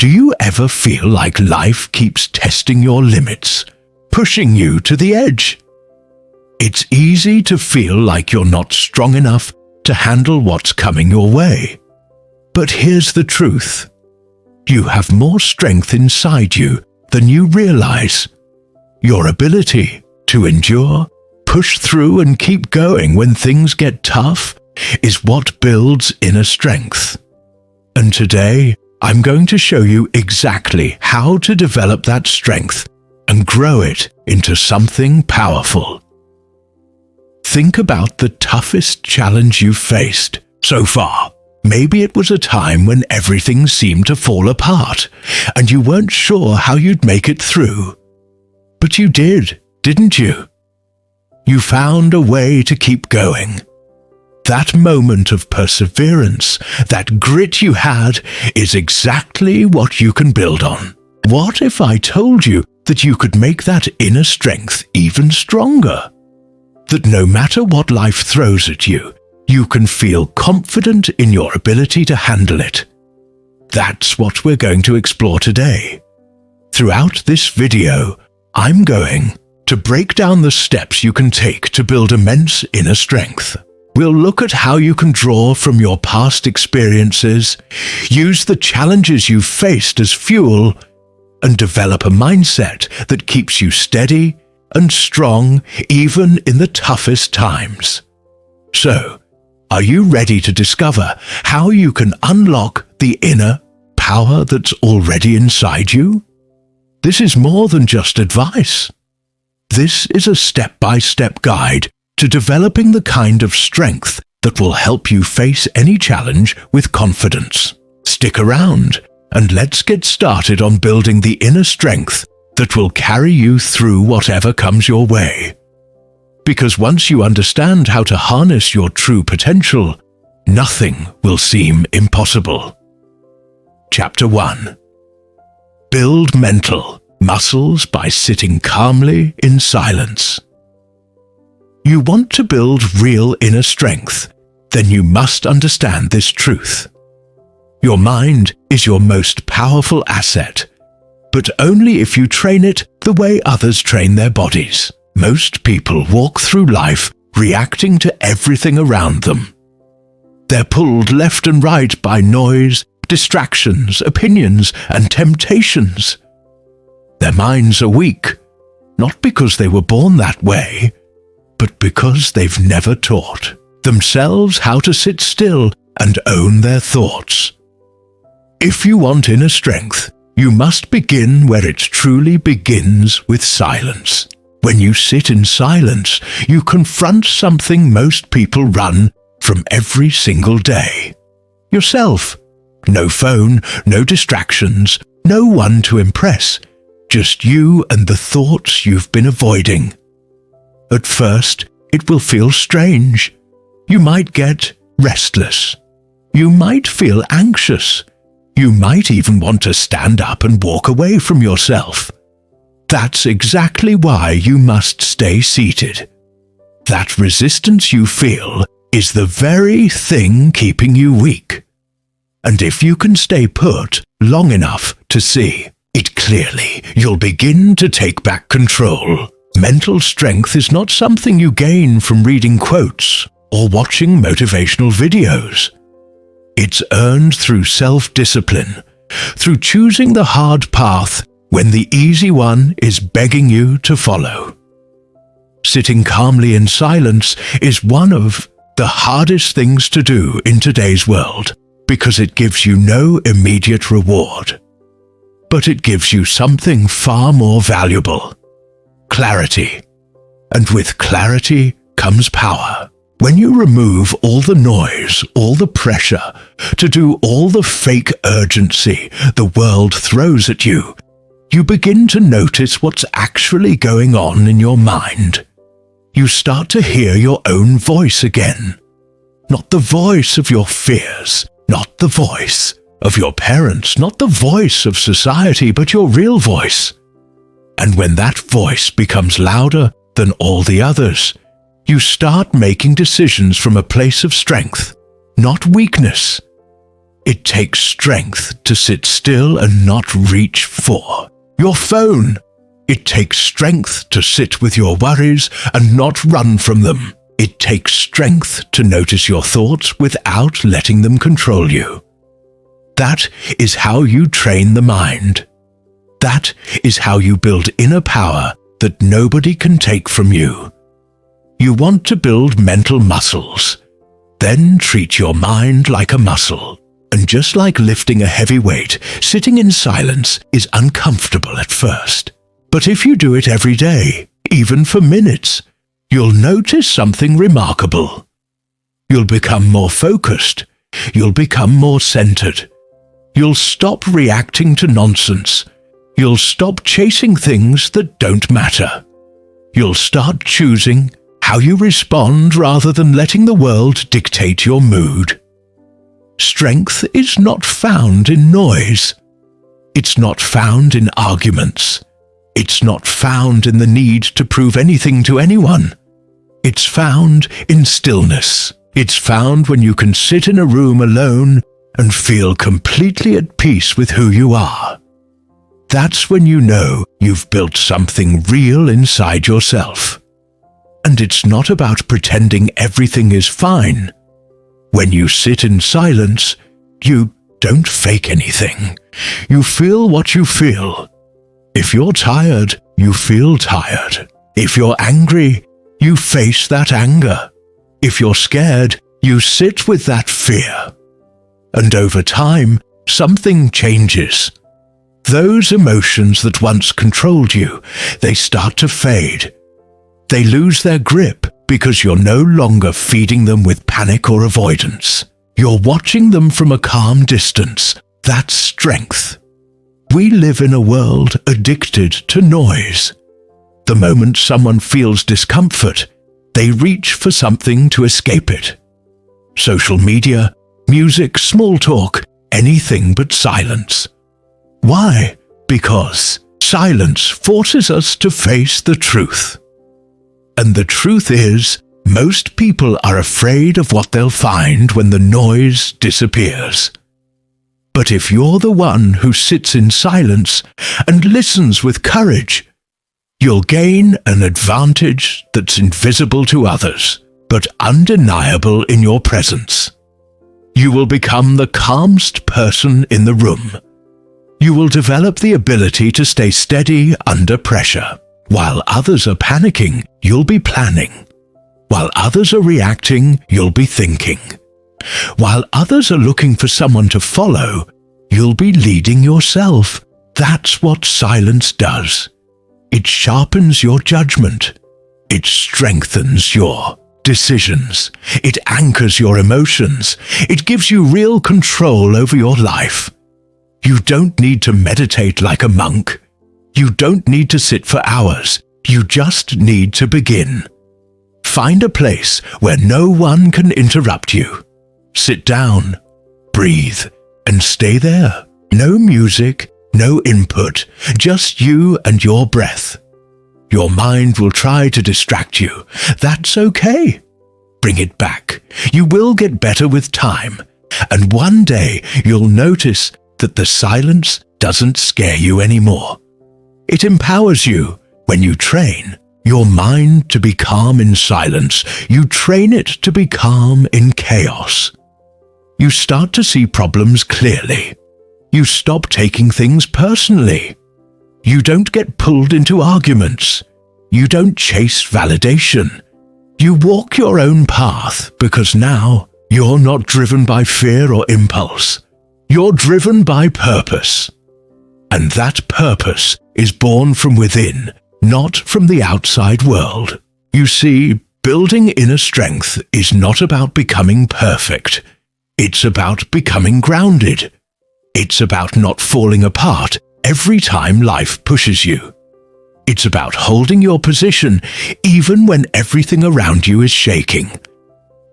Do you ever feel like life keeps testing your limits, pushing you to the edge? It's easy to feel like you're not strong enough to handle what's coming your way. But here's the truth. You have more strength inside you than you realize. Your ability to endure, push through and keep going when things get tough is what builds inner strength. And today, I'm going to show you exactly how to develop that strength and grow it into something powerful. Think about the toughest challenge you've faced so far. Maybe it was a time when everything seemed to fall apart and you weren't sure how you'd make it through. But you did, didn't you? You found a way to keep going. That moment of perseverance, that grit you had, is exactly what you can build on. What if I told you that you could make that inner strength even stronger? That no matter what life throws at you, you can feel confident in your ability to handle it. That's what we're going to explore today. Throughout this video, I'm going to break down the steps you can take to build immense inner strength. We'll look at how you can draw from your past experiences, use the challenges you've faced as fuel, and develop a mindset that keeps you steady and strong even in the toughest times. So, are you ready to discover how you can unlock the inner power that's already inside you? This is more than just advice. This is a step-by-step guide to developing the kind of strength that will help you face any challenge with confidence. Stick around and let's get started on building the inner strength that will carry you through whatever comes your way. Because once you understand how to harness your true potential, nothing will seem impossible. Chapter 1. Build mental muscles by sitting calmly in silence. You want to build real inner strength, then you must understand this truth. Your mind is your most powerful asset, but only if you train it the way others train their bodies. Most people walk through life reacting to everything around them. They're pulled left and right by noise, distractions, opinions, and temptations. Their minds are weak, not because they were born that way, but because they've never taught themselves how to sit still and own their thoughts. If you want inner strength, you must begin where it truly begins, with silence. When you sit in silence, you confront something most people run from every single day. Yourself. No phone, no distractions, no one to impress, just you and the thoughts you've been avoiding. At first, it will feel strange. You might get restless. You might feel anxious. You might even want to stand up and walk away from yourself. That's exactly why you must stay seated. That resistance you feel is the very thing keeping you weak. And if you can stay put long enough to see it clearly, you'll begin to take back control. Mental strength is not something you gain from reading quotes or watching motivational videos. It's earned through self-discipline, through choosing the hard path when the easy one is begging you to follow. Sitting calmly in silence is one of the hardest things to do in today's world because it gives you no immediate reward. But it gives you something far more valuable: clarity. And with clarity comes power. When you remove all the noise, all the pressure to do all the fake urgency the world throws at you, you begin to notice what's actually going on in your mind. You start to hear your own voice again. Not the voice of your fears, not the voice of your parents, not the voice of society, but your real voice. And when that voice becomes louder than all the others, you start making decisions from a place of strength, not weakness. It takes strength to sit still and not reach for your phone. It takes strength to sit with your worries and not run from them. It takes strength to notice your thoughts without letting them control you. That is how you train the mind. That is how you build inner power that nobody can take from you. You want to build mental muscles. Then treat your mind like a muscle. And just like lifting a heavy weight, sitting in silence is uncomfortable at first. But if you do it every day, even for minutes, you'll notice something remarkable. You'll become more focused. You'll become more centered. You'll stop reacting to nonsense. You'll stop chasing things that don't matter. You'll start choosing how you respond rather than letting the world dictate your mood. Strength is not found in noise. It's not found in arguments. It's not found in the need to prove anything to anyone. It's found in stillness. It's found when you can sit in a room alone and feel completely at peace with who you are. That's when you know you've built something real inside yourself. And it's not about pretending everything is fine. When you sit in silence, you don't fake anything. You feel what you feel. If you're tired, you feel tired. If you're angry, you face that anger. If you're scared, you sit with that fear. And over time, something changes. Those emotions that once controlled you, they start to fade. They lose their grip because you're no longer feeding them with panic or avoidance. You're watching them from a calm distance. That's strength. We live in a world addicted to noise. The moment someone feels discomfort, they reach for something to escape it. Social media, music, small talk, anything but silence. Why? Because silence forces us to face the truth. And the truth is, most people are afraid of what they'll find when the noise disappears. But if you're the one who sits in silence and listens with courage, you'll gain an advantage that's invisible to others, but undeniable in your presence. You will become the calmest person in the room. You will develop the ability to stay steady under pressure. While others are panicking, you'll be planning. While others are reacting, you'll be thinking. While others are looking for someone to follow, you'll be leading yourself. That's what silence does. It sharpens your judgment. It strengthens your decisions. It anchors your emotions. It gives you real control over your life. You don't need to meditate like a monk. You don't need to sit for hours. You just need to begin. Find a place where no one can interrupt you. Sit down, breathe, and stay there. No music, no input, just you and your breath. Your mind will try to distract you. That's okay. Bring it back. You will get better with time. And one day you'll notice that the silence doesn't scare you anymore. It empowers you. When you train your mind to be calm in silence, you train it to be calm in chaos. You start to see problems clearly. You stop taking things personally. You don't get pulled into arguments. You don't chase validation. You walk your own path because now you're not driven by fear or impulse. You're driven by purpose. And that purpose is born from within, not from the outside world. You see, building inner strength is not about becoming perfect. It's about becoming grounded. It's about not falling apart every time life pushes you. It's about holding your position even when everything around you is shaking.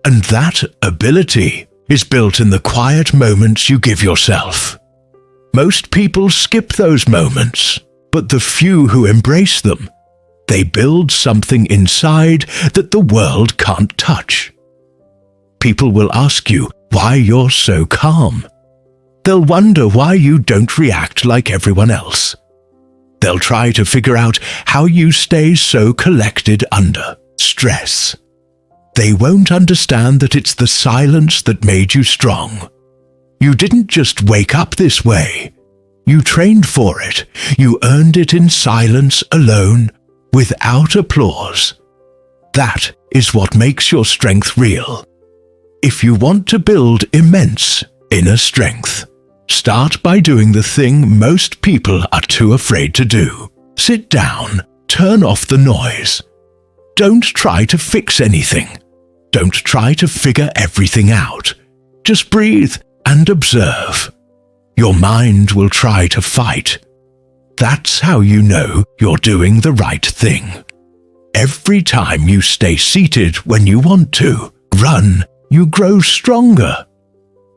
And that ability is built in the quiet moments you give yourself. Most people skip those moments, but the few who embrace them, they build something inside that the world can't touch. People will ask you why you're so calm. They'll wonder why you don't react like everyone else. They'll try to figure out how you stay so collected under stress. They won't understand that it's the silence that made you strong. You didn't just wake up this way. You trained for it. You earned it in silence alone, without applause. That is what makes your strength real. If you want to build immense inner strength, start by doing the thing most people are too afraid to do. Sit down, turn off the noise. Don't try to fix anything. Don't try to figure everything out. Just breathe and observe. Your mind will try to fight. That's how you know you're doing the right thing. Every time you stay seated when you want to run, you grow stronger.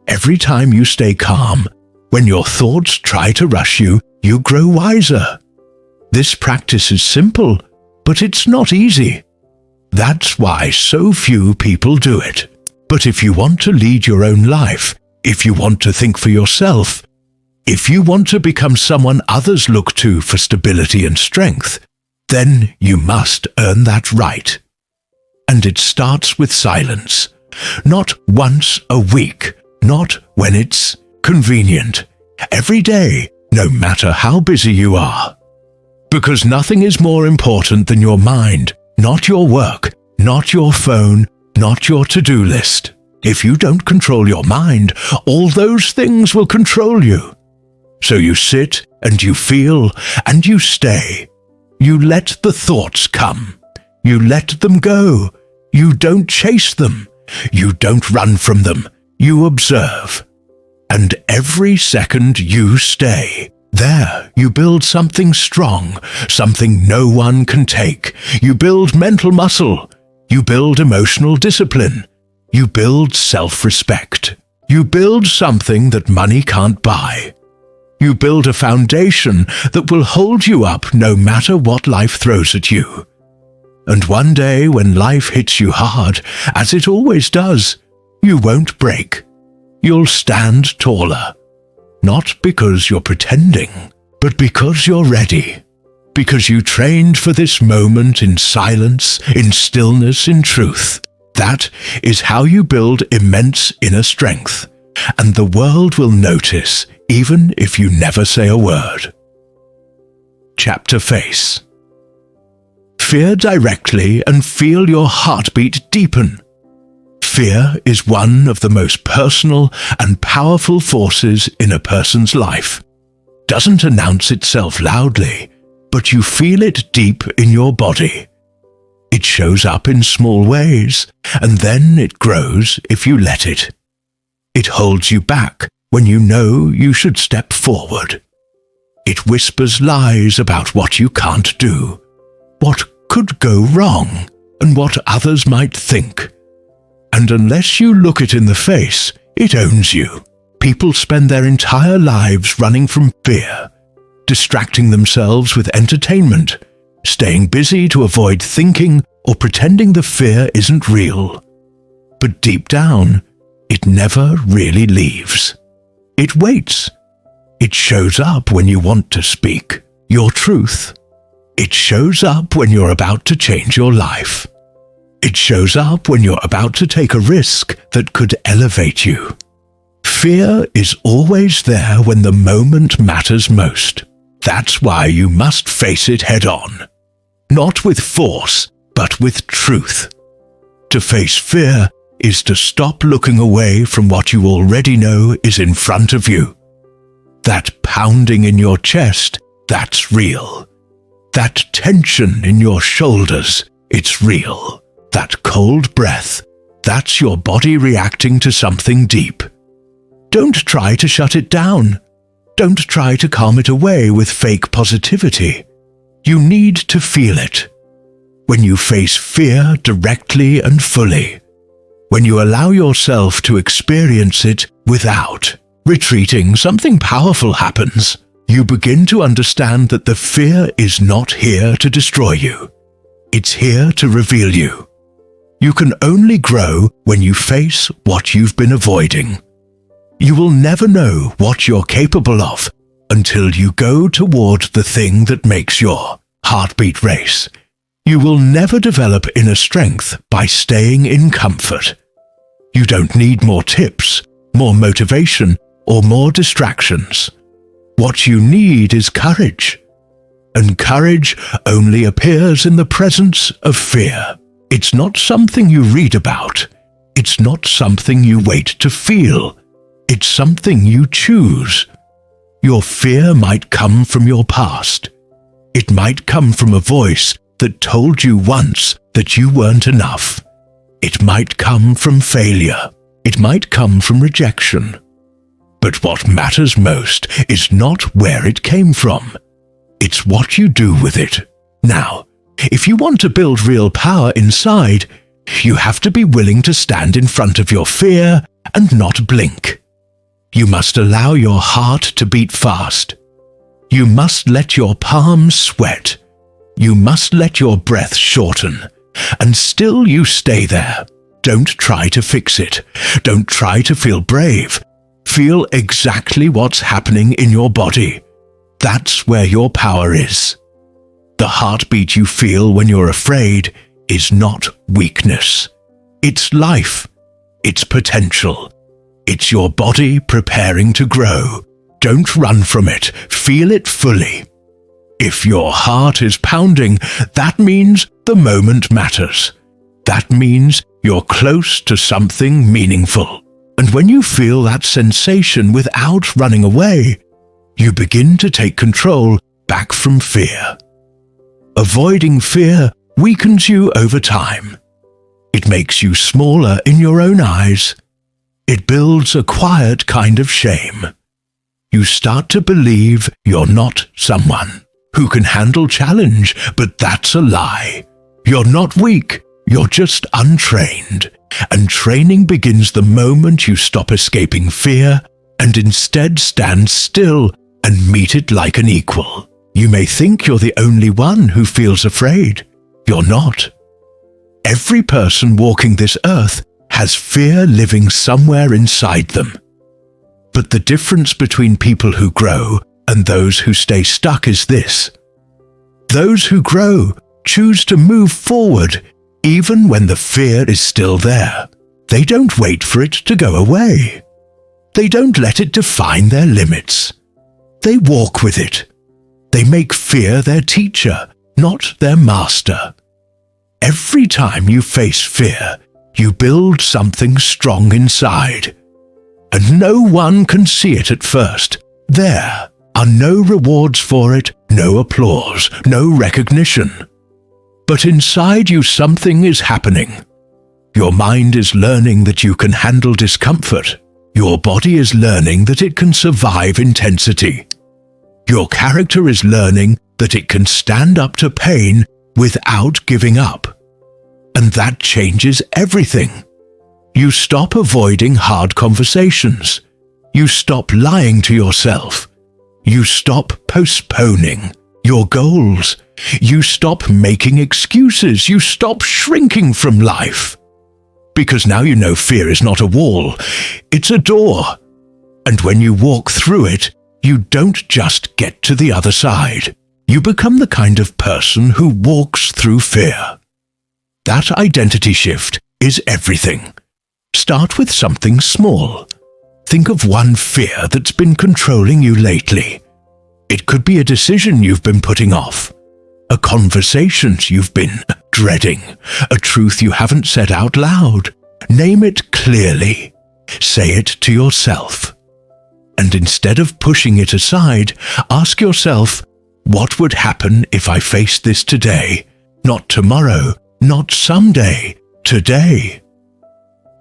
Every time you stay calm, when your thoughts try to rush you, you grow wiser. This practice is simple, but it's not easy. That's why so few people do it. But if you want to lead your own life, if you want to think for yourself, if you want to become someone others look to for stability and strength, then you must earn that right. And it starts with silence. Not once a week, not when it's convenient. Every day, no matter how busy you are. Because nothing is more important than your mind, not your work, not your phone, not your to-do list. If you don't control your mind, all those things will control you. So you sit and you feel and you stay. You let the thoughts come. You let them go. You don't chase them. You don't run from them. You observe. And every second you stay, there you build something strong, something no one can take. You build mental muscle. You build emotional discipline. You build self-respect. You build something that money can't buy. You build a foundation that will hold you up no matter what life throws at you. And one day when life hits you hard, as it always does, you won't break. You'll stand taller. Not because you're pretending, but because you're ready. Because you trained for this moment in silence, in stillness, in truth. That is how you build immense inner strength. And the world will notice, even if you never say a word. Chapter Face. Fear directly and feel your heartbeat deepen. Fear is one of the most personal and powerful forces in a person's life. Doesn't announce itself loudly, but you feel it deep in your body. It shows up in small ways, and then it grows if you let it. It holds you back when you know you should step forward. It whispers lies about what you can't do, what could go wrong, and what others might think. And unless you look it in the face, it owns you. People spend their entire lives running from fear, distracting themselves with entertainment, staying busy to avoid thinking or pretending the fear isn't real. But deep down, it never really leaves. It waits. It shows up when you want to speak your truth. It shows up when you're about to change your life. It shows up when you're about to take a risk that could elevate you. Fear is always there when the moment matters most. That's why you must face it head on. Not with force, but with truth. To face fear is to stop looking away from what you already know is in front of you. That pounding in your chest, that's real. That tension in your shoulders, it's real. That cold breath, that's your body reacting to something deep. Don't try to shut it down. Don't try to calm it away with fake positivity. You need to feel it. When you face fear directly and fully, when you allow yourself to experience it without retreating, something powerful happens. You begin to understand that the fear is not here to destroy you. It's here to reveal you. You can only grow when you face what you've been avoiding. You will never know what you're capable of until you go toward the thing that makes your heartbeat race. You will never develop inner strength by staying in comfort. You don't need more tips, more motivation, or more distractions. What you need is courage. And courage only appears in the presence of fear. It's not something you read about. It's not something you wait to feel. It's something you choose. Your fear might come from your past. It might come from a voice that told you once that you weren't enough. It might come from failure. It might come from rejection. But what matters most is not where it came from. It's what you do with it. Now, if you want to build real power inside, you have to be willing to stand in front of your fear and not blink. You must allow your heart to beat fast. You must let your palms sweat. You must let your breath shorten. And still you stay there. Don't try to fix it. Don't try to feel brave. Feel exactly what's happening in your body. That's where your power is. The heartbeat you feel when you're afraid is not weakness. It's life. It's potential. It's your body preparing to grow. Don't run from it. Feel it fully. If your heart is pounding, that means the moment matters. That means you're close to something meaningful. And when you feel that sensation without running away, you begin to take control back from fear. Avoiding fear weakens you over time. It makes you smaller in your own eyes. It builds a quiet kind of shame. You start to believe you're not someone who can handle challenge, but that's a lie. You're not weak, you're just untrained. And training begins the moment you stop escaping fear and instead stand still and meet it like an equal. You may think you're the only one who feels afraid. You're not. Every person walking this earth has fear living somewhere inside them. But the difference between people who grow and those who stay stuck is this. Those who grow choose to move forward even when the fear is still there. They don't wait for it to go away. They don't let it define their limits. They walk with it. They make fear their teacher, not their master. Every time you face fear, you build something strong inside. And no one can see it at first. There are no rewards for it, no applause, no recognition. But inside you something is happening. Your mind is learning that you can handle discomfort. Your body is learning that it can survive intensity. Your character is learning that it can stand up to pain without giving up. And that changes everything. You stop avoiding hard conversations. You stop lying to yourself. You stop postponing your goals. You stop making excuses. You stop shrinking from life. Because now you know fear is not a wall, it's a door. And when you walk through it, you don't just get to the other side. You become the kind of person who walks through fear. That identity shift is everything. Start with something small. Think of one fear that's been controlling you lately. It could be a decision you've been putting off, a conversation you've been dreading, a truth you haven't said out loud. Name it clearly. Say it to yourself. And instead of pushing it aside, ask yourself, what would happen if I faced this today? Not tomorrow, not someday, today.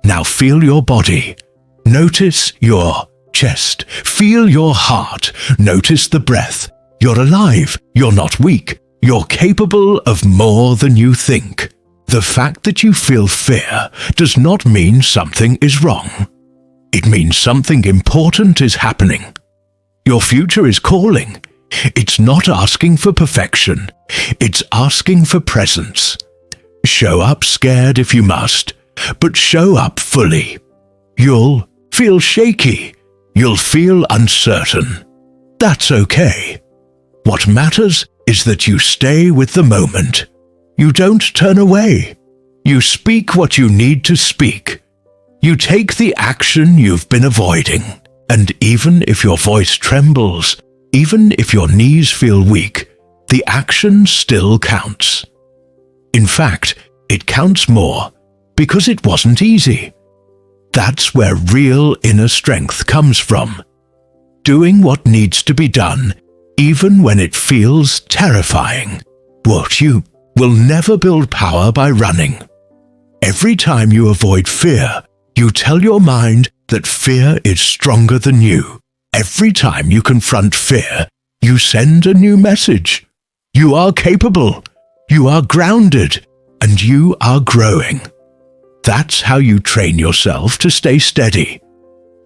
Now feel your body. Notice your chest. Feel your heart. Notice the breath. You're alive. You're not weak. You're capable of more than you think. The fact that you feel fear does not mean something is wrong. It means something important is happening. Your future is calling. It's not asking for perfection. It's asking for presence. Show up scared if you must, but show up fully. You'll feel shaky. You'll feel uncertain. That's okay. What matters is that you stay with the moment. You don't turn away. You speak what you need to speak. You take the action you've been avoiding. And even if your voice trembles, even if your knees feel weak, the action still counts. In fact, it counts more because it wasn't easy. That's where real inner strength comes from. Doing what needs to be done, even when it feels terrifying. You will never build power by running. Every time you avoid fear, you tell your mind that fear is stronger than you. Every time you confront fear, you send a new message. You are capable, you are grounded, and you are growing. That's how you train yourself to stay steady.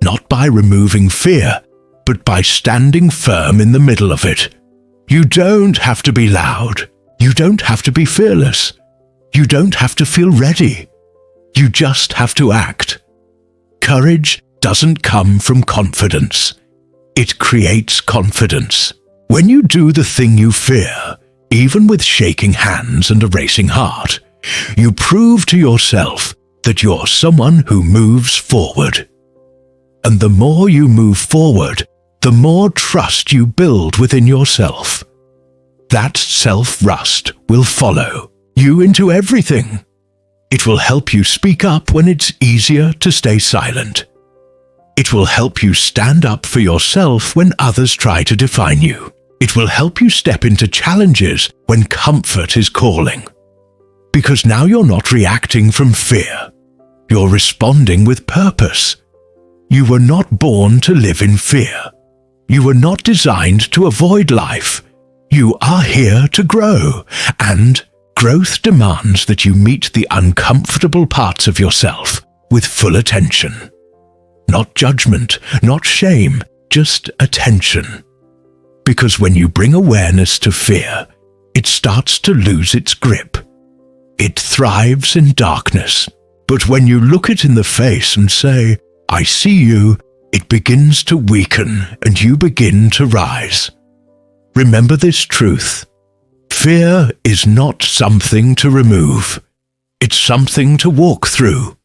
Not by removing fear, but by standing firm in the middle of it. You don't have to be loud. You don't have to be fearless. You don't have to feel ready. You just have to act. Courage doesn't come from confidence. It creates confidence. When you do the thing you fear, even with shaking hands and a racing heart, you prove to yourself that you're someone who moves forward. And the more you move forward, the more trust you build within yourself. That self-trust will follow you into everything. It will help you speak up when it's easier to stay silent. It will help you stand up for yourself when others try to define you. It will help you step into challenges when comfort is calling. Because now you're not reacting from fear. You're responding with purpose. You were not born to live in fear. You were not designed to avoid life. You are here to grow, and growth demands that you meet the uncomfortable parts of yourself with full attention. Not judgment, not shame, just attention. Because when you bring awareness to fear, it starts to lose its grip. It thrives in darkness. But when you look it in the face and say, "I see you," it begins to weaken and you begin to rise. Remember this truth. Fear is not something to remove. It's something to walk through.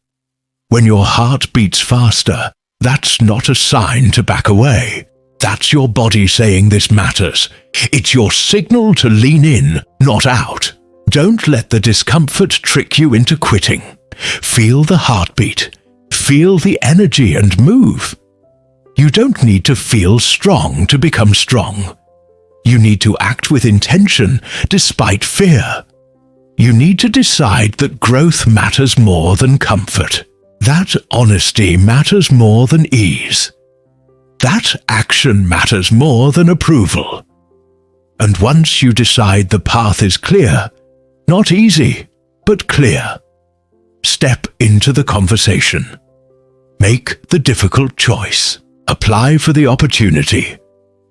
When your heart beats faster, that's not a sign to back away. That's your body saying this matters. It's your signal to lean in, not out. Don't let the discomfort trick you into quitting. Feel the heartbeat. Feel the energy and move. You don't need to feel strong to become strong. You need to act with intention despite fear. You need to decide that growth matters more than comfort. That honesty matters more than ease. That action matters more than approval. And once you decide the path is clear, not easy, but clear, step into the conversation. Make the difficult choice. Apply for the opportunity.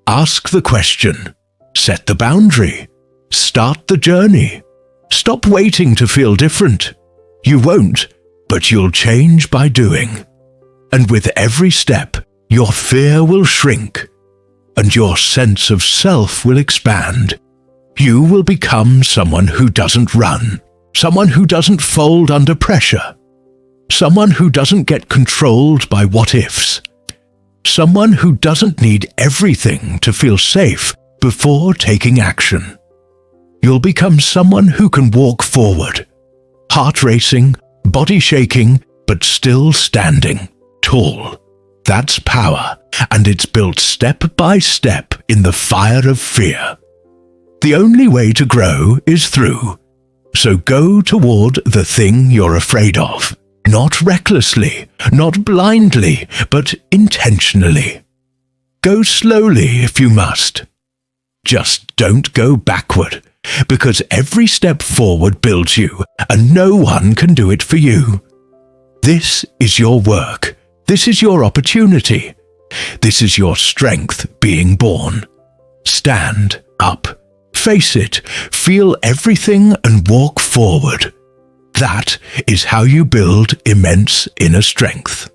Ask the question. Set the boundary. Start the journey. Stop waiting to feel different. You won't, but you'll change by doing. And with every step, your fear will shrink, and your sense of self will expand. You will become someone who doesn't run, someone who doesn't fold under pressure, someone who doesn't get controlled by what-ifs, someone who doesn't need everything to feel safe before taking action. You'll become someone who can walk forward, heart racing, body shaking, but still standing tall. That's power, and it's built step by step in the fire of fear. The only way to grow is through. So go toward the thing you're afraid of. Not recklessly, not blindly, but intentionally. Go slowly if you must. Just don't go backward, because every step forward builds you, and no one can do it for you. This is your work. This is your opportunity. This is your strength being born. Stand up. Face it. Feel everything and walk forward. That is how you build immense inner strength.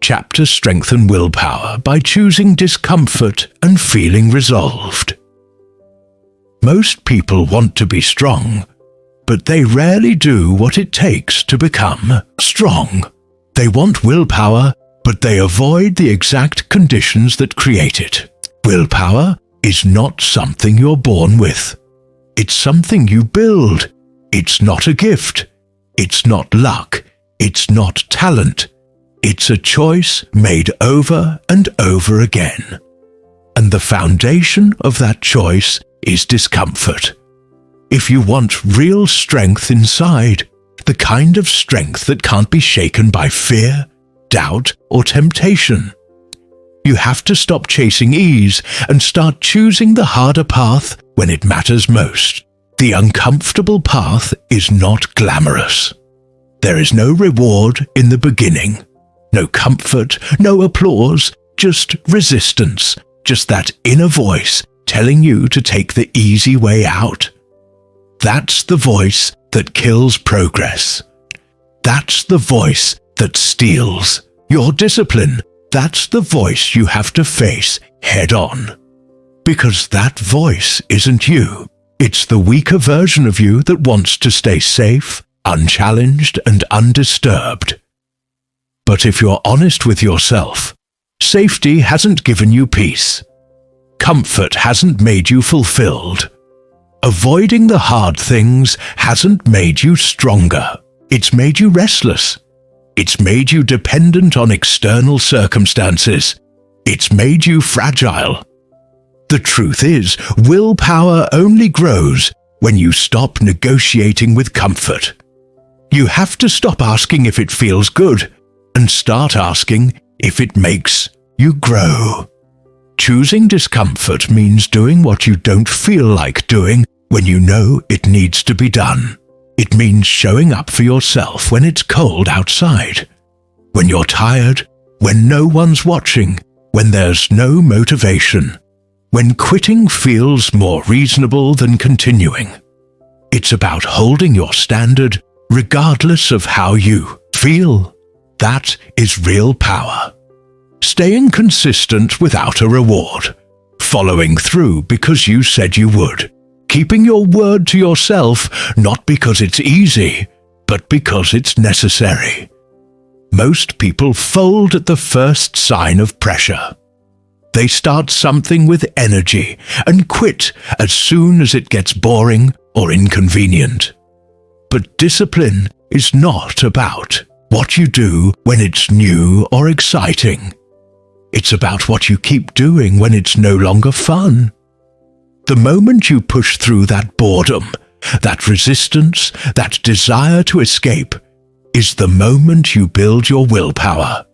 chapter strengthen willpower by choosing discomfort and feeling resolved. Most people want to be strong, but they rarely do what it takes to become strong. They want willpower, but they avoid the exact conditions that create it. Willpower is not something you're born with. It's something you build. It's not a gift. It's not luck. It's not talent. It's a choice made over and over again. And the foundation of that choice is discomfort. If you want real strength inside, the kind of strength that can't be shaken by fear, doubt, or temptation, you have to stop chasing ease and start choosing the harder path when it matters most. The uncomfortable path is not glamorous. There is no reward in the beginning. No comfort, no applause, just resistance, just that inner voice telling you to take the easy way out. That's the voice that kills progress. That's the voice that steals your discipline. That's the voice you have to face head on. Because that voice isn't you. It's the weaker version of you that wants to stay safe, unchallenged, and undisturbed. But if you're honest with yourself, safety hasn't given you peace. Comfort hasn't made you fulfilled. Avoiding the hard things hasn't made you stronger. It's made you restless. It's made you dependent on external circumstances. It's made you fragile. The truth is, willpower only grows when you stop negotiating with comfort. You have to stop asking if it feels good and start asking if it makes you grow. Choosing discomfort means doing what you don't feel like doing when you know it needs to be done. It means showing up for yourself when it's cold outside, when you're tired, when no one's watching, when there's no motivation, when quitting feels more reasonable than continuing. It's about holding your standard regardless of how you feel. That is real power. Staying consistent without a reward. Following through because you said you would. Keeping your word to yourself, not because it's easy, but because it's necessary. Most people fold at the first sign of pressure. They start something with energy and quit as soon as it gets boring or inconvenient. But discipline is not about what you do when it's new or exciting. It's about what you keep doing when it's no longer fun. The moment you push through that boredom, that resistance, that desire to escape, is the moment you build your willpower.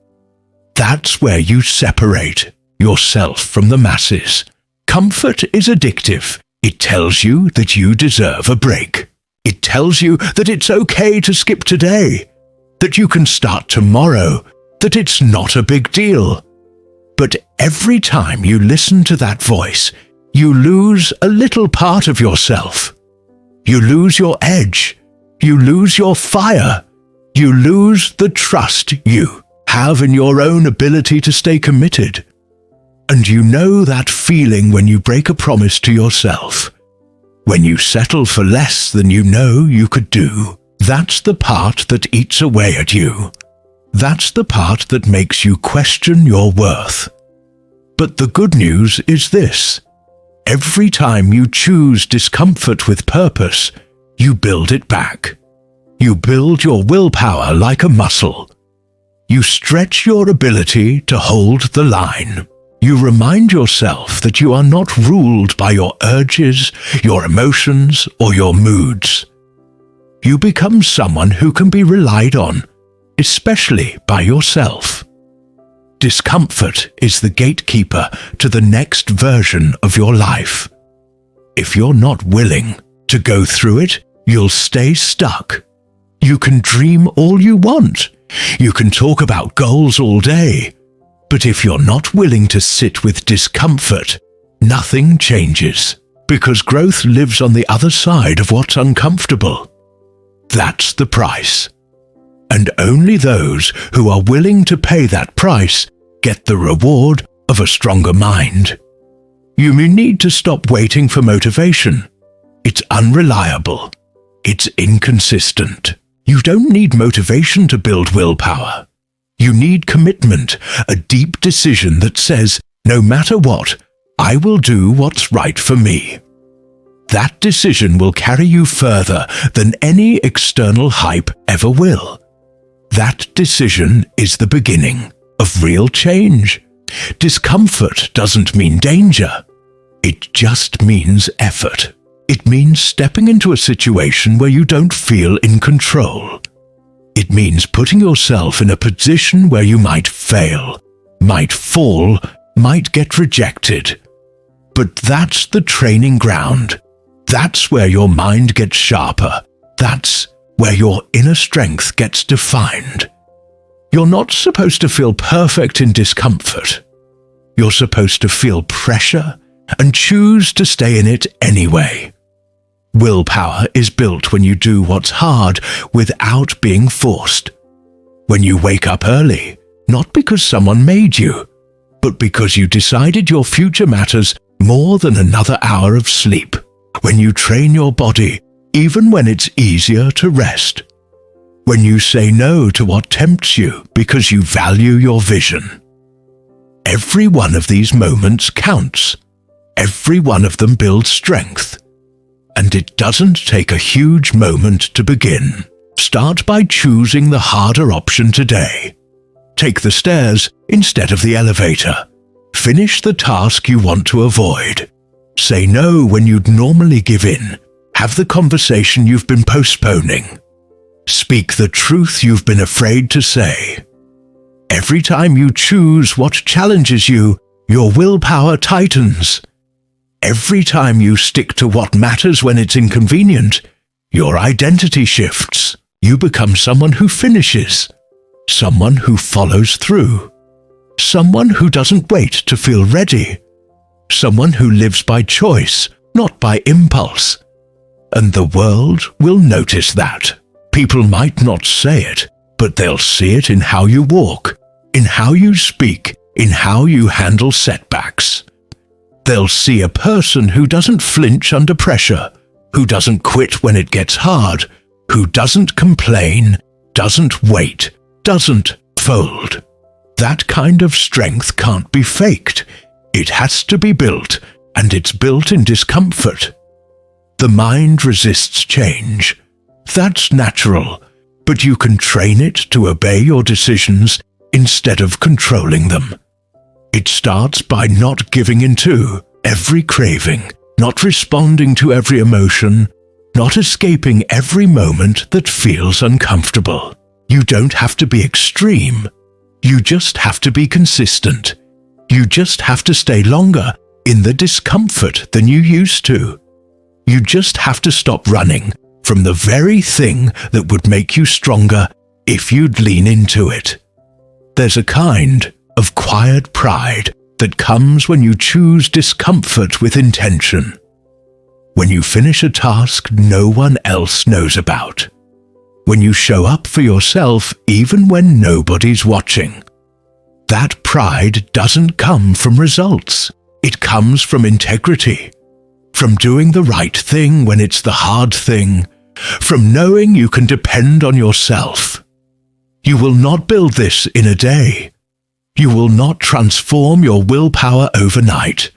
That's where you separate yourself from the masses. Comfort is addictive. It tells you that you deserve a break. It tells you that it's okay to skip today, that you can start tomorrow, that it's not a big deal. But every time you listen to that voice, you lose a little part of yourself. You lose your edge. You lose your fire. You lose the trust you have in your own ability to stay committed. And you know that feeling when you break a promise to yourself, when you settle for less than you know you could do. That's the part that eats away at you. That's the part that makes you question your worth. But the good news is this. Every time you choose discomfort with purpose, you build it back. You build your willpower like a muscle. You stretch your ability to hold the line. You remind yourself that you are not ruled by your urges, your emotions, or your moods. You become someone who can be relied on, especially by yourself. Discomfort is the gatekeeper to the next version of your life. If you're not willing to go through it, you'll stay stuck. You can dream all you want. You can talk about goals all day. But if you're not willing to sit with discomfort, nothing changes, because growth lives on the other side of what's uncomfortable. That's the price. And only those who are willing to pay that price get the reward of a stronger mind. You may need to stop waiting for motivation. It's unreliable. It's inconsistent. You don't need motivation to build willpower. You need commitment, a deep decision that says, no matter what, I will do what's right for me. That decision will carry you further than any external hype ever will. That decision is the beginning of real change. Discomfort doesn't mean danger. It just means effort. It means stepping into a situation where you don't feel in control. It means putting yourself in a position where you might fail, might fall, might get rejected. But that's the training ground. That's where your mind gets sharper. That's where your inner strength gets defined. You're not supposed to feel perfect in discomfort. You're supposed to feel pressure and choose to stay in it anyway. Willpower is built when you do what's hard without being forced. When you wake up early, not because someone made you, but because you decided your future matters more than another hour of sleep. When you train your body, even when it's easier to rest. When you say no to what tempts you because you value your vision. Every one of these moments counts. Every one of them builds strength. And it doesn't take a huge moment to begin. Start by choosing the harder option today. Take the stairs instead of the elevator. Finish the task you want to avoid. Say no when you'd normally give in. Have the conversation you've been postponing. Speak the truth you've been afraid to say. Every time you choose what challenges you, your willpower tightens. Every time you stick to what matters when it's inconvenient, your identity shifts. You become someone who finishes, someone who follows through, someone who doesn't wait to feel ready, someone who lives by choice, not by impulse. And the world will notice that. People might not say it, but they'll see it in how you walk, in how you speak, in how you handle setbacks. They'll see a person who doesn't flinch under pressure, who doesn't quit when it gets hard, who doesn't complain, doesn't wait, doesn't fold. That kind of strength can't be faked. It has to be built, and it's built in discomfort. The mind resists change. That's natural, but you can train it to obey your decisions instead of controlling them. It starts by not giving in to every craving, not responding to every emotion, not escaping every moment that feels uncomfortable. You don't have to be extreme. You just have to be consistent. You just have to stay longer in the discomfort than you used to. You just have to stop running from the very thing that would make you stronger if you'd lean into it. There's a kind of quiet pride that comes when you choose discomfort with intention. When you finish a task no one else knows about. When you show up for yourself even when nobody's watching. That pride doesn't come from results. It comes from integrity. From doing the right thing when it's the hard thing. From knowing you can depend on yourself. You will not build this in a day. You will not transform your willpower overnight.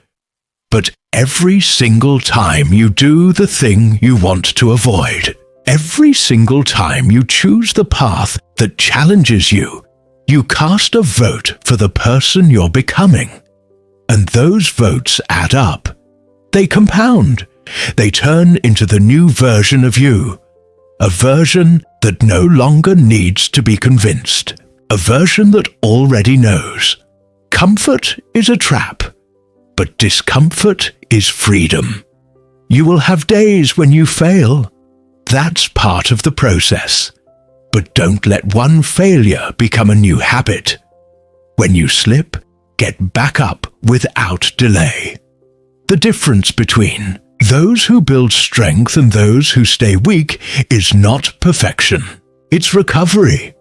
But every single time you do the thing you want to avoid, every single time you choose the path that challenges you, you cast a vote for the person you're becoming. And those votes add up. They compound. They turn into the new version of you. A version that no longer needs to be convinced. A version that already knows. Comfort is a trap, but discomfort is freedom. You will have days when you fail. That's part of the process. But don't let one failure become a new habit. When you slip, get back up without delay. The difference between those who build strength and those who stay weak is not perfection. It's recovery.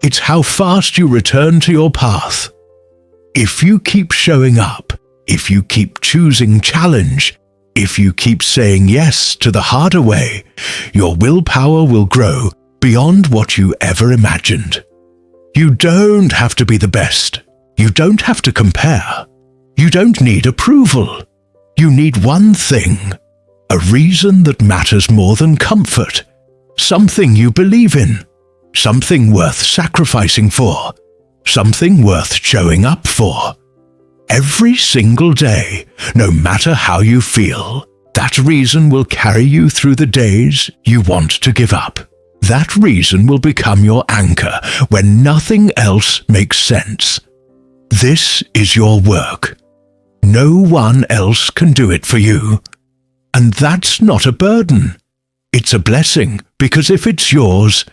It's how fast you return to your path. If you keep showing up, if you keep choosing challenge, if you keep saying yes to the harder way, your willpower will grow beyond what you ever imagined. You don't have to be the best. You don't have to compare. You don't need approval. You need one thing, a reason that matters more than comfort, something you believe in, something worth sacrificing for, something worth showing up for. Every single day, no matter how you feel, that reason will carry you through the days you want to give up. That reason will become your anchor when nothing else makes sense. This is your work. No one else can do it for you. And that's not a burden. It's a blessing, because if it's yours,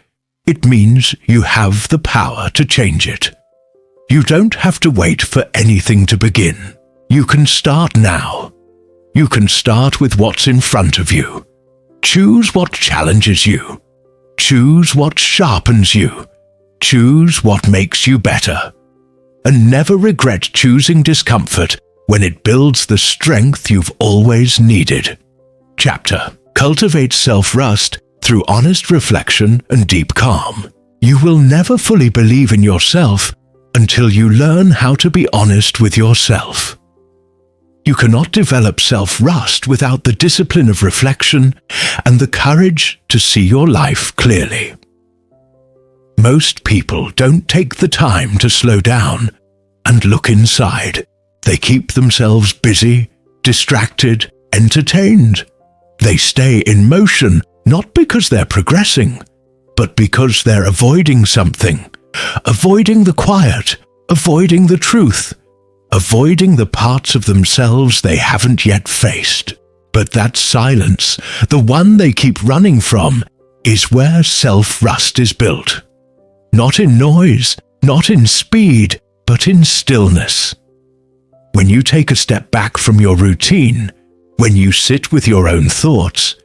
it means you have the power to change it. You don't have to wait for anything to begin. You can start now. You can start with what's in front of you. Choose what challenges you. Choose what sharpens you. Choose what makes you better. And never regret choosing discomfort when it builds the strength you've always needed. Chapter: Cultivate self-trust through honest reflection and deep calm. You will never fully believe in yourself until you learn how to be honest with yourself. You cannot develop self-trust without the discipline of reflection and the courage to see your life clearly. Most people don't take the time to slow down and look inside. They keep themselves busy, distracted, entertained. They stay in motion not because they're progressing, but because they're avoiding something. Avoiding the quiet, avoiding the truth, avoiding the parts of themselves they haven't yet faced. But that silence, the one they keep running from, is where self-trust is built. Not in noise, not in speed, but in stillness. When you take a step back from your routine, when you sit with your own thoughts,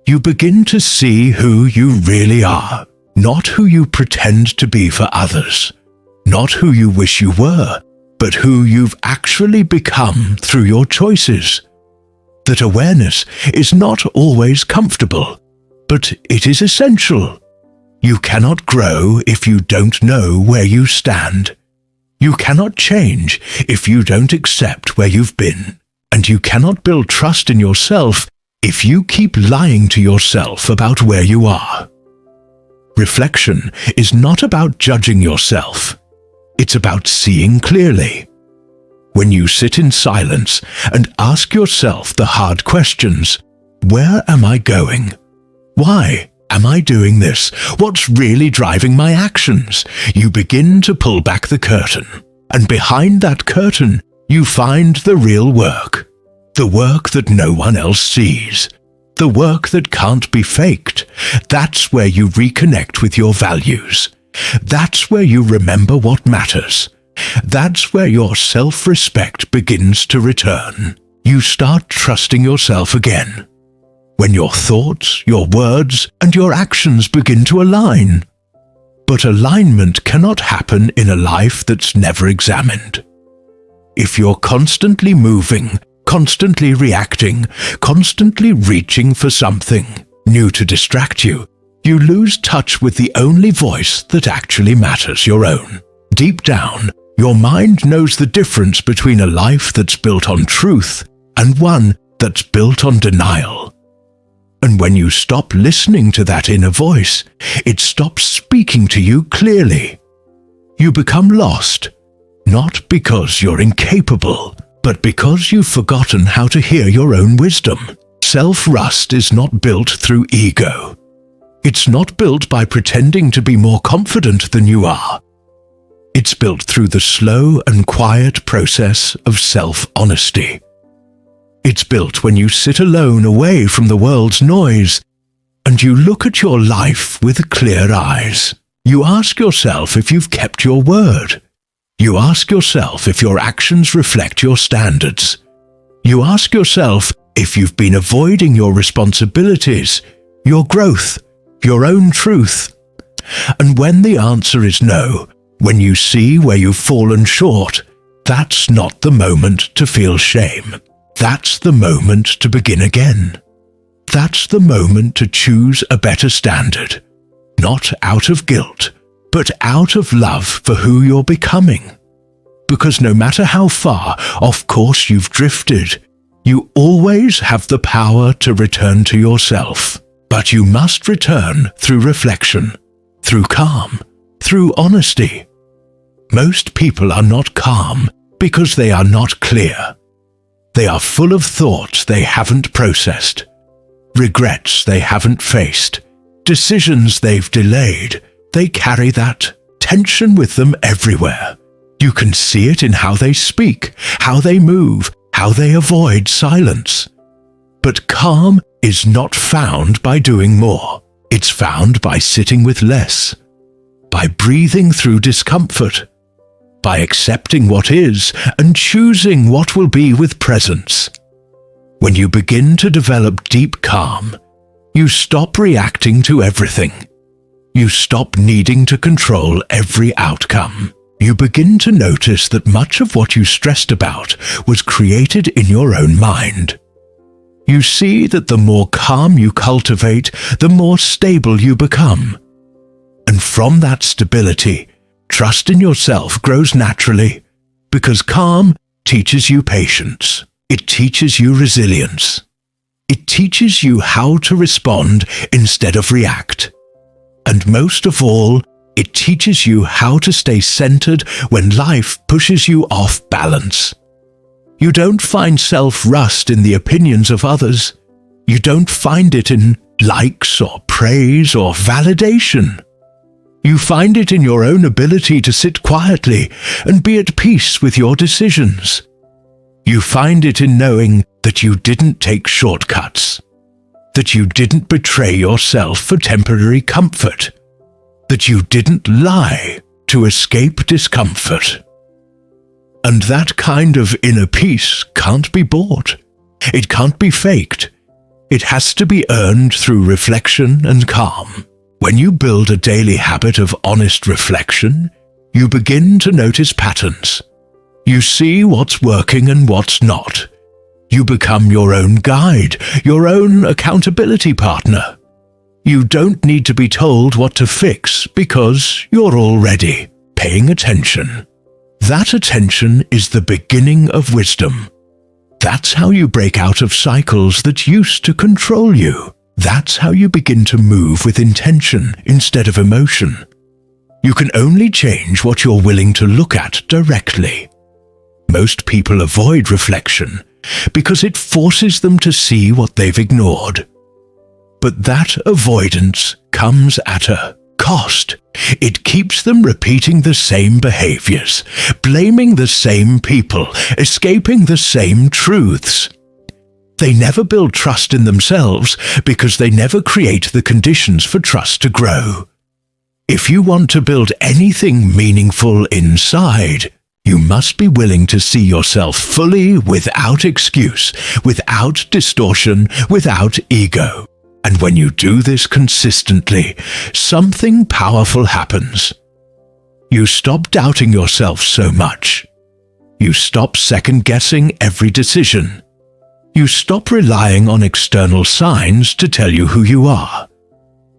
you begin to see who you really are. Not who you pretend to be for others, not who you wish you were, but who you've actually become through your choices. That awareness is not always comfortable, but it is essential. You cannot grow if you don't know where you stand. You cannot change if you don't accept where you've been. And you cannot build trust in yourself if you keep lying to yourself about where you are. Reflection is not about judging yourself. It's about seeing clearly. When you sit in silence and ask yourself the hard questions, where am I going? Why am I doing this? What's really driving my actions? You begin to pull back the curtain. And behind that curtain, you find the real work. The work that no one else sees. The work that can't be faked. That's where you reconnect with your values. That's where you remember what matters. That's where your self-respect begins to return. You start trusting yourself again. When your thoughts, your words, and your actions begin to align. But alignment cannot happen in a life that's never examined. If you're constantly moving, constantly reacting, constantly reaching for something new to distract you, you lose touch with the only voice that actually matters, your own. Deep down, your mind knows the difference between a life that's built on truth and one that's built on denial. And when you stop listening to that inner voice, it stops speaking to you clearly. You become lost, not because you're incapable, but because you've forgotten how to hear your own wisdom. Self-trust is not built through ego. It's not built by pretending to be more confident than you are. It's built through the slow and quiet process of self-honesty. It's built when you sit alone away from the world's noise and you look at your life with clear eyes. You ask yourself if you've kept your word. You ask yourself if your actions reflect your standards. You ask yourself if you've been avoiding your responsibilities, your growth, your own truth. And when the answer is no, when you see where you've fallen short, that's not the moment to feel shame. That's the moment to begin again. That's the moment to choose a better standard, not out of guilt, but out of love for who you're becoming. Because no matter how far off course you've drifted, you always have the power to return to yourself. But you must return through reflection, through calm, through honesty. Most people are not calm because they are not clear. They are full of thoughts they haven't processed, regrets they haven't faced, decisions they've delayed. They carry that tension with them everywhere. You can see it in how they speak, how they move, how they avoid silence. But calm is not found by doing more. It's found by sitting with less, by breathing through discomfort, by accepting what is and choosing what will be with presence. When you begin to develop deep calm, you stop reacting to everything. You stop needing to control every outcome. You begin to notice that much of what you stressed about was created in your own mind. You see that the more calm you cultivate, the more stable you become. And from that stability, trust in yourself grows naturally, because calm teaches you patience. It teaches you resilience. It teaches you how to respond instead of react. And most of all, it teaches you how to stay centered when life pushes you off balance. You don't find self-rust in the opinions of others. You don't find it in likes or praise or validation. You find it in your own ability to sit quietly and be at peace with your decisions. You find it in knowing that you didn't take shortcuts, that you didn't betray yourself for temporary comfort, that you didn't lie to escape discomfort. And that kind of inner peace can't be bought. It can't be faked. It has to be earned through reflection and calm. When you build a daily habit of honest reflection, you begin to notice patterns. You see what's working and what's not. You become your own guide, your own accountability partner. You don't need to be told what to fix because you're already paying attention. That attention is the beginning of wisdom. That's how you break out of cycles that used to control you. That's how you begin to move with intention instead of emotion. You can only change what you're willing to look at directly. Most people avoid reflection because it forces them to see what they've ignored. But that avoidance comes at a cost. It keeps them repeating the same behaviors, blaming the same people, escaping the same truths. They never build trust in themselves because they never create the conditions for trust to grow. If you want to build anything meaningful inside, you must be willing to see yourself fully without excuse, without distortion, without ego. And when you do this consistently, something powerful happens. You stop doubting yourself so much. You stop second-guessing every decision. You stop relying on external signs to tell you who you are.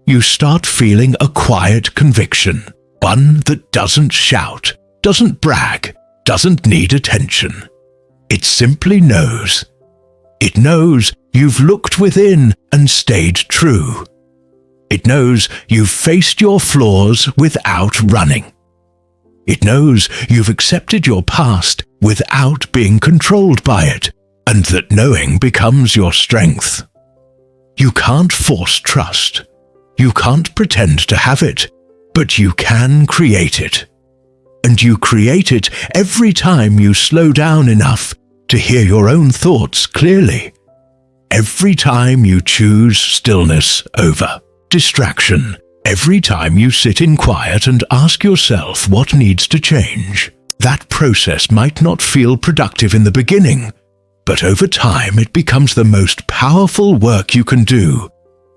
You start feeling a quiet conviction, one that doesn't shout, doesn't brag, doesn't need attention. It simply knows. It knows you've looked within and stayed true. It knows you've faced your flaws without running. It knows you've accepted your past without being controlled by it, and that knowing becomes your strength. You can't force trust. You can't pretend to have it, but you can create it. And you create it every time you slow down enough to hear your own thoughts clearly. Every time you choose stillness over distraction. Every time you sit in quiet and ask yourself what needs to change. That process might not feel productive in the beginning, but over time it becomes the most powerful work you can do,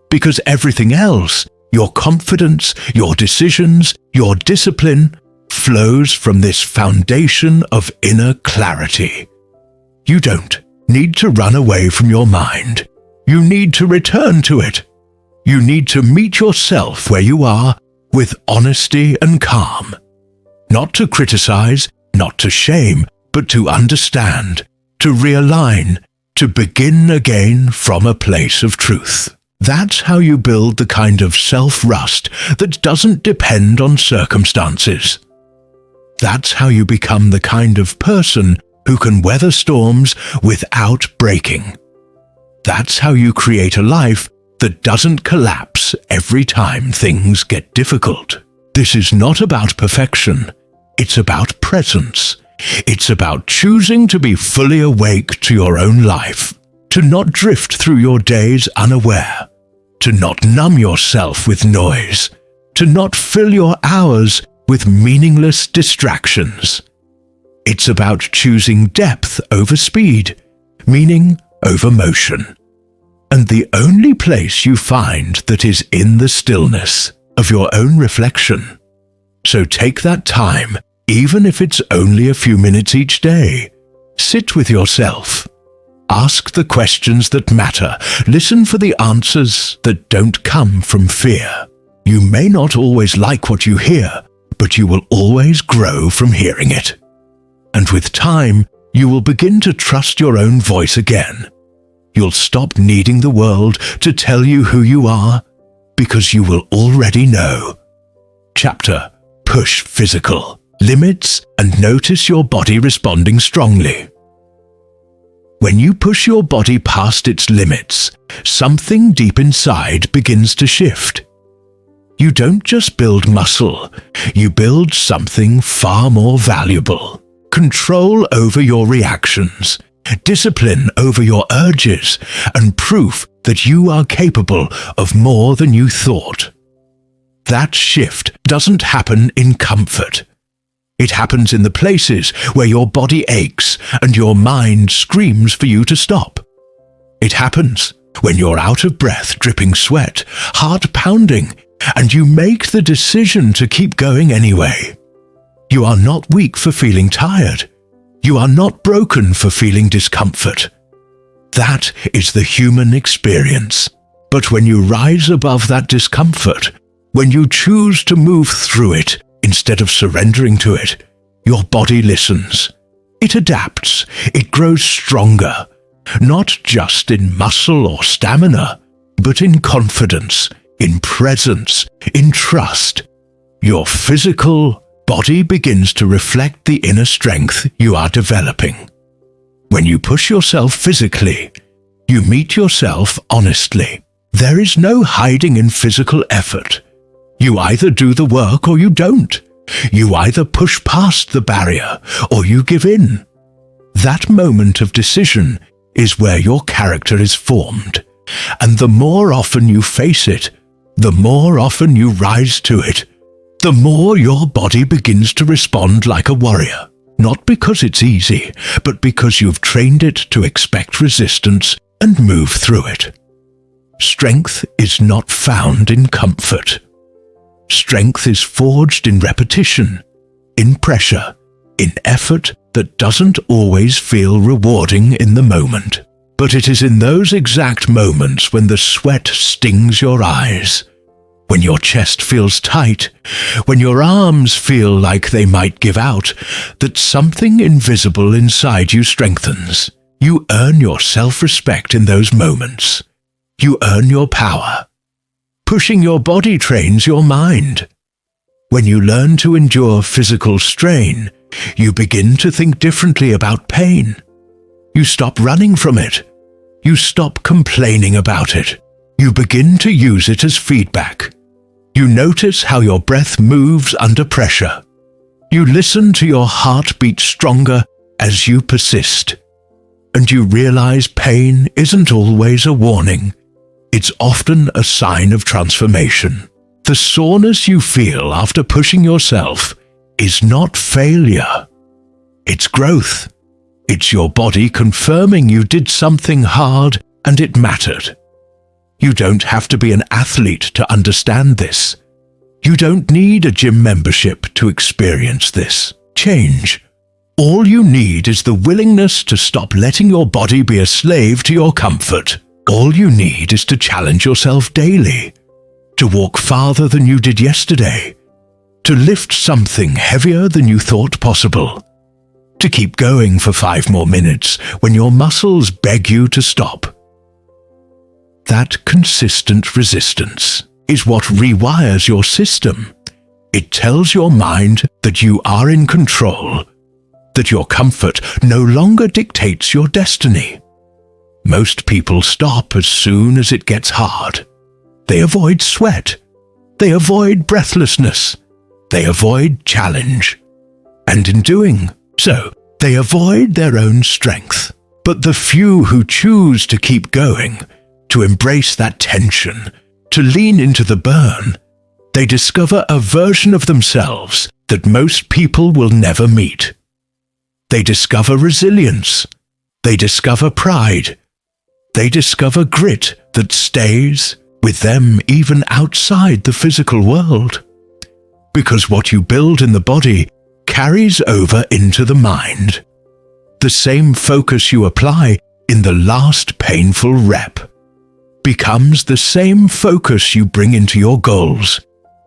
because everything else Your confidence, your decisions, your discipline flows from this foundation of inner clarity. You don't need to run away from your mind. You need to return to it. You need to meet yourself where you are with honesty and calm. Not to criticize, not to shame, but to understand, to realign, to begin again from a place of truth. That's how you build the kind of self-trust that doesn't depend on circumstances. That's how you become the kind of person who can weather storms without breaking. That's how you create a life that doesn't collapse every time things get difficult. This is not about perfection. It's about presence. It's about choosing to be fully awake to your own life, to not drift through your days unaware, to not numb yourself with noise, to not fill your hours with meaningless distractions. It's about choosing depth over speed, meaning over motion. And the only place you find that is in the stillness of your own reflection. So take that time, even if it's only a few minutes each day. Sit with yourself. Ask the questions that matter. Listen for the answers that don't come from fear. You may not always like what you hear, but you will always grow from hearing it. And with time, you will begin to trust your own voice again. You'll stop needing the world to tell you who you are, because you will already know. Chapter: Push Physical. Limits and notice your body responding strongly. When you push your body past its limits, something deep inside begins to shift. You don't just build muscle, you build something far more valuable. Control over your reactions, discipline over your urges, and proof that you are capable of more than you thought. That shift doesn't happen in comfort. It happens in the places where your body aches and your mind screams for you to stop. It happens when you're out of breath, dripping sweat, heart pounding, and you make the decision to keep going anyway. You are not weak for feeling tired. You are not broken for feeling discomfort. That is the human experience. But when you rise above that discomfort, when you choose to move through it instead of surrendering to it, your body listens. It adapts. It grows stronger, not just in muscle or stamina, but in confidence, in presence, in trust. Your physical body begins to reflect the inner strength you are developing. When you push yourself physically, you meet yourself honestly. There is no hiding in physical effort. You either do the work or you don't. You either push past the barrier or you give in. That moment of decision is where your character is formed. And the more often you face it, the more often you rise to it, the more your body begins to respond like a warrior. Not because it's easy, but because you've trained it to expect resistance and move through it. Strength is not found in comfort. Strength is forged in repetition, in pressure, in effort that doesn't always feel rewarding in the moment. But it is in those exact moments when the sweat stings your eyes, when your chest feels tight, when your arms feel like they might give out, that something invisible inside you strengthens. You earn your self-respect in those moments. You earn your power. Pushing your body trains your mind. When you learn to endure physical strain, you begin to think differently about pain. You stop running from it. You stop complaining about it. You begin to use it as feedback. You notice how your breath moves under pressure. You listen to your heart beat stronger as you persist. And you realize pain isn't always a warning. It's often a sign of transformation. The soreness you feel after pushing yourself is not failure. It's growth. It's your body confirming you did something hard and it mattered. You don't have to be an athlete to understand this. You don't need a gym membership to experience this change. All you need is the willingness to stop letting your body be a slave to your comfort. All you need is to challenge yourself daily, to walk farther than you did yesterday, to lift something heavier than you thought possible, to keep going for 5 more minutes when your muscles beg you to stop. That consistent resistance is what rewires your system. It tells your mind that you are in control, that your comfort no longer dictates your destiny. Most people stop as soon as it gets hard. They avoid sweat. They avoid breathlessness. They avoid challenge. And in doing so, they avoid their own strength. But the few who choose to keep going, to embrace that tension, to lean into the burn, they discover a version of themselves that most people will never meet. They discover resilience. They discover pride. They discover grit that stays with them even outside the physical world. Because what you build in the body carries over into the mind. The same focus you apply in the last painful rep becomes the same focus you bring into your goals,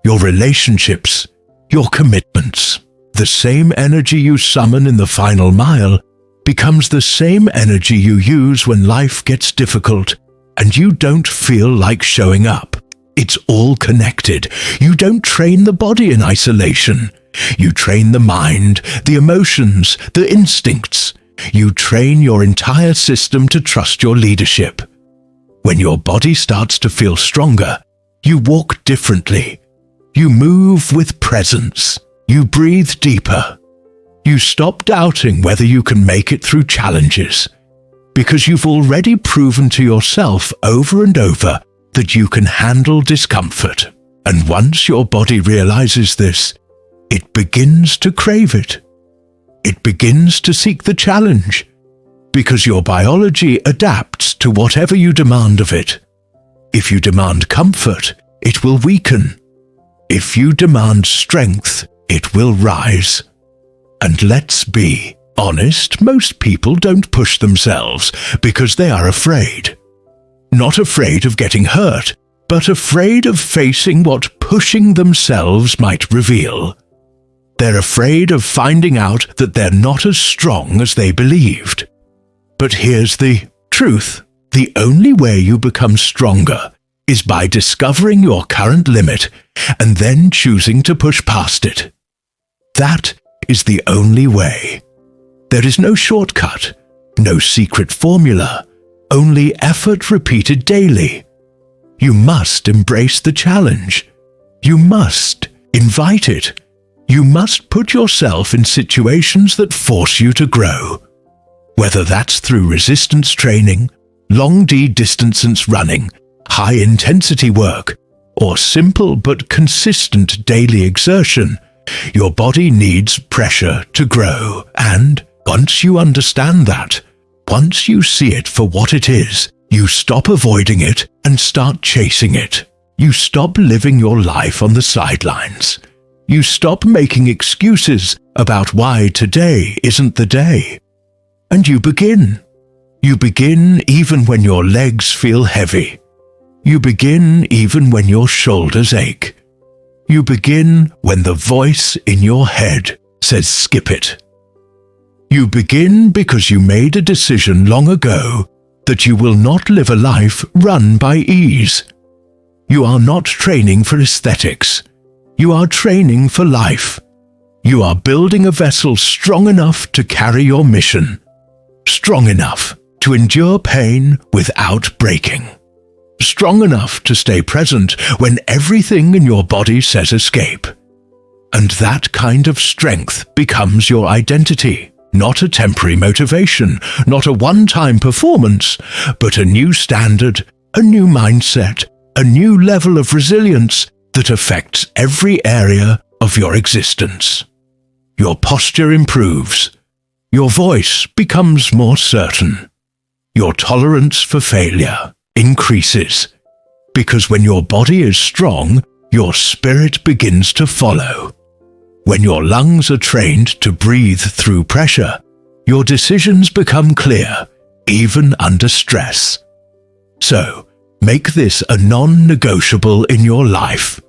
your relationships, your commitments. The same energy you summon in the final mile becomes the same energy you use when life gets difficult and you don't feel like showing up. It's all connected. You don't train the body in isolation. You train the mind, the emotions, the instincts. You train your entire system to trust your leadership. When your body starts to feel stronger, you walk differently. You move with presence. You breathe deeper. You stop doubting whether you can make it through challenges, because you've already proven to yourself over and over that you can handle discomfort. And once your body realizes this, it begins to crave it. It begins to seek the challenge, because your biology adapts to whatever you demand of it. If you demand comfort, it will weaken. If you demand strength, it will rise. And let's be honest, most people don't push themselves because they are afraid. Not afraid of getting hurt, but afraid of facing what pushing themselves might reveal. They're afraid of finding out that they're not as strong as they believed. But here's the truth. The only way you become stronger is by discovering your current limit and then choosing to push past it. That is the only way. There is no shortcut, no secret formula, only effort repeated daily. You must embrace the challenge. You must invite it. You must put yourself in situations that force you to grow. Whether that's through resistance training, long distance running, high-intensity work, or simple but consistent daily exertion, your body needs pressure to grow. And once you understand that, once you see it for what it is, you stop avoiding it and start chasing it. You stop living your life on the sidelines. You stop making excuses about why today isn't the day. And you begin. You begin even when your legs feel heavy. You begin even when your shoulders ache. You begin when the voice in your head says skip it. You begin because you made a decision long ago that you will not live a life run by ease. You are not training for aesthetics. You are training for life. You are building a vessel strong enough to carry your mission. Strong enough to endure pain without breaking. Strong enough to stay present when everything in your body says escape. And that kind of strength becomes your identity, not a temporary motivation, not a one-time performance, but a new standard, a new mindset, a new level of resilience that affects every area of your existence. Your posture improves. Your voice becomes more certain. Your tolerance for failure increases. Because when your body is strong, your spirit begins to follow. When your lungs are trained to breathe through pressure, your decisions become clear, even under stress. So, make this a non-negotiable in your life.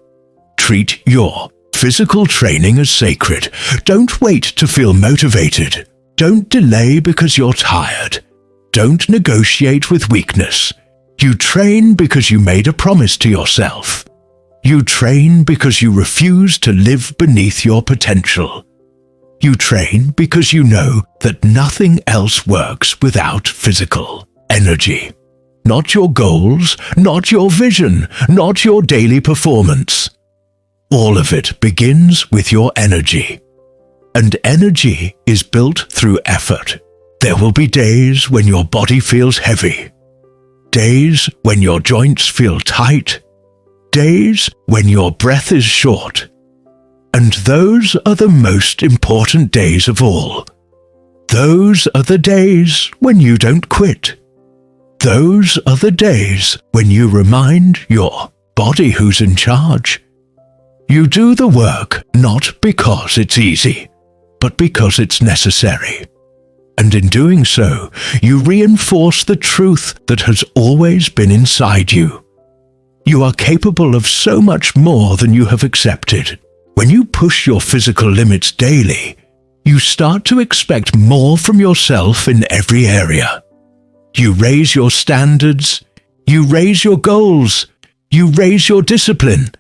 Treat your physical training as sacred. Don't wait to feel motivated. Don't delay because you're tired. Don't negotiate with weakness. You train because you made a promise to yourself. You train because you refuse to live beneath your potential. You train because you know that nothing else works without physical energy. Not your goals, not your vision, not your daily performance. All of it begins with your energy. And energy is built through effort. There will be days when your body feels heavy. Days when your joints feel tight. Days when your breath is short. And those are the most important days of all. Those are the days when you don't quit. Those are the days when you remind your body who's in charge. You do the work not because it's easy, but because it's necessary. And in doing so, you reinforce the truth that has always been inside you. You are capable of so much more than you have accepted. When you push your physical limits daily, you start to expect more from yourself in every area. You raise your standards, you raise your goals, you raise your discipline,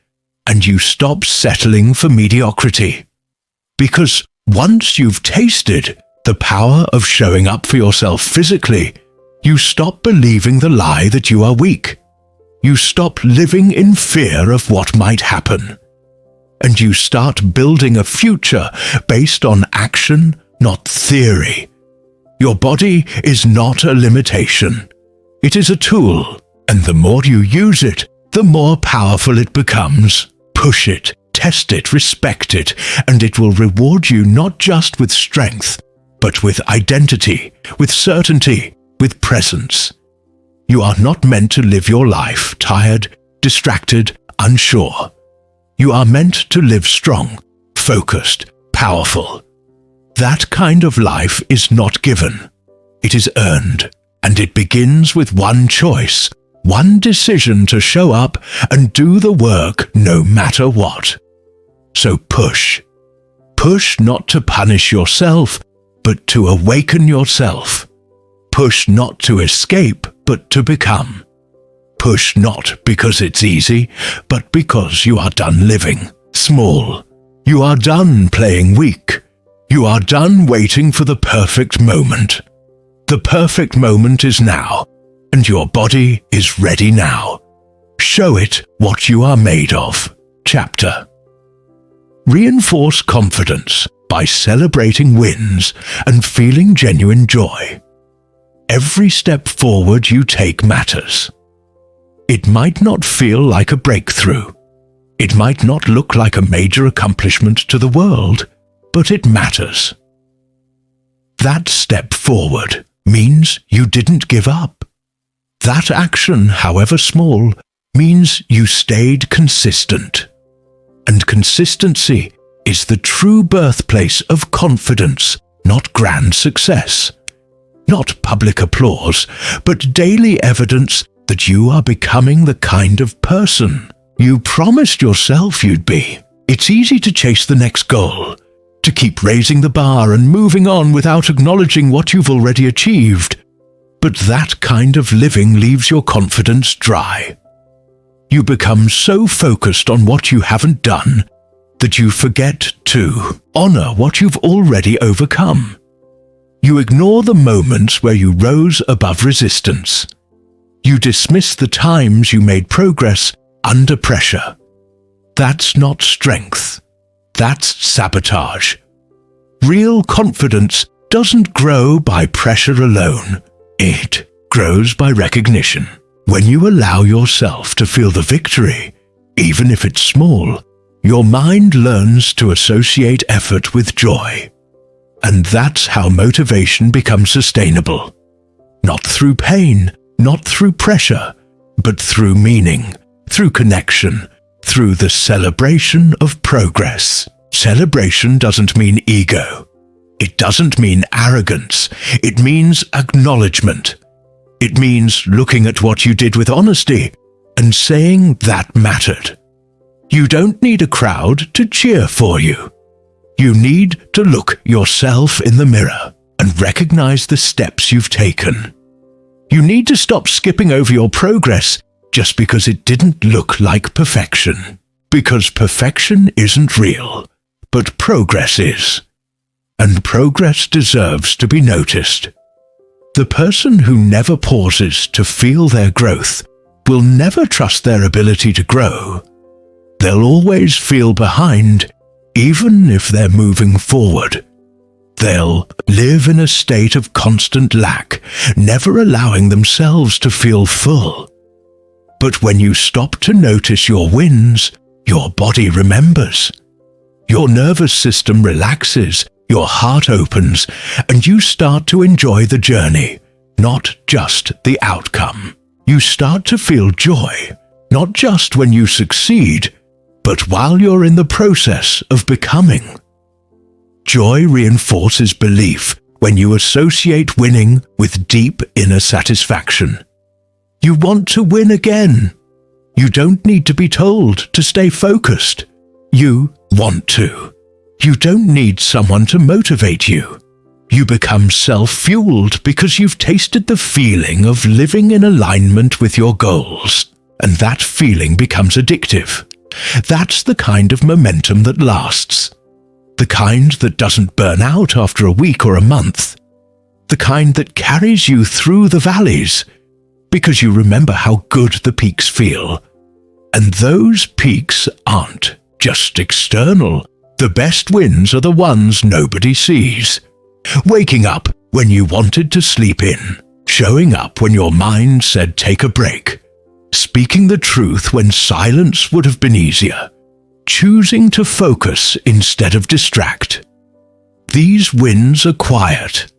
and you stop settling for mediocrity. Because once you've tasted the power of showing up for yourself physically, you stop believing the lie that you are weak. You stop living in fear of what might happen. And you start building a future based on action, not theory. Your body is not a limitation. It is a tool, and the more you use it, the more powerful it becomes. Push it, test it, respect it, and it will reward you not just with strength, but with identity, with certainty, with presence. You are not meant to live your life tired, distracted, unsure. You are meant to live strong, focused, powerful. That kind of life is not given. It is earned, and it begins with one choice, one decision to show up and do the work no matter what. So push. Push not to punish yourself, but to awaken yourself. Push not to escape, but to become. Push not because it's easy, but because you are done living small. You are done playing weak. You are done waiting for the perfect moment. The perfect moment is now, and your body is ready now. Show it what you are made of. Chapter. Reinforce confidence by celebrating wins and feeling genuine joy. Every step forward you take matters. It might not feel like a breakthrough. It might not look like a major accomplishment to the world, but it matters. That step forward means you didn't give up. That action, however small, means you stayed consistent. And consistency is the true birthplace of confidence, not grand success. Not public applause, but daily evidence that you are becoming the kind of person you promised yourself you'd be. It's easy to chase the next goal, to keep raising the bar and moving on without acknowledging what you've already achieved. But that kind of living leaves your confidence dry. You become so focused on what you haven't done that you forget to honor what you've already overcome. You ignore the moments where you rose above resistance. You dismiss the times you made progress under pressure. That's not strength. That's sabotage. Real confidence doesn't grow by pressure alone. It grows by recognition. When you allow yourself to feel the victory, even if it's small, your mind learns to associate effort with joy. And that's how motivation becomes sustainable. Not through pain, not through pressure, but through meaning, through connection, through the celebration of progress. Celebration doesn't mean ego. It doesn't mean arrogance. It means acknowledgement. It means looking at what you did with honesty and saying that mattered. You don't need a crowd to cheer for you. You need to look yourself in the mirror and recognize the steps you've taken. You need to stop skipping over your progress just because it didn't look like perfection. Because perfection isn't real, but progress is. And progress deserves to be noticed. The person who never pauses to feel their growth will never trust their ability to grow. They'll always feel behind, even if they're moving forward. They'll live in a state of constant lack, never allowing themselves to feel full. But when you stop to notice your wins, your body remembers. Your nervous system relaxes, your heart opens, and you start to enjoy the journey, not just the outcome. You start to feel joy, not just when you succeed, but while you're in the process of becoming. Joy reinforces belief when you associate winning with deep inner satisfaction. You want to win again. You don't need to be told to stay focused. You want to. You don't need someone to motivate you. You become self-fueled because you've tasted the feeling of living in alignment with your goals, and that feeling becomes addictive. That's the kind of momentum that lasts. The kind that doesn't burn out after a week or a month. The kind that carries you through the valleys, because you remember how good the peaks feel. And those peaks aren't just external. The best wins are the ones nobody sees. Waking up when you wanted to sleep in. Showing up when your mind said take a break. Speaking the truth when silence would have been easier. Choosing to focus instead of distract. These wins are quiet,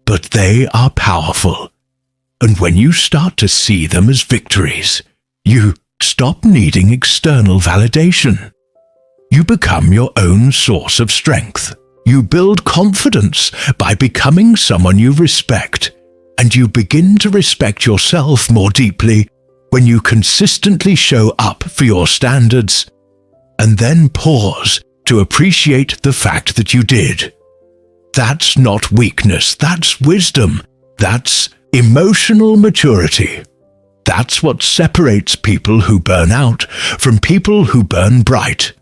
but they are powerful. And when you start to see them as victories, you stop needing external validation. You become your own source of strength. You build confidence by becoming someone you respect, and you begin to respect yourself more deeply when you consistently show up for your standards and then pause to appreciate the fact that you did. That's not weakness, that's wisdom. That's emotional maturity. That's what separates people who burn out from people who burn bright.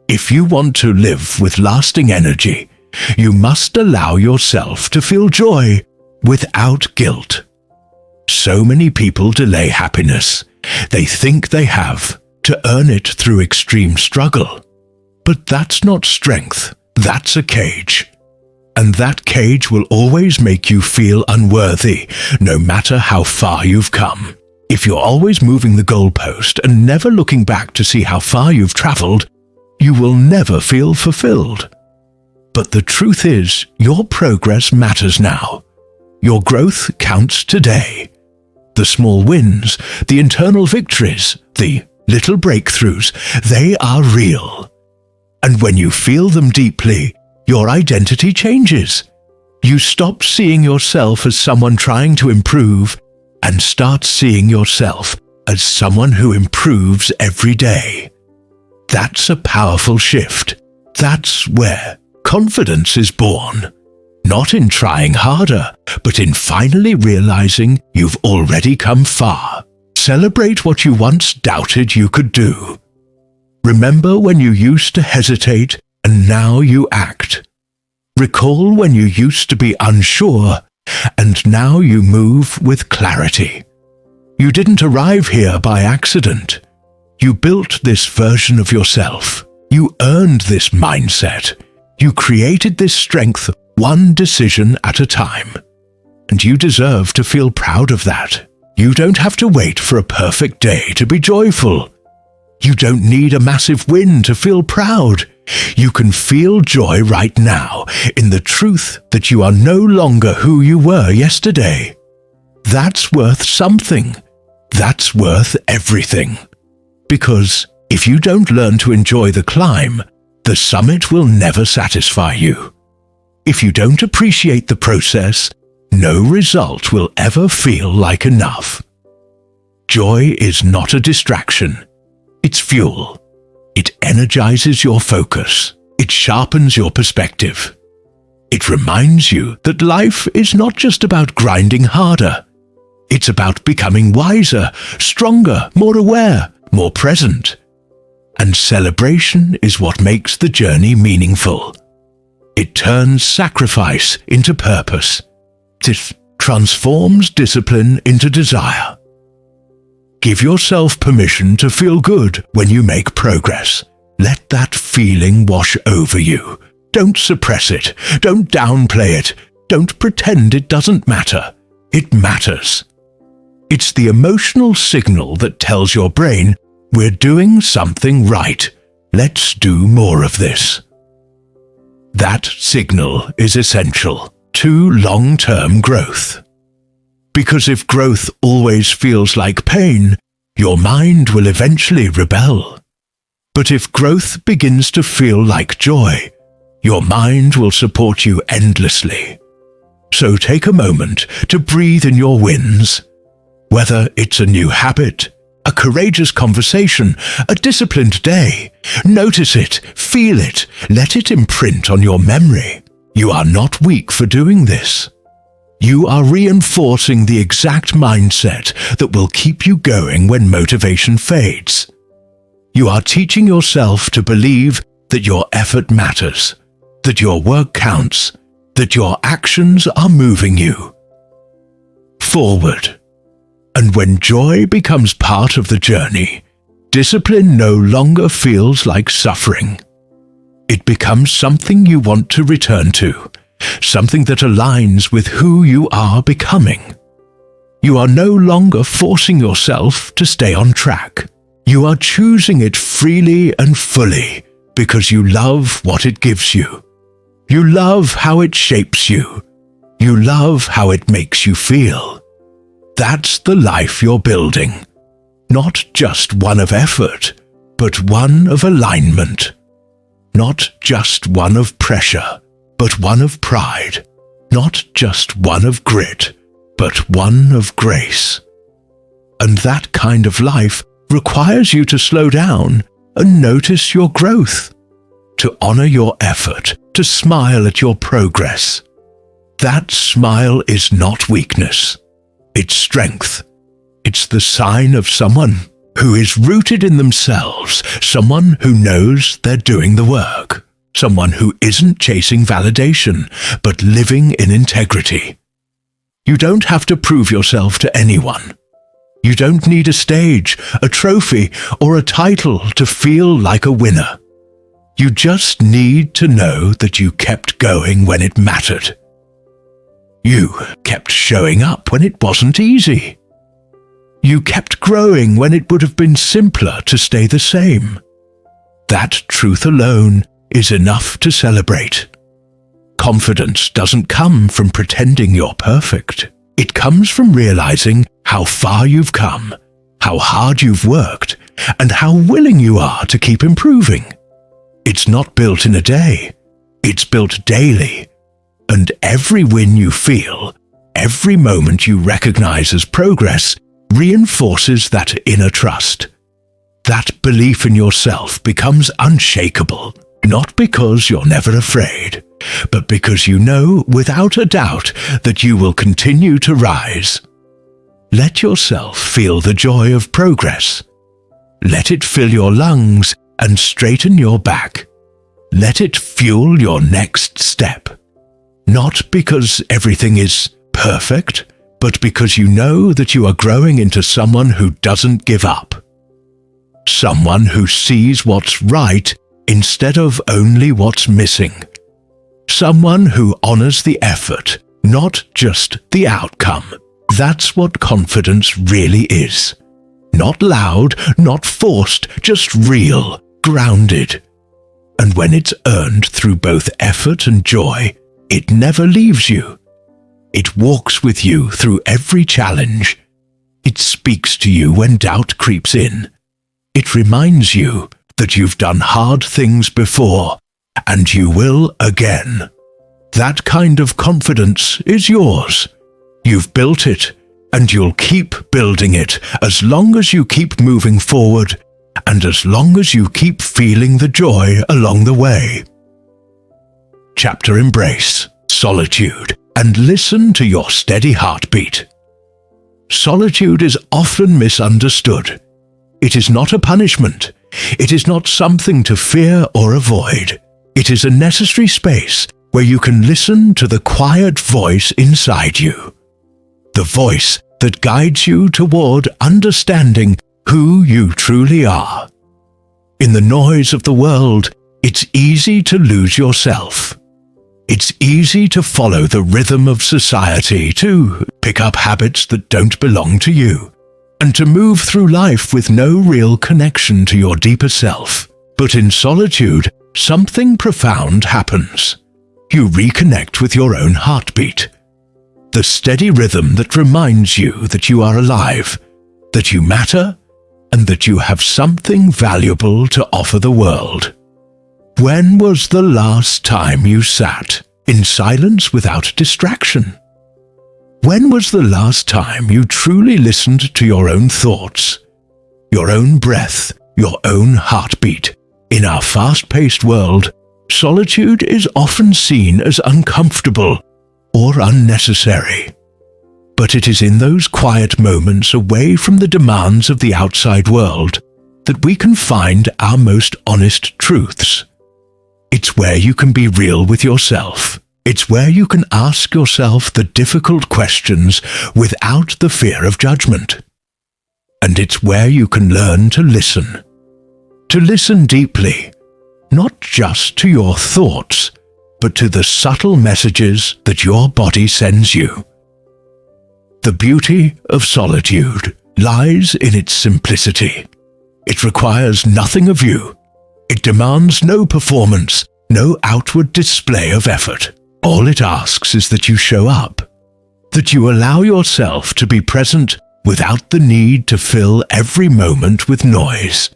If you want to live with lasting energy, you must allow yourself to feel joy without guilt. So many people delay happiness. They think they have to earn it through extreme struggle. But that's not strength, that's a cage. And that cage will always make you feel unworthy, no matter how far you've come. If you're always moving the goalpost and never looking back to see how far you've traveled, you will never feel fulfilled. But the truth is, your progress matters now. Your growth counts today. The small wins, the internal victories, the little breakthroughs, they are real. And when you feel them deeply, your identity changes. You stop seeing yourself as someone trying to improve and start seeing yourself as someone who improves every day. That's a powerful shift. That's where confidence is born. Not in trying harder, but in finally realizing you've already come far. Celebrate what you once doubted you could do. Remember when you used to hesitate and now you act. Recall when you used to be unsure and now you move with clarity. You didn't arrive here by accident. You built this version of yourself. You earned this mindset. You created this strength one decision at a time. And you deserve to feel proud of that. You don't have to wait for a perfect day to be joyful. You don't need a massive win to feel proud. You can feel joy right now in the truth that you are no longer who you were yesterday. That's worth something. That's worth everything. Because if you don't learn to enjoy the climb, the summit will never satisfy you. If you don't appreciate the process, no result will ever feel like enough. Joy is not a distraction. It's fuel. It energizes your focus. It sharpens your perspective. It reminds you that life is not just about grinding harder. It's about becoming wiser, stronger, more aware, more present. And celebration is what makes the journey meaningful. It turns sacrifice into purpose. It transforms discipline into desire. Give yourself permission to feel good when you make progress. Let that feeling wash over you. Don't suppress it. Don't downplay it. Don't pretend it doesn't matter. It matters. It's the emotional signal that tells your brain, we're doing something right. Let's do more of this. That signal is essential to long-term growth. Because if growth always feels like pain, your mind will eventually rebel. But if growth begins to feel like joy, your mind will support you endlessly. So take a moment to breathe in your wins. Whether it's a new habit, a courageous conversation, a disciplined day, notice it, feel it, let it imprint on your memory. You are not weak for doing this. You are reinforcing the exact mindset that will keep you going when motivation fades. You are teaching yourself to believe that your effort matters, that your work counts, that your actions are moving you forward. And when joy becomes part of the journey, discipline no longer feels like suffering. It becomes something you want to return to, something that aligns with who you are becoming. You are no longer forcing yourself to stay on track. You are choosing it freely and fully because you love what it gives you. You love how it shapes you. You love how it makes you feel. That's the life you're building. Not just one of effort, but one of alignment. Not just one of pressure, but one of pride. Not just one of grit, but one of grace. And that kind of life requires you to slow down and notice your growth, to honor your effort, to smile at your progress. That smile is not weakness. It's strength. It's the sign of someone who is rooted in themselves, someone who knows they're doing the work, someone who isn't chasing validation, but living in integrity. You don't have to prove yourself to anyone. You don't need a stage, a trophy, or a title to feel like a winner. You just need to know that you kept going when it mattered. You kept showing up when it wasn't easy. You kept growing when it would have been simpler to stay the same. That truth alone is enough to celebrate. Confidence doesn't come from pretending you're perfect. It comes from realizing how far you've come, how hard you've worked, and how willing you are to keep improving. It's not built in a day. It's built daily. And every win you feel, every moment you recognize as progress, reinforces that inner trust. That belief in yourself becomes unshakable, not because you're never afraid, but because you know without a doubt that you will continue to rise. Let yourself feel the joy of progress. Let it fill your lungs and straighten your back. Let it fuel your next step. Not because everything is perfect, but because you know that you are growing into someone who doesn't give up. Someone who sees what's right instead of only what's missing. Someone who honors the effort, not just the outcome. That's what confidence really is. Not loud, not forced, just real, grounded. And when it's earned through both effort and joy, it never leaves you. It walks with you through every challenge. It speaks to you when doubt creeps in. It reminds you that you've done hard things before, and you will again. That kind of confidence is yours. You've built it, and you'll keep building it as long as you keep moving forward, and as long as you keep feeling the joy along the way. Chapter Embrace Solitude and listen to your steady heartbeat. Solitude is often misunderstood. It is not a punishment. It is not something to fear or avoid. It is a necessary space where you can listen to the quiet voice inside you. The voice that guides you toward understanding who you truly are. In the noise of the world, it's easy to lose yourself. It's easy to follow the rhythm of society, to pick up habits that don't belong to you, and to move through life with no real connection to your deeper self. But in solitude, something profound happens. You reconnect with your own heartbeat. The steady rhythm that reminds you that you are alive, that you matter, and that you have something valuable to offer the world. When was the last time you sat in silence without distraction? When was the last time you truly listened to your own thoughts, your own breath, your own heartbeat? In our fast-paced world, solitude is often seen as uncomfortable or unnecessary. But it is in those quiet moments away from the demands of the outside world that we can find our most honest truths. It's where you can be real with yourself. It's where you can ask yourself the difficult questions without the fear of judgment. And it's where you can learn to listen. To listen deeply, not just to your thoughts, but to the subtle messages that your body sends you. The beauty of solitude lies in its simplicity. It requires nothing of you. It demands no performance, no outward display of effort. All it asks is that you show up, that you allow yourself to be present without the need to fill every moment with noise.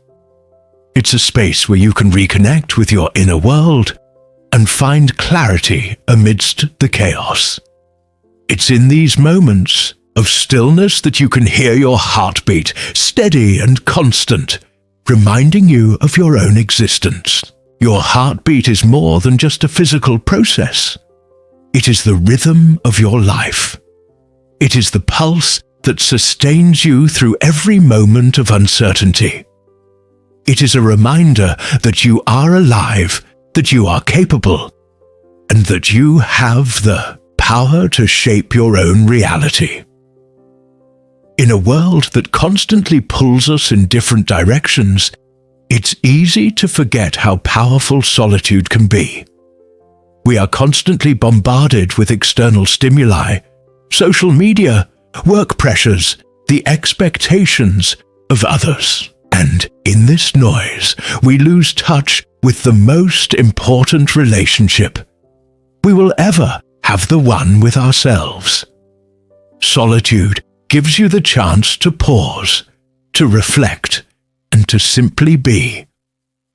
It's a space where you can reconnect with your inner world and find clarity amidst the chaos. It's in these moments of stillness that you can hear your heartbeat, steady and constant, reminding you of your own existence. Your heartbeat is more than just a physical process. It is the rhythm of your life. It is the pulse that sustains you through every moment of uncertainty. It is a reminder that you are alive, that you are capable, and that you have the power to shape your own reality. In a world that constantly pulls us in different directions, it's easy to forget how powerful solitude can be. We are constantly bombarded with external stimuli, social media, work pressures, the expectations of others. And in this noise, we lose touch with the most important relationship we will ever have, the one with ourselves. Solitude gives you the chance to pause, to reflect, and to simply be.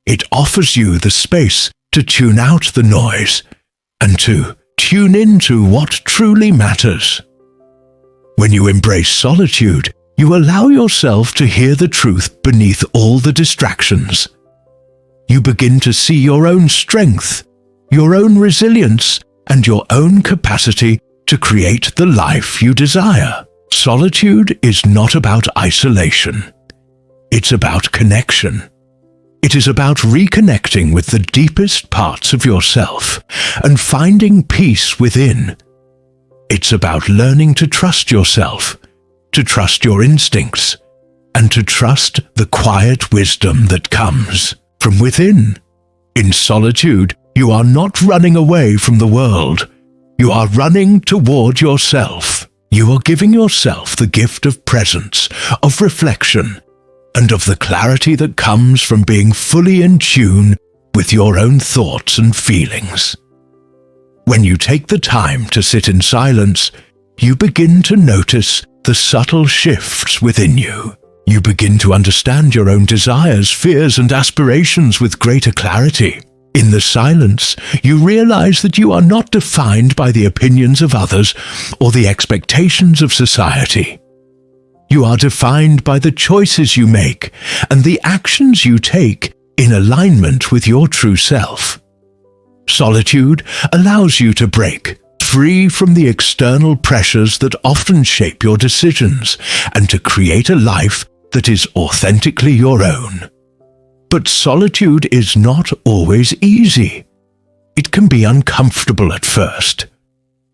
It offers you the space to tune out the noise and to tune into what truly matters. When you embrace solitude, you allow yourself to hear the truth beneath all the distractions. You begin to see your own strength, your own resilience, and your own capacity to create the life you desire. Solitude is not about isolation. It's about connection. It is about reconnecting with the deepest parts of yourself and finding peace within. It's about learning to trust yourself, to trust your instincts, and to trust the quiet wisdom that comes from within. In solitude, you are not running away from the world. You are running toward yourself. You are giving yourself the gift of presence, of reflection, and of the clarity that comes from being fully in tune with your own thoughts and feelings. When you take the time to sit in silence, you begin to notice the subtle shifts within you. You begin to understand your own desires, fears, and aspirations with greater clarity. In the silence, you realize that you are not defined by the opinions of others or the expectations of society. You are defined by the choices you make and the actions you take in alignment with your true self. Solitude allows you to break free from the external pressures that often shape your decisions and to create a life that is authentically your own. But solitude is not always easy. It can be uncomfortable at first.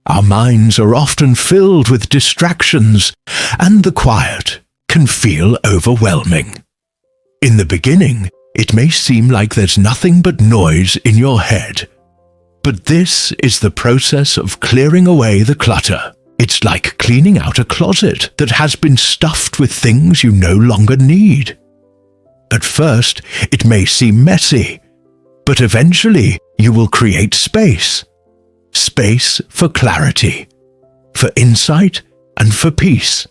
Our minds are often filled with distractions, and the quiet can feel overwhelming. In the beginning, it may seem like there's nothing but noise in your head. But this is the process of clearing away the clutter. It's like cleaning out a closet that has been stuffed with things you no longer need. At first, it may seem messy, but eventually you will create space. Space for clarity, for insight, and for peace.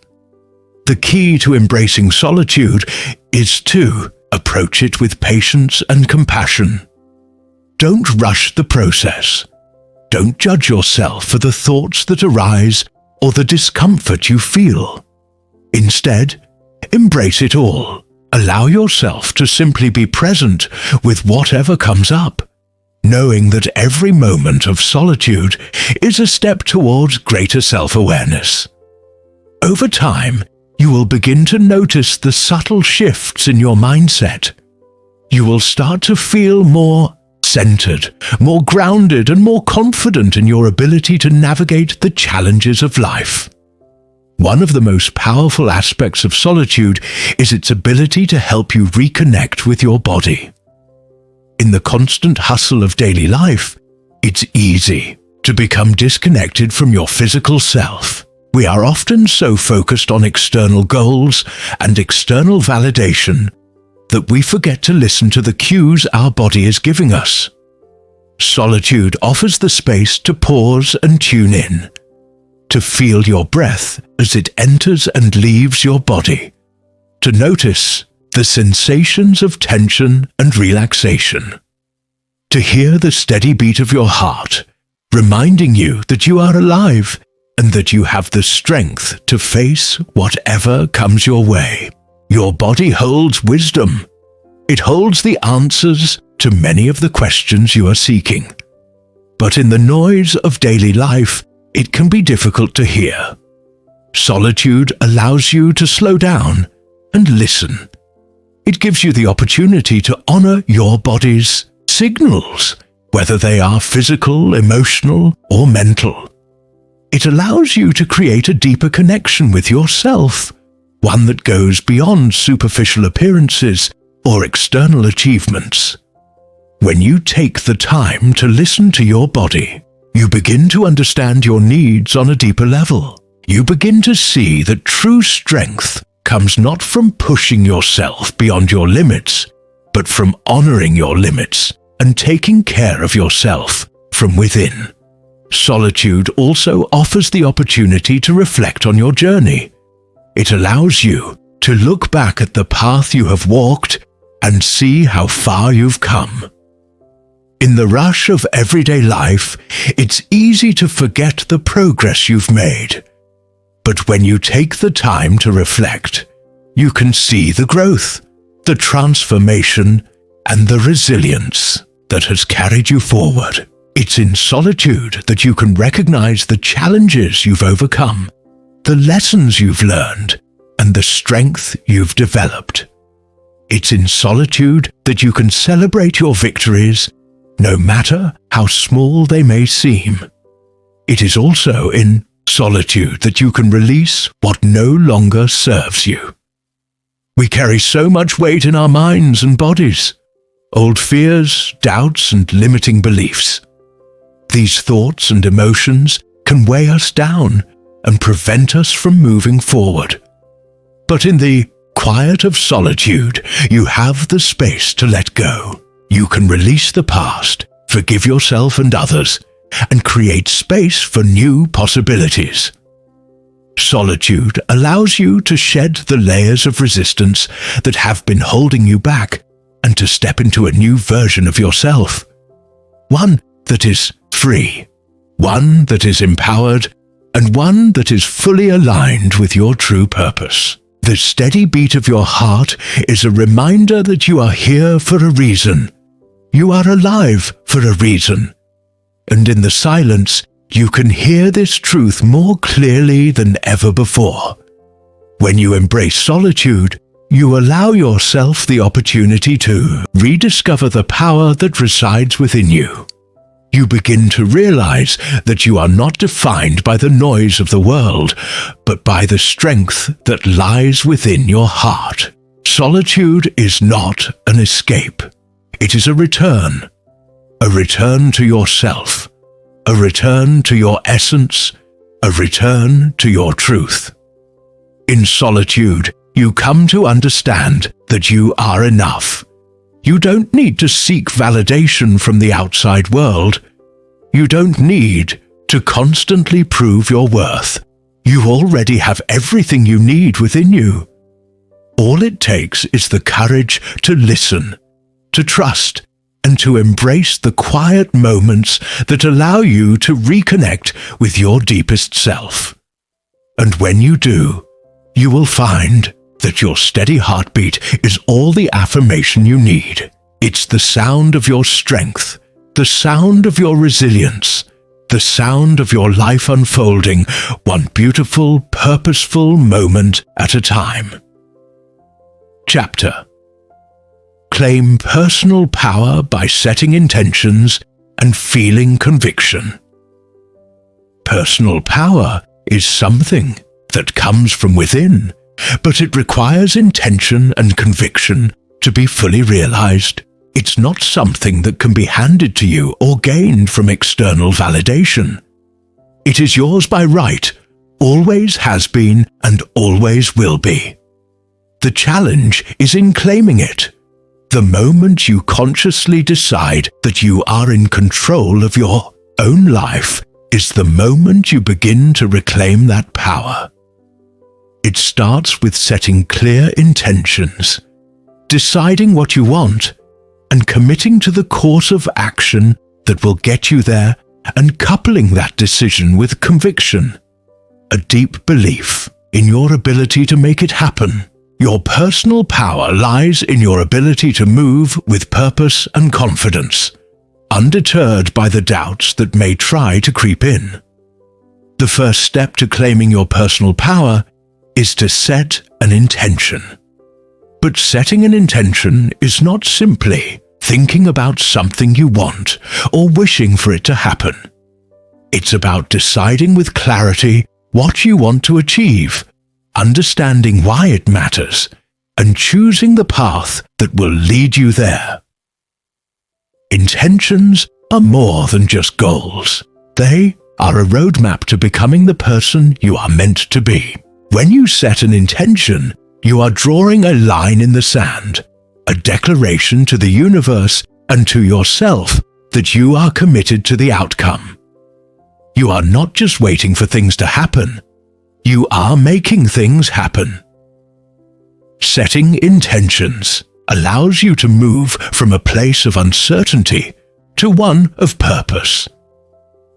The key to embracing solitude is to approach it with patience and compassion. Don't rush the process. Don't judge yourself for the thoughts that arise or the discomfort you feel. Instead, embrace it all. Allow yourself to simply be present with whatever comes up, knowing that every moment of solitude is a step towards greater self-awareness. Over time, you will begin to notice the subtle shifts in your mindset. You will start to feel more centered, more grounded, and more confident in your ability to navigate the challenges of life. One of the most powerful aspects of solitude is its ability to help you reconnect with your body. In the constant hustle of daily life, it's easy to become disconnected from your physical self. We are often so focused on external goals and external validation that we forget to listen to the cues our body is giving us. Solitude offers the space to pause and tune in, to feel your breath as it enters and leaves your body, to notice the sensations of tension and relaxation, to hear the steady beat of your heart, reminding you that you are alive and that you have the strength to face whatever comes your way. Your body holds wisdom. It holds the answers to many of the questions you are seeking. But in the noise of daily life, it can be difficult to hear. Solitude allows you to slow down and listen. It gives you the opportunity to honor your body's signals, whether they are physical, emotional, or mental. It allows you to create a deeper connection with yourself, one that goes beyond superficial appearances or external achievements. When you take the time to listen to your body, you begin to understand your needs on a deeper level. You begin to see that true strength comes not from pushing yourself beyond your limits, but from honoring your limits and taking care of yourself from within. Solitude also offers the opportunity to reflect on your journey. It allows you to look back at the path you have walked and see how far you've come. In the rush of everyday life, it's easy to forget the progress you've made. But when you take the time to reflect, you can see the growth, the transformation, and the resilience that has carried you forward. It's in solitude that you can recognize the challenges you've overcome, the lessons you've learned, and the strength you've developed. It's in solitude that you can celebrate your victories, no matter how small they may seem. It is also in solitude that you can release what no longer serves you. We carry so much weight in our minds and bodies, old fears, doubts, and limiting beliefs. These thoughts and emotions can weigh us down and prevent us from moving forward. But in the quiet of solitude, you have the space to let go. You can release the past, forgive yourself and others, and create space for new possibilities. Solitude allows you to shed the layers of resistance that have been holding you back and to step into a new version of yourself. One that is free, one that is empowered, and one that is fully aligned with your true purpose. The steady beat of your heart is a reminder that you are here for a reason. You are alive for a reason. And in the silence, you can hear this truth more clearly than ever before. When you embrace solitude, you allow yourself the opportunity to rediscover the power that resides within you. You begin to realize that you are not defined by the noise of the world, but by the strength that lies within your heart. Solitude is not an escape. It is a return to yourself, a return to your essence, a return to your truth. In solitude, you come to understand that you are enough. You don't need to seek validation from the outside world. You don't need to constantly prove your worth. You already have everything you need within you. All it takes is the courage to listen, to trust, and to embrace the quiet moments that allow you to reconnect with your deepest self. And when you do, you will find that your steady heartbeat is all the affirmation you need. It's the sound of your strength, the sound of your resilience, the sound of your life unfolding one beautiful, purposeful moment at a time. Chapter: Claim personal power by setting intentions and feeling conviction. Personal power is something that comes from within, but it requires intention and conviction to be fully realized. It's not something that can be handed to you or gained from external validation. It is yours by right, always has been and always will be. The challenge is in claiming it. The moment you consciously decide that you are in control of your own life is the moment you begin to reclaim that power. It starts with setting clear intentions, deciding what you want, and committing to the course of action that will get you there, and coupling that decision with conviction, a deep belief in your ability to make it happen. Your personal power lies in your ability to move with purpose and confidence, undeterred by the doubts that may try to creep in. The first step to claiming your personal power is to set an intention. But setting an intention is not simply thinking about something you want or wishing for it to happen. It's about deciding with clarity what you want to achieve, understanding why it matters, and choosing the path that will lead you there. Intentions are more than just goals. They are a roadmap to becoming the person you are meant to be. When you set an intention, you are drawing a line in the sand, a declaration to the universe and to yourself that you are committed to the outcome. You are not just waiting for things to happen. You are making things happen. Setting intentions allows you to move from a place of uncertainty to one of purpose.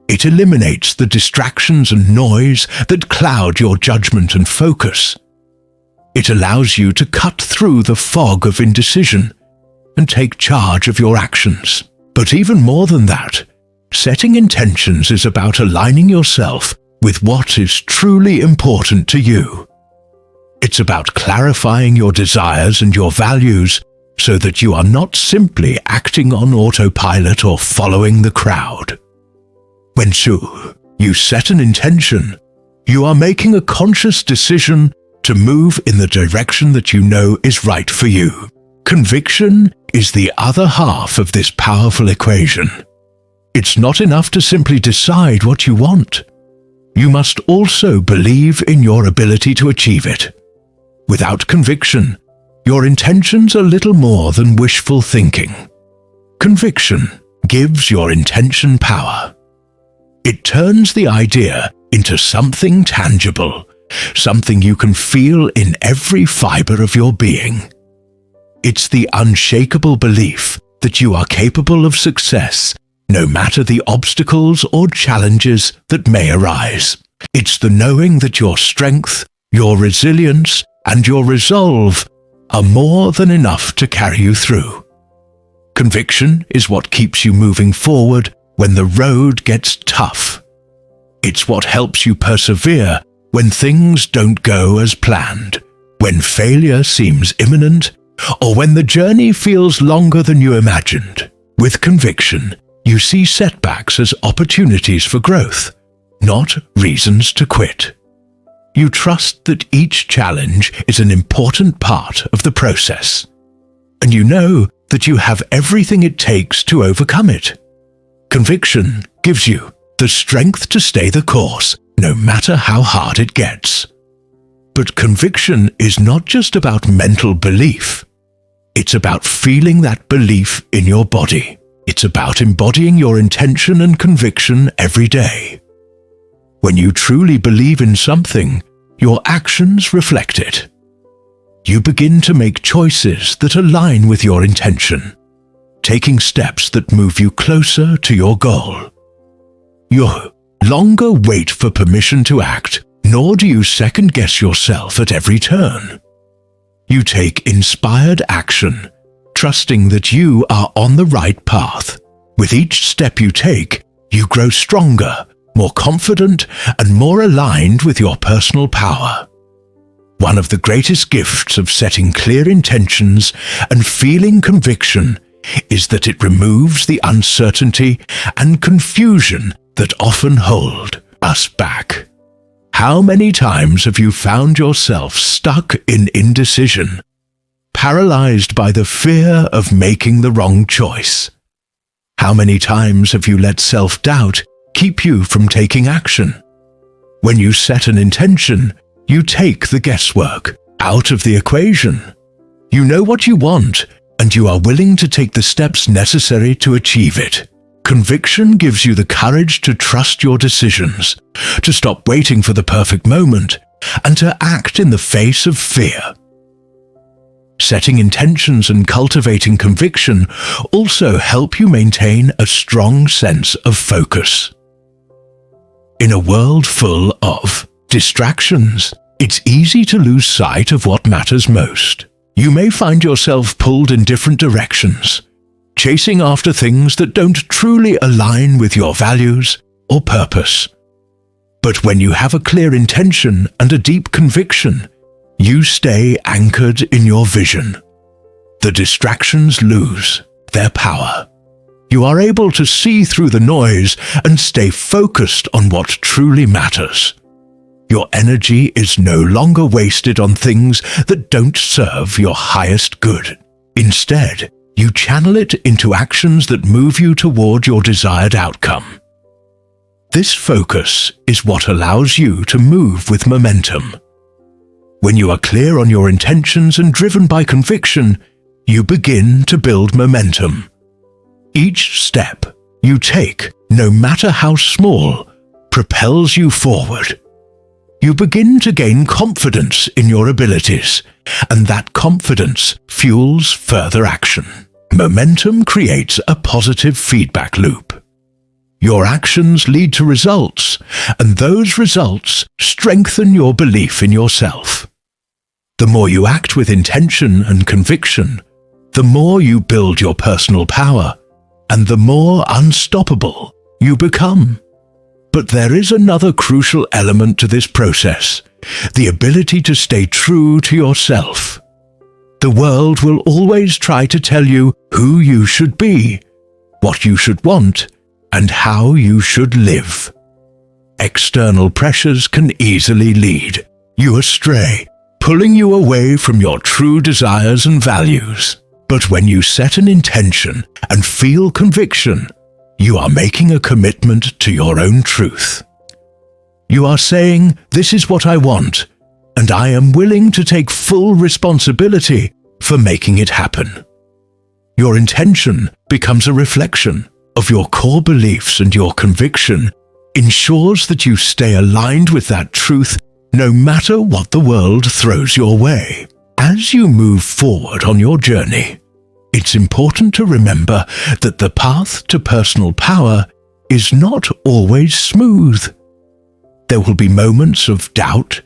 It eliminates the distractions and noise that cloud your judgment and focus. It allows you to cut through the fog of indecision and take charge of your actions. But even more than that, setting intentions is about aligning yourself with what is truly important to you. It's about clarifying your desires and your values so that you are not simply acting on autopilot or following the crowd. When you set an intention, you are making a conscious decision to move in the direction that you know is right for you. Conviction is the other half of this powerful equation. It's not enough to simply decide what you want. You must also believe in your ability to achieve it. Without conviction, your intentions are little more than wishful thinking. Conviction gives your intention power. It turns the idea into something tangible, something you can feel in every fiber of your being. It's the unshakable belief that you are capable of success, no matter the obstacles or challenges that may arise. It's the knowing that your strength, your resilience, and your resolve are more than enough to carry you through. Conviction is what keeps you moving forward when the road gets tough. It's what helps you persevere when things don't go as planned, when failure seems imminent, or when the journey feels longer than you imagined. With conviction, you see setbacks as opportunities for growth, not reasons to quit. You trust that each challenge is an important part of the process, and you know that you have everything it takes to overcome it. Conviction gives you the strength to stay the course, no matter how hard it gets. But conviction is not just about mental belief. It's about feeling that belief in your body. It's about embodying your intention and conviction every day. When you truly believe in something, your actions reflect it. You begin to make choices that align with your intention, taking steps that move you closer to your goal. You no longer wait for permission to act, nor do you second-guess yourself at every turn. You take inspired action, trusting that you are on the right path. With each step you take, you grow stronger, more confident, and more aligned with your personal power. One of the greatest gifts of setting clear intentions and feeling conviction is that it removes the uncertainty and confusion that often hold us back. How many times have you found yourself stuck in indecision, paralyzed by the fear of making the wrong choice? How many times have you let self-doubt keep you from taking action? When you set an intention, you take the guesswork out of the equation. You know what you want, and you are willing to take the steps necessary to achieve it. Conviction gives you the courage to trust your decisions, to stop waiting for the perfect moment, and to act in the face of fear. Setting intentions and cultivating conviction also help you maintain a strong sense of focus. In a world full of distractions, it's easy to lose sight of what matters most. You may find yourself pulled in different directions, chasing after things that don't truly align with your values or purpose. But when you have a clear intention and a deep conviction, you stay anchored in your vision. The distractions lose their power. You are able to see through the noise and stay focused on what truly matters. Your energy is no longer wasted on things that don't serve your highest good. Instead, you channel it into actions that move you toward your desired outcome. This focus is what allows you to move with momentum. When you are clear on your intentions and driven by conviction, you begin to build momentum. Each step you take, no matter how small, propels you forward. You begin to gain confidence in your abilities, and that confidence fuels further action. Momentum creates a positive feedback loop. Your actions lead to results, and those results strengthen your belief in yourself. The more you act with intention and conviction, the more you build your personal power, and the more unstoppable you become. But there is another crucial element to this process: the ability to stay true to yourself. The world will always try to tell you who you should be, what you should want, and how you should live. External pressures can easily lead you astray, pulling you away from your true desires and values. But when you set an intention and feel conviction, you are making a commitment to your own truth. You are saying, "This is what I want, and I am willing to take full responsibility for making it happen." Your intention becomes a reflection of your core beliefs, and your conviction ensures that you stay aligned with that truth no matter what the world throws your way. As you move forward on your journey, it's important to remember that the path to personal power is not always smooth. There will be moments of doubt,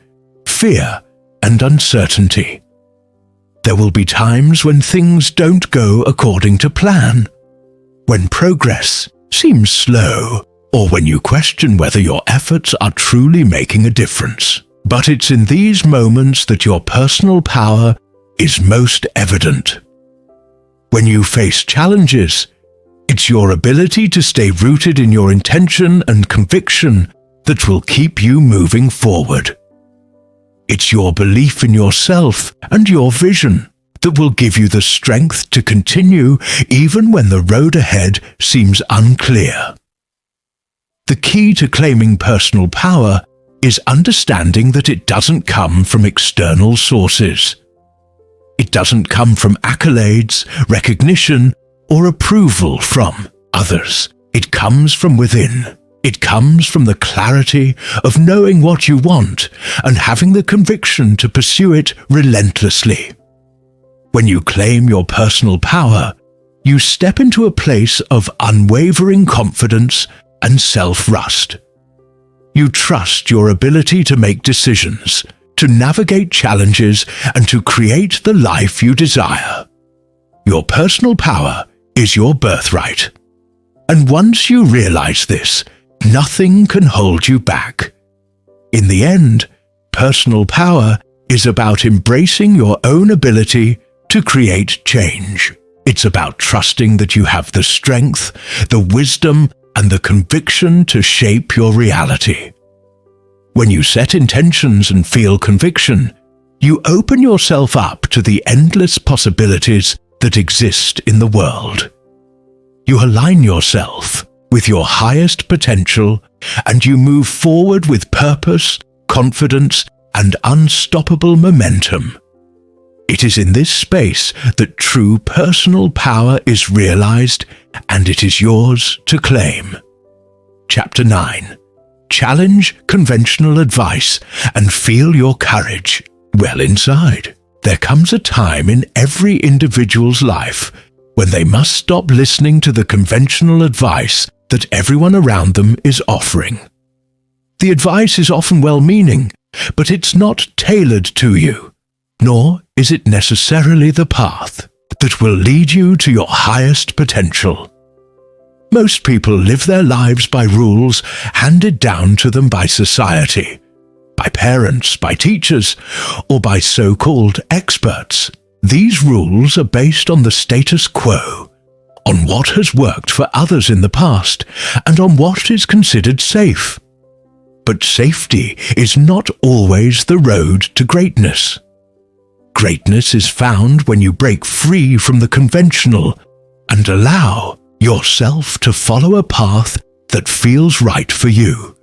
fear, and uncertainty. There will be times when things don't go according to plan, when progress seems slow, or when you question whether your efforts are truly making a difference. But it's in these moments that your personal power is most evident. When you face challenges, it's your ability to stay rooted in your intention and conviction that will keep you moving forward. It's your belief in yourself and your vision that will give you the strength to continue even when the road ahead seems unclear. The key to claiming personal power is understanding that it doesn't come from external sources. It doesn't come from accolades, recognition, or approval from others. It comes from within. It comes from the clarity of knowing what you want and having the conviction to pursue it relentlessly. When you claim your personal power, you step into a place of unwavering confidence and self-trust. You trust your ability to make decisions, to navigate challenges, and to create the life you desire. Your personal power is your birthright. And once you realize this, nothing can hold you back. In the end, personal power is about embracing your own ability to create change. It's about trusting that you have the strength, the wisdom, and the conviction to shape your reality. When you set intentions and feel conviction, you open yourself up to the endless possibilities that exist in the world. You align yourself with your highest potential, and you move forward with purpose, confidence, and unstoppable momentum. It is in this space that true personal power is realized, and it is yours to claim. Chapter 9. Challenge conventional advice and feel your courage well inside. There comes a time in every individual's life when they must stop listening to the conventional advice that everyone around them is offering. The advice is often well-meaning, but it's not tailored to you, nor is it necessarily the path that will lead you to your highest potential. Most people live their lives by rules handed down to them by society, by parents, by teachers, or by so-called experts. These rules are based on the status quo, on what has worked for others in the past, and on what is considered safe. But safety is not always the road to greatness. Greatness is found when you break free from the conventional and allow yourself to follow a path that feels right for you,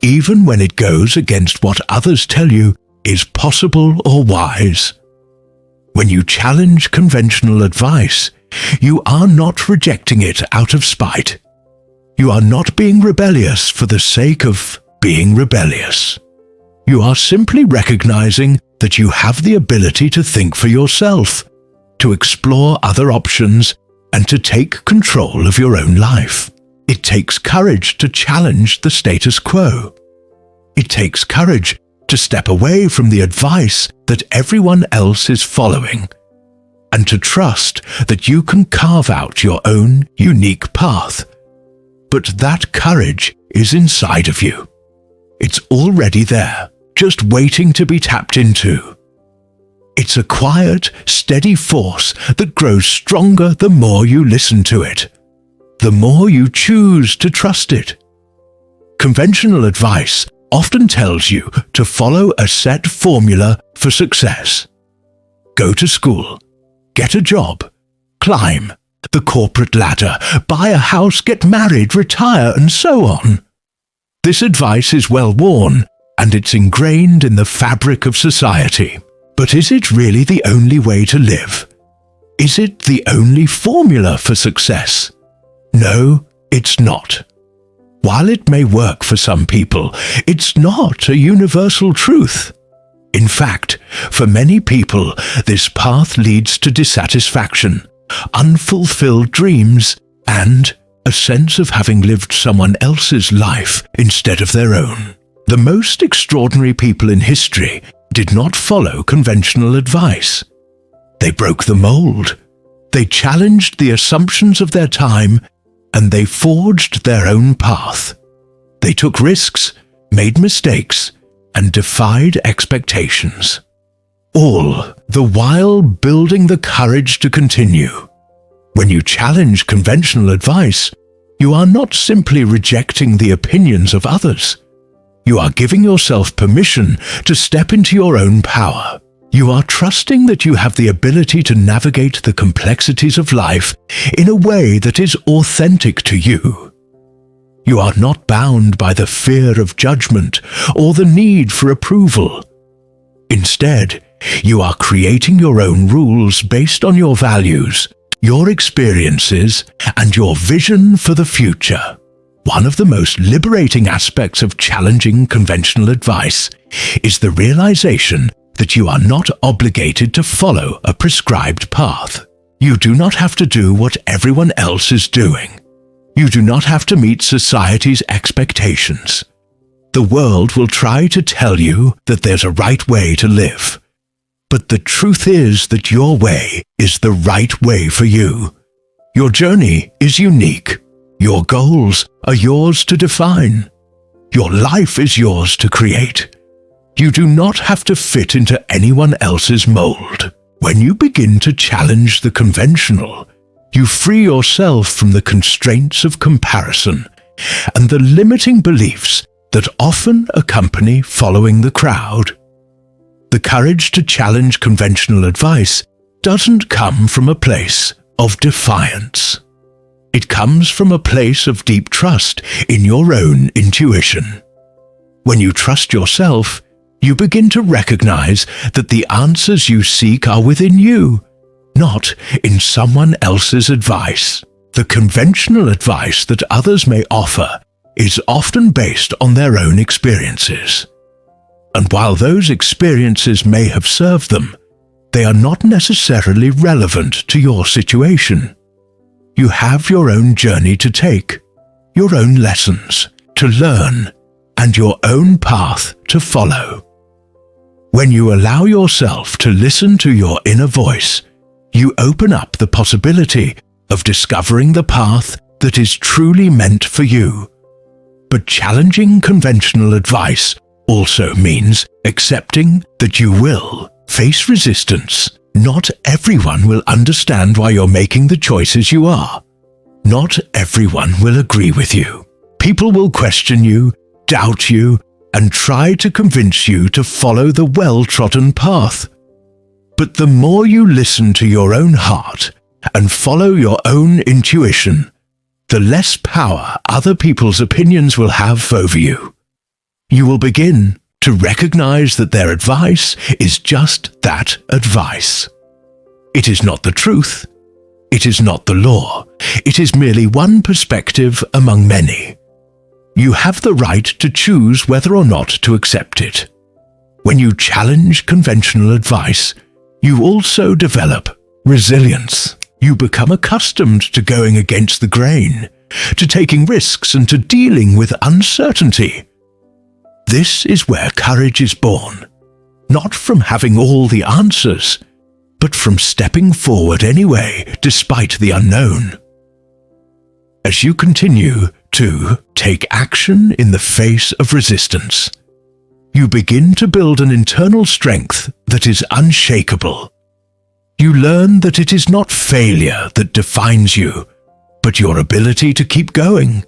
even when it goes against what others tell you is possible or wise. When you challenge conventional advice, you are not rejecting it out of spite. You are not being rebellious for the sake of being rebellious. You are simply recognizing that you have the ability to think for yourself, to explore other options, and to take control of your own life. It takes courage to challenge the status quo. It takes courage to step away from the advice that everyone else is following, and to trust that you can carve out your own unique path. But that courage is inside of you. It's already there, just waiting to be tapped into. It's a quiet, steady force that grows stronger the more you listen to it, the more you choose to trust it. Conventional advice often tells you to follow a set formula for success. Go to school, get a job, climb the corporate ladder, buy a house, get married, retire, and so on. This advice is well worn, and it's ingrained in the fabric of society. But is it really the only way to live? Is it the only formula for success? No, it's not. While it may work for some people, it's not a universal truth. In fact, for many people, this path leads to dissatisfaction, unfulfilled dreams, and a sense of having lived someone else's life instead of their own. The most extraordinary people in history did not follow conventional advice. They broke the mold. They challenged the assumptions of their time, and they forged their own path. They took risks, made mistakes, and defied expectations. All the while building the courage to continue. When you challenge conventional advice, you are not simply rejecting the opinions of others. You are giving yourself permission to step into your own power. You are trusting that you have the ability to navigate the complexities of life in a way that is authentic to you. You are not bound by the fear of judgment or the need for approval. Instead, you are creating your own rules based on your values, your experiences, and your vision for the future. One of the most liberating aspects of challenging conventional advice is the realization that you are not obligated to follow a prescribed path. You do not have to do what everyone else is doing. You do not have to meet society's expectations. The world will try to tell you that there's a right way to live. But the truth is that your way is the right way for you. Your journey is unique. Your goals are yours to define. Your life is yours to create. You do not have to fit into anyone else's mold. When you begin to challenge the conventional, you free yourself from the constraints of comparison and the limiting beliefs that often accompany following the crowd. The courage to challenge conventional advice doesn't come from a place of defiance. It comes from a place of deep trust in your own intuition. When you trust yourself, you begin to recognize that the answers you seek are within you, not in someone else's advice. The conventional advice that others may offer is often based on their own experiences. And while those experiences may have served them, they are not necessarily relevant to your situation. You have your own journey to take, your own lessons to learn, and your own path to follow. When you allow yourself to listen to your inner voice, you open up the possibility of discovering the path that is truly meant for you. But challenging conventional advice also means accepting that you will face resistance. Not everyone will understand why you're making the choices you are. Not everyone will agree with you. People will question you, doubt you, and try to convince you to follow the well-trodden path. But the more you listen to your own heart and follow your own intuition, the less power other people's opinions will have over you. You will begin to recognize that their advice is just that advice. It is not the truth. It is not the law. It is merely one perspective among many. You have the right to choose whether or not to accept it. When you challenge conventional advice, you also develop resilience. You become accustomed to going against the grain, to taking risks and to dealing with uncertainty. This is where courage is born, not from having all the answers, but from stepping forward anyway, despite the unknown. As you continue to take action in the face of resistance, you begin to build an internal strength that is unshakable. You learn that it is not failure that defines you, but your ability to keep going,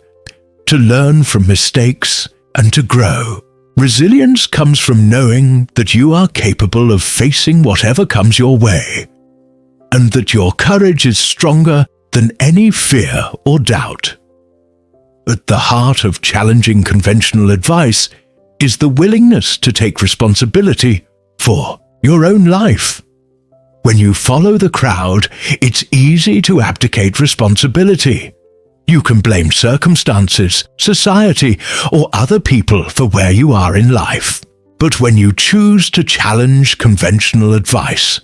to learn from mistakes, and to grow. Resilience comes from knowing that you are capable of facing whatever comes your way, and that your courage is stronger than any fear or doubt. At the heart of challenging conventional advice is the willingness to take responsibility for your own life. When you follow the crowd, it's easy to abdicate responsibility. You can blame circumstances, society, or other people for where you are in life. But when you choose to challenge conventional advice,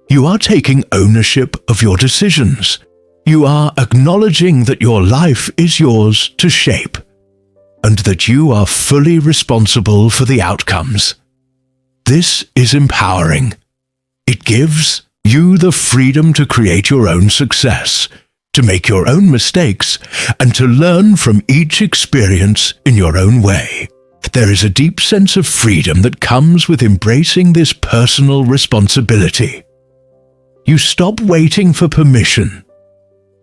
you are taking ownership of your decisions. You are acknowledging that your life is yours to shape, and that you are fully responsible for the outcomes. This is empowering. It gives you the freedom to create your own success, to make your own mistakes, and to learn from each experience in your own way. There is a deep sense of freedom that comes with embracing this personal responsibility. You stop waiting for permission.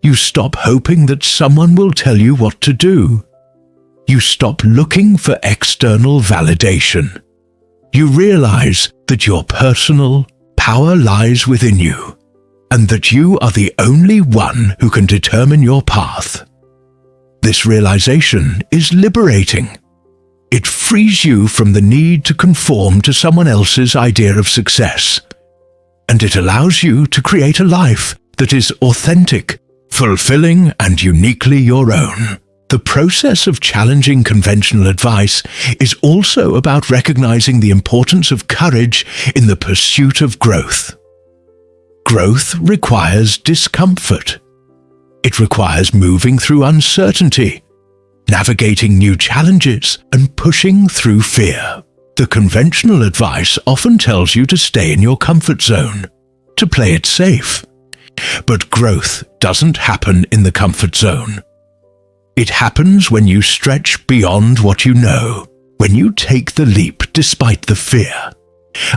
You stop hoping that someone will tell you what to do. You stop looking for external validation. You realize that your personal power lies within you, and that you are the only one who can determine your path. This realization is liberating. It frees you from the need to conform to someone else's idea of success, and it allows you to create a life that is authentic, fulfilling, and uniquely your own. The process of challenging conventional advice is also about recognizing the importance of courage in the pursuit of growth. Growth requires discomfort. It requires moving through uncertainty, navigating new challenges, and pushing through fear. The conventional advice often tells you to stay in your comfort zone, to play it safe. But growth doesn't happen in the comfort zone. It happens when you stretch beyond what you know, when you take the leap despite the fear,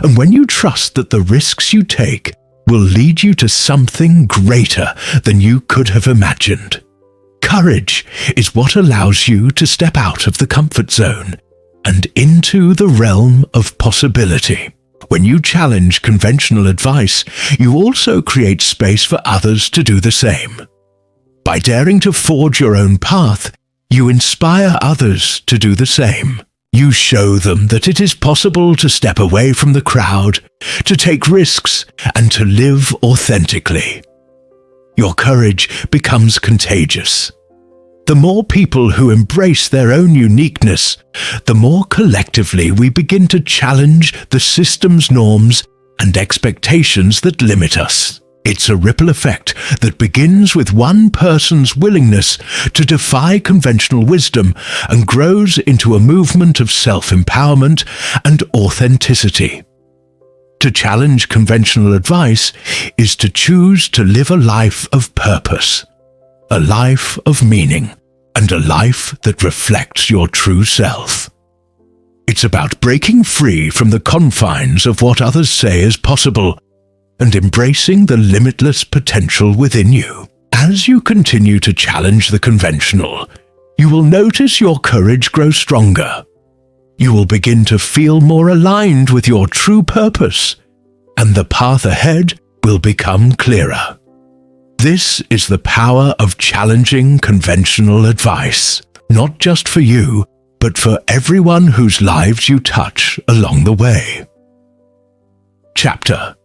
and when you trust that the risks you take will lead you to something greater than you could have imagined. Courage is what allows you to step out of the comfort zone and into the realm of possibility. When you challenge conventional advice, you also create space for others to do the same. By daring to forge your own path, you inspire others to do the same. You show them that it is possible to step away from the crowd, to take risks, and to live authentically. Your courage becomes contagious. The more people who embrace their own uniqueness, the more collectively we begin to challenge the system's norms and expectations that limit us. It's a ripple effect that begins with one person's willingness to defy conventional wisdom and grows into a movement of self-empowerment and authenticity. To challenge conventional advice is to choose to live a life of purpose, a life of meaning, and a life that reflects your true self. It's about breaking free from the confines of what others say is possible and embracing the limitless potential within you. As you continue to challenge the conventional, you will notice your courage grow stronger. You will begin to feel more aligned with your true purpose, and the path ahead will become clearer. This is the power of challenging conventional advice, not just for you, but for everyone whose lives you touch along the way. Chapter: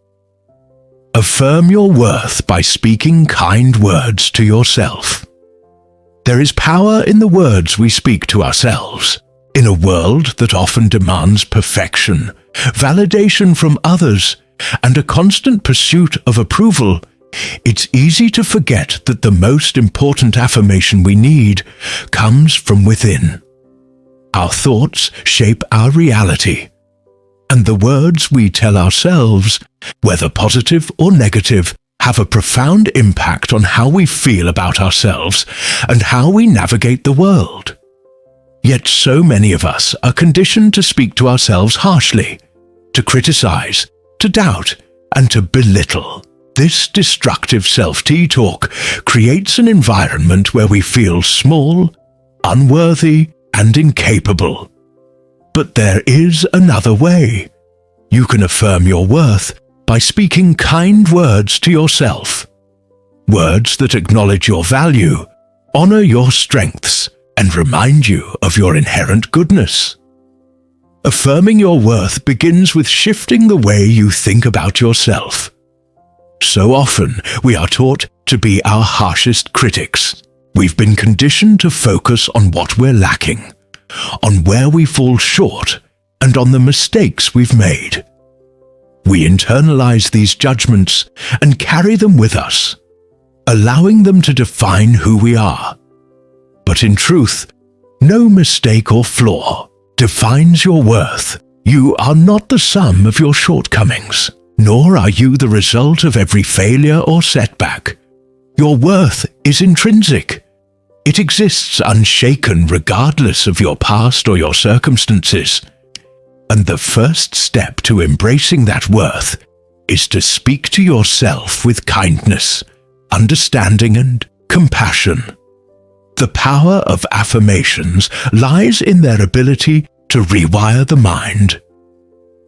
Affirm your worth by speaking kind words to yourself. There is power in the words we speak to ourselves. In a world that often demands perfection, validation from others, and a constant pursuit of approval, it's easy to forget that the most important affirmation we need comes from within. Our thoughts shape our reality, and the words we tell ourselves, whether positive or negative, have a profound impact on how we feel about ourselves and how we navigate the world. Yet so many of us are conditioned to speak to ourselves harshly, to criticize, to doubt, and to belittle. This destructive self-talk creates an environment where we feel small, unworthy, and incapable. But there is another way. You can affirm your worth by speaking kind words to yourself. Words that acknowledge your value, honor your strengths, and remind you of your inherent goodness. Affirming your worth begins with shifting the way you think about yourself. So often, we are taught to be our harshest critics. We've been conditioned to focus on what we're lacking, on where we fall short, and on the mistakes we've made. We internalize these judgments and carry them with us, allowing them to define who we are. But in truth, no mistake or flaw defines your worth. You are not the sum of your shortcomings, nor are you the result of every failure or setback. Your worth is intrinsic. It exists unshaken regardless of your past or your circumstances. And the first step to embracing that worth is to speak to yourself with kindness, understanding, and compassion. The power of affirmations lies in their ability to rewire the mind.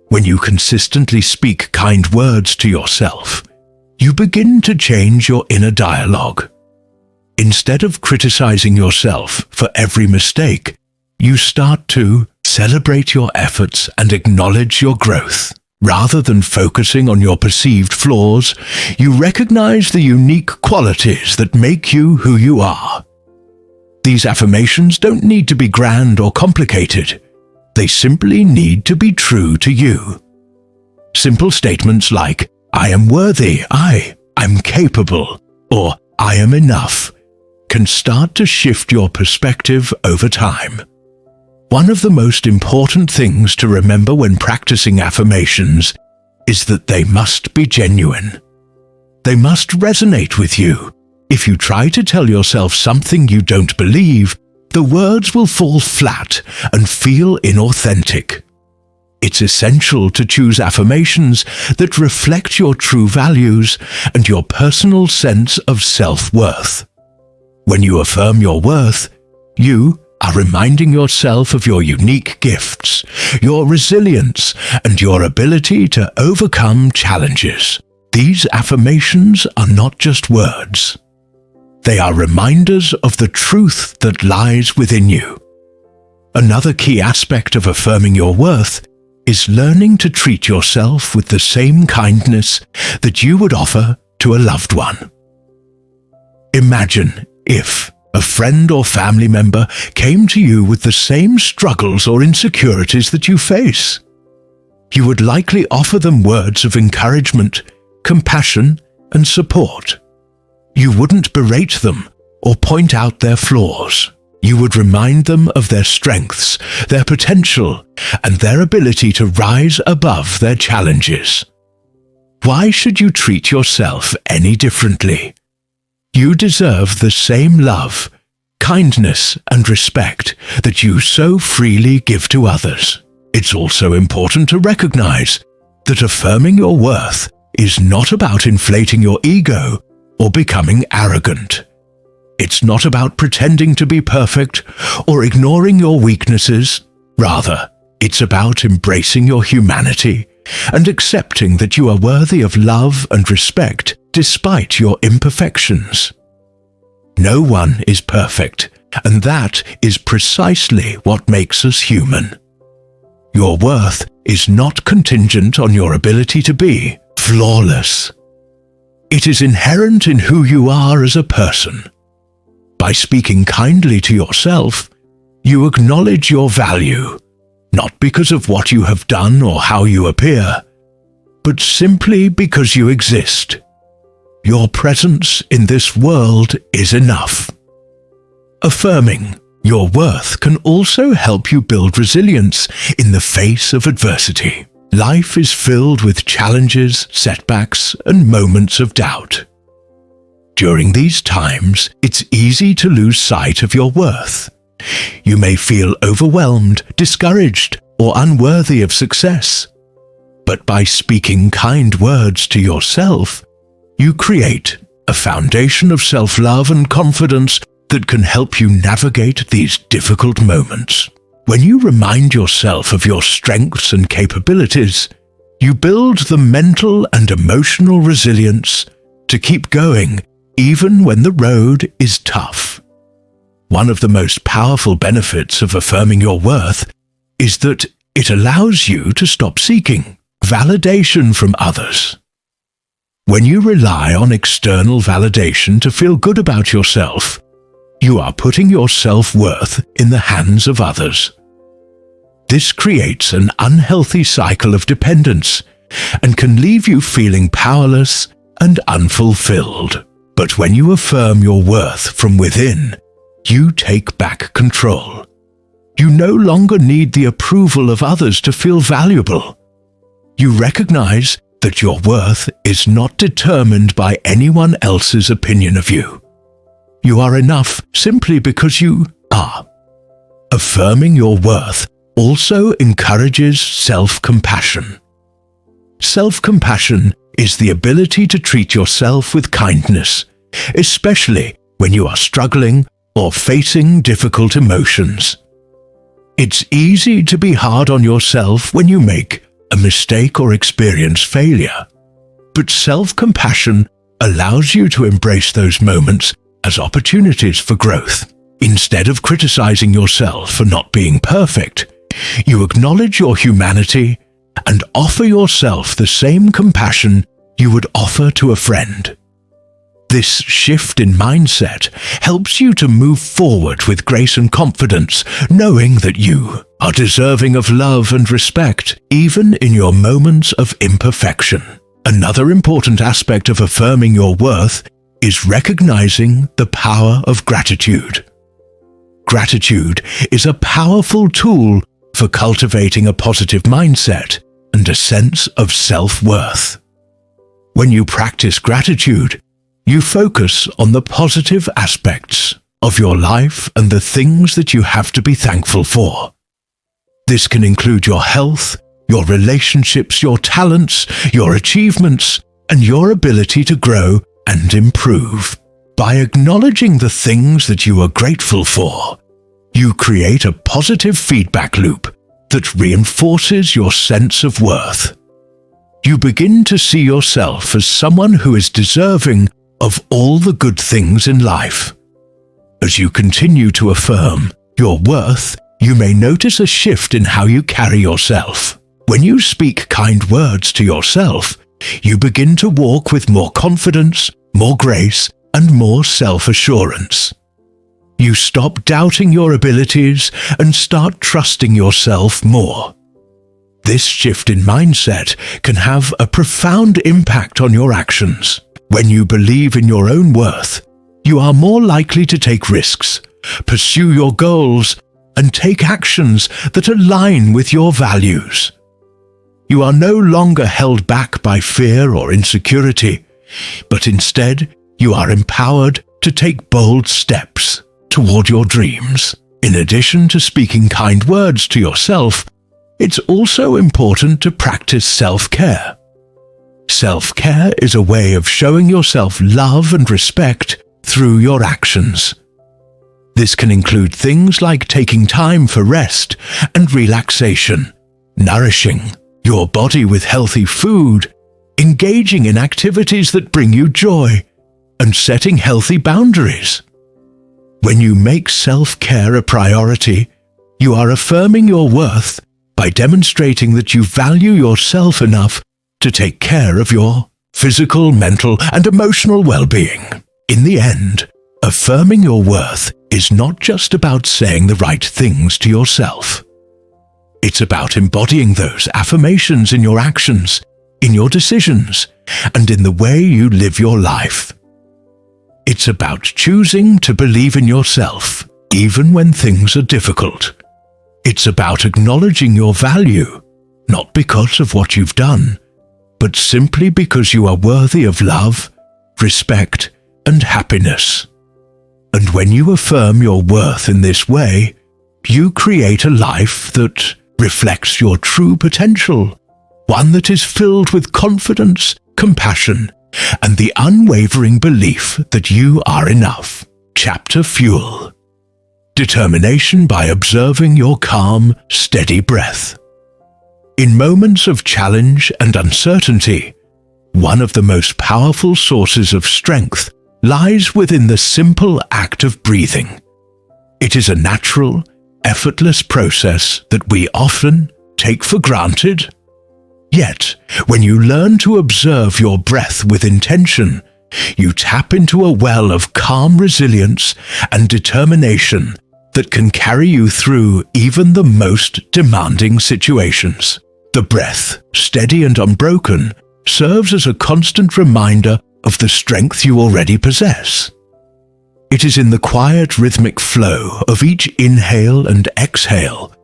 When you consistently speak kind words to yourself, you begin to change your inner dialogue. Instead of criticizing yourself for every mistake, you start to celebrate your efforts and acknowledge your growth. Rather than focusing on your perceived flaws, you recognize the unique qualities that make you who you are. These affirmations don't need to be grand or complicated. They simply need to be true to you. Simple statements like, "I am worthy," I'm capable," or "I am enough," can start to shift your perspective over time. One of the most important things to remember when practicing affirmations is that they must be genuine. They must resonate with you. If you try to tell yourself something you don't believe, the words will fall flat and feel inauthentic. It's essential to choose affirmations that reflect your true values and your personal sense of self-worth. When you affirm your worth, you are reminding yourself of your unique gifts, your resilience, and your ability to overcome challenges. These affirmations are not just words. They are reminders of the truth that lies within you. Another key aspect of affirming your worth is learning to treat yourself with the same kindness that you would offer to a loved one. Imagine if a friend or family member came to you with the same struggles or insecurities that you face. You would likely offer them words of encouragement, compassion, and support. You wouldn't berate them or point out their flaws. You would remind them of their strengths, their potential, and their ability to rise above their challenges. Why should you treat yourself any differently? You deserve the same love, kindness, and respect that you so freely give to others. It's also important to recognize that affirming your worth is not about inflating your ego or becoming arrogant. It's not about pretending to be perfect or ignoring your weaknesses. Rather, it's about embracing your humanity and accepting that you are worthy of love and respect despite your imperfections. No one is perfect, and that is precisely what makes us human. Your worth is not contingent on your ability to be flawless. It is inherent in who you are as a person. By speaking kindly to yourself, you acknowledge your value, not because of what you have done or how you appear, but simply because you exist. Your presence in this world is enough. Affirming your worth can also help you build resilience in the face of adversity. Life is filled with challenges, setbacks, and moments of doubt. During these times, it's easy to lose sight of your worth. You may feel overwhelmed, discouraged, or unworthy of success. But by speaking kind words to yourself, you create a foundation of self-love and confidence that can help you navigate these difficult moments. When you remind yourself of your strengths and capabilities, you build the mental and emotional resilience to keep going even when the road is tough. One of the most powerful benefits of affirming your worth is that it allows you to stop seeking validation from others. When you rely on external validation to feel good about yourself, you are putting your self-worth in the hands of others. This creates an unhealthy cycle of dependence and can leave you feeling powerless and unfulfilled. But when you affirm your worth from within, you take back control. You no longer need the approval of others to feel valuable. You recognize that your worth is not determined by anyone else's opinion of you. You are enough simply because you are. Affirming your worth also encourages self-compassion. Self-compassion is the ability to treat yourself with kindness, especially when you are struggling or facing difficult emotions. It's easy to be hard on yourself when you make a mistake or experience failure, but self-compassion allows you to embrace those moments as opportunities for growth. Instead of criticizing yourself for not being perfect, you acknowledge your humanity and offer yourself the same compassion you would offer to a friend. This shift in mindset helps you to move forward with grace and confidence, knowing that you are deserving of love and respect, even in your moments of imperfection. Another important aspect of affirming your worth is recognizing the power of gratitude. Gratitude is a powerful tool for cultivating a positive mindset and a sense of self-worth. When you practice gratitude, you focus on the positive aspects of your life and the things that you have to be thankful for. This can include your health, your relationships, your talents, your achievements, and your ability to grow and improve. By acknowledging the things that you are grateful for, you create a positive feedback loop that reinforces your sense of worth. You begin to see yourself as someone who is deserving of all the good things in life. As you continue to affirm your worth, you may notice a shift in how you carry yourself. When you speak kind words to yourself, you begin to walk with more confidence, more grace, and more self-assurance. You stop doubting your abilities and start trusting yourself more. This shift in mindset can have a profound impact on your actions. When you believe in your own worth, you are more likely to take risks, pursue your goals, and take actions that align with your values. You are no longer held back by fear or insecurity, but instead you are empowered to take bold steps toward your dreams. In addition to speaking kind words to yourself, it's also important to practice self-care. Self-care is a way of showing yourself love and respect through your actions. This can include things like taking time for rest and relaxation, nourishing your body with healthy food, engaging in activities that bring you joy, and setting healthy boundaries. When you make self-care a priority, you are affirming your worth by demonstrating that you value yourself enough to take care of your physical, mental, and emotional well-being. In the end, affirming your worth is not just about saying the right things to yourself. It's about embodying those affirmations in your actions, in your decisions, and in the way you live your life. It's about choosing to believe in yourself, even when things are difficult. It's about acknowledging your value, not because of what you've done, but simply because you are worthy of love, respect, and happiness. And when you affirm your worth in this way, you create a life that reflects your true potential, one that is filled with confidence, compassion, and the unwavering belief that you are enough. Chapter Fuel. Determination by observing your calm, steady breath. In moments of challenge and uncertainty, one of the most powerful sources of strength lies within the simple act of breathing. It is a natural, effortless process that we often take for granted. Yet, when you learn to observe your breath with intention, You tap into a well of calm resilience and determination that can carry you through even the most demanding situations. The breath, steady and unbroken, serves as a constant reminder of the strength you already possess. It is in the quiet rhythmic flow of each inhale and exhale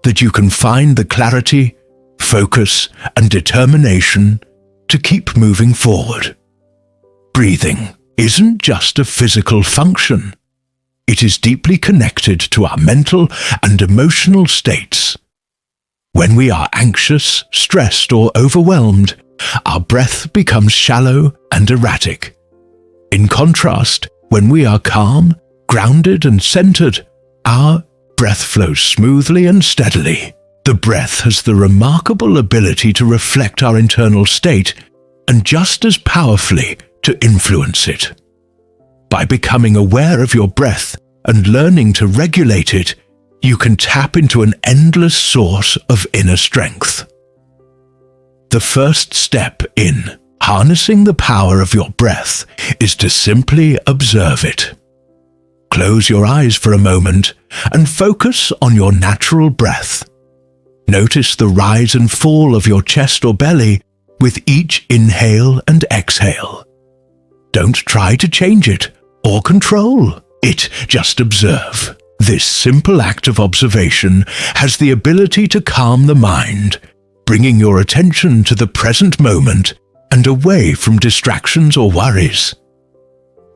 that you can find the clarity, focus, and determination to keep moving forward. Breathing isn't just a physical function. It is deeply connected to our mental and emotional states. When we are anxious, stressed, or overwhelmed, our breath becomes shallow and erratic. In contrast, when we are calm, grounded, and centered, our breath flows smoothly and steadily. The breath has the remarkable ability to reflect our internal state and just as powerfully to influence it. By becoming aware of your breath and learning to regulate it, you can tap into an endless source of inner strength. The first step in harnessing the power of your breath is to simply observe it. Close your eyes for a moment and focus on your natural breath. Notice the rise and fall of your chest or belly with each inhale and exhale. Don't try to change it or control it, just observe. This simple act of observation has the ability to calm the mind, bringing your attention to the present moment and away from distractions or worries.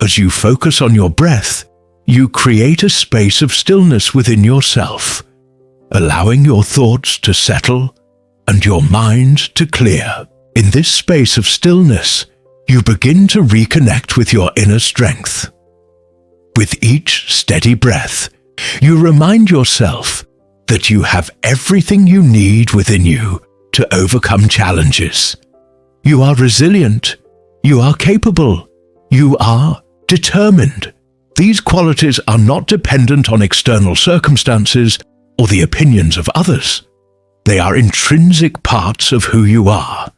As you focus on your breath, you create a space of stillness within yourself, allowing your thoughts to settle and your mind to clear. In this space of stillness, you begin to reconnect with your inner strength. With each steady breath, you remind yourself that you have everything you need within you to overcome challenges. You are resilient, you are capable, you are determined. These qualities are not dependent on external circumstances or the opinions of others. They are intrinsic parts of who you are.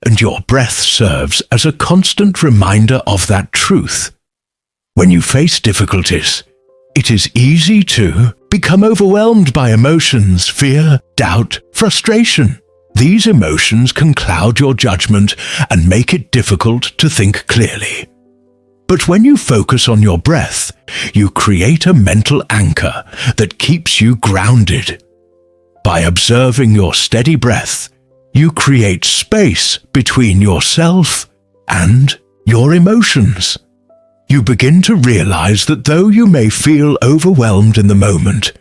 And your breath serves as a constant reminder of that truth. When you face difficulties, it is easy to become overwhelmed by emotions, fear, doubt, frustration. These emotions can cloud your judgment and make it difficult to think clearly. But when you focus on your breath, you create a mental anchor that keeps you grounded. By observing your steady breath, you create space between yourself and your emotions. You begin to realize that though you may feel overwhelmed in the moment,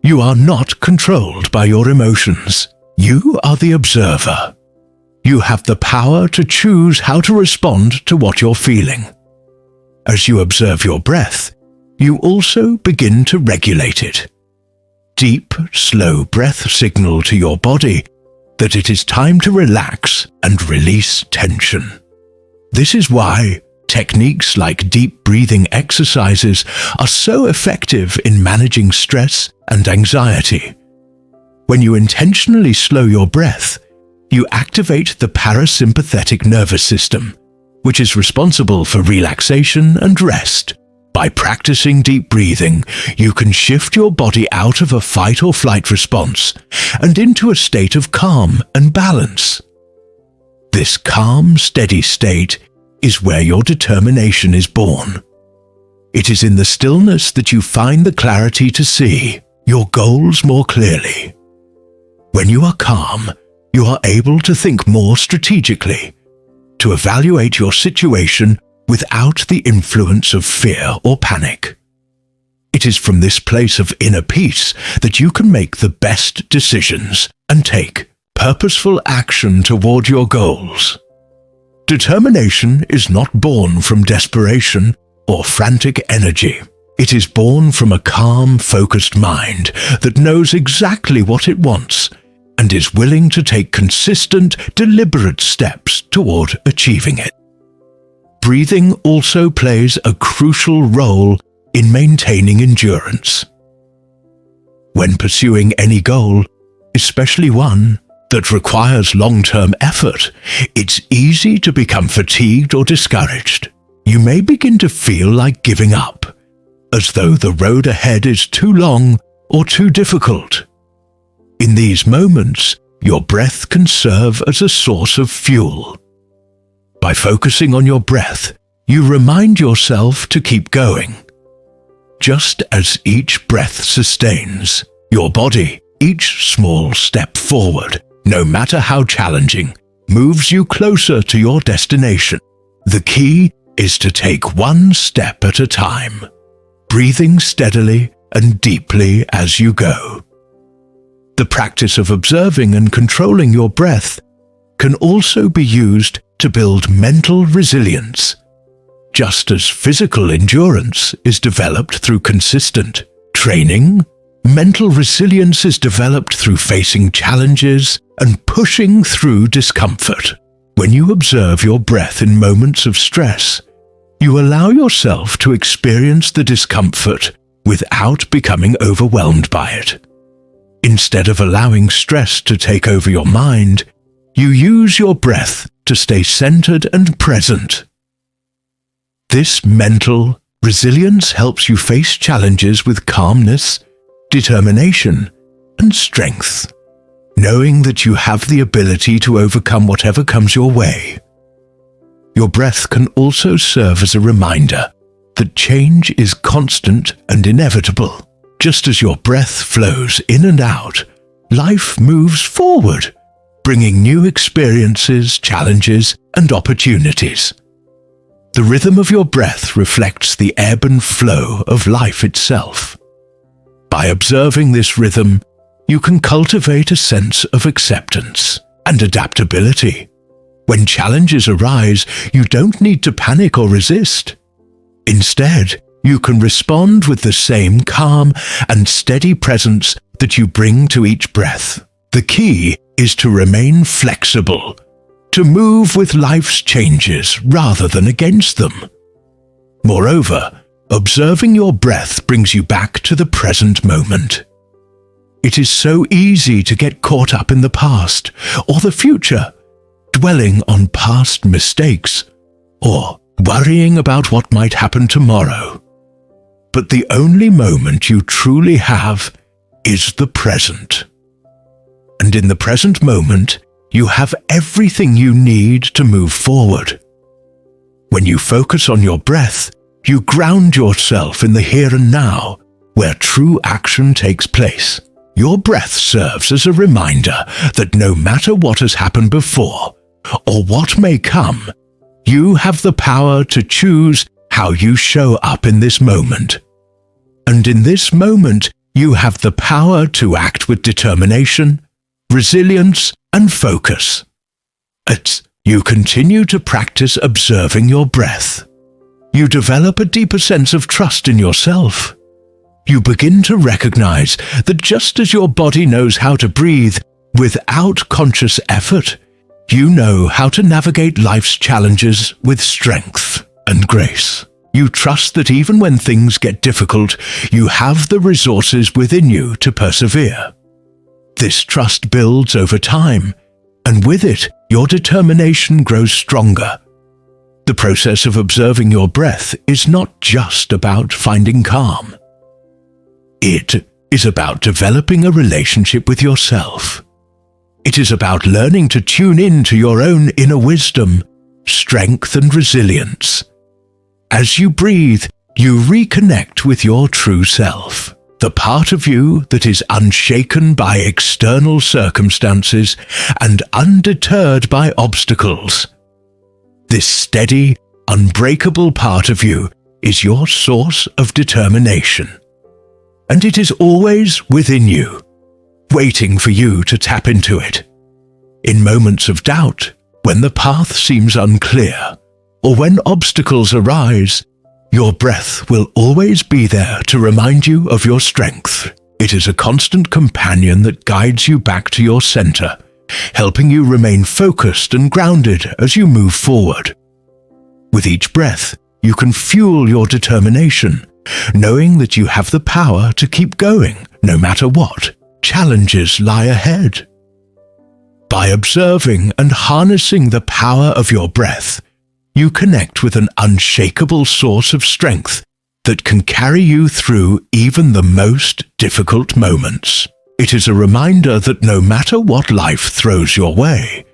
you are not controlled by your emotions. You are the observer. You have the power to choose how to respond to what you're feeling. As you observe your breath, you also begin to regulate it. Deep, slow breath signal to your body that it is time to relax and release tension. This is why techniques like deep breathing exercises are so effective in managing stress and anxiety. When you intentionally slow your breath, you activate the parasympathetic nervous system, which is responsible for relaxation and rest. By practicing deep breathing, you can shift your body out of a fight or flight response and into a state of calm and balance. This calm, steady state is where your determination is born. It is in the stillness that you find the clarity to see your goals more clearly. When you are calm, you are able to think more strategically, to evaluate your situation without the influence of fear or panic. It is from this place of inner peace that you can make the best decisions and take purposeful action toward your goals. Determination is not born from desperation or frantic energy. It is born from a calm, focused mind that knows exactly what it wants and is willing to take consistent, deliberate steps toward achieving it. Breathing also plays a crucial role in maintaining endurance. When pursuing any goal, especially one that requires long-term effort, it's easy to become fatigued or discouraged. you may begin to feel like giving up, as though the road ahead is too long or too difficult. In these moments, your breath can serve as a source of fuel. By focusing on your breath, you remind yourself to keep going. Just as each breath sustains your body, each small step forward, no matter how challenging, moves you closer to your destination. The key is to take one step at a time, breathing steadily and deeply as you go. The practice of observing and controlling your breath can also be used to build mental resilience. Just as physical endurance is developed through consistent training, mental resilience is developed through facing challenges and pushing through discomfort. When you observe your breath in moments of stress, you allow yourself to experience the discomfort without becoming overwhelmed by it. Instead of allowing stress to take over your mind, you use your breath to stay centered and present. This mental resilience helps you face challenges with calmness, determination, and strength, knowing that you have the ability to overcome whatever comes your way. Your breath can also serve as a reminder that change is constant and inevitable. Just as your breath flows in and out, life moves forward, bringing new experiences, challenges, and opportunities. The rhythm of your breath reflects the ebb and flow of life itself. By observing this rhythm, you can cultivate a sense of acceptance and adaptability. When challenges arise, you don't need to panic or resist. Instead, you can respond with the same calm and steady presence that you bring to each breath. The key is to remain flexible, to move with life's changes rather than against them. Moreover, observing your breath brings you back to the present moment. It is so easy to get caught up in the past or the future, dwelling on past mistakes or worrying about what might happen tomorrow. But the only moment you truly have is the present. And in the present moment, you have everything you need to move forward. When you focus on your breath, you ground yourself in the here and now, where true action takes place. Your breath serves as a reminder that no matter what has happened before, or what may come, you have the power to choose how you show up in this moment. And in this moment, you have the power to act with determination, resilience, and focus. As you continue to practice observing your breath, you develop a deeper sense of trust in yourself. You begin to recognize that just as your body knows how to breathe without conscious effort, you know how to navigate life's challenges with strength and grace. You trust that even when things get difficult, you have the resources within you to persevere. This trust builds over time, and with it, your determination grows stronger. The process of observing your breath is not just about finding calm. It is about developing a relationship with yourself. It is about learning to tune in to your own inner wisdom, strength, and resilience. As you breathe, you reconnect with your true self, the part of you that is unshaken by external circumstances and undeterred by obstacles. This steady, unbreakable part of you is your source of determination. And it is always within you, waiting for you to tap into it. In moments of doubt, when the path seems unclear, or when obstacles arise, your breath will always be there to remind you of your strength. It is a constant companion that guides you back to your center, helping you remain focused and grounded as you move forward. With each breath, you can fuel your determination, knowing that you have the power to keep going no matter what challenges lie ahead. By observing and harnessing the power of your breath, you connect with an unshakable source of strength that can carry you through even the most difficult moments. It is a reminder that no matter what life throws your way,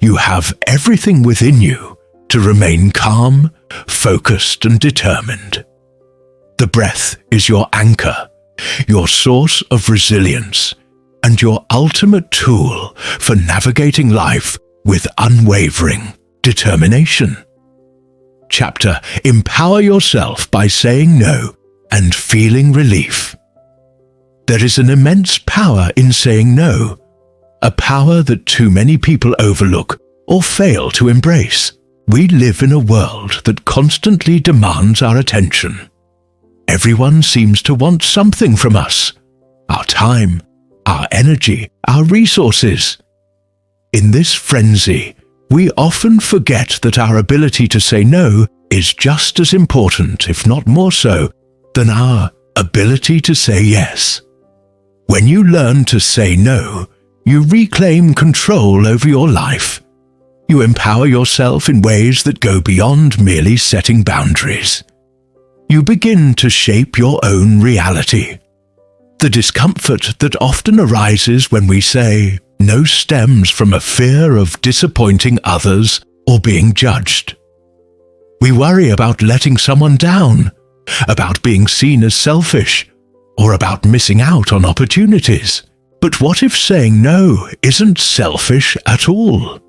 you have everything within you to remain calm, focused, and determined. The breath is your anchor, your source of resilience, and your ultimate tool for navigating life with unwavering determination. Chapter: Empower yourself by saying no and feeling relief. There is an immense power in saying no, a power that too many people overlook or fail to embrace. We live in a world that constantly demands our attention. Everyone seems to want something from us: our time, our energy, our resources. In this frenzy, we often forget that our ability to say no is just as important, if not more so, than our ability to say yes. When you learn to say no, you reclaim control over your life. You empower yourself in ways that go beyond merely setting boundaries. You begin to shape your own reality. The discomfort that often arises when we say no stems from a fear of disappointing others or being judged. We worry about letting someone down, about being seen as selfish, or about missing out on opportunities. But what if saying no isn't selfish at all?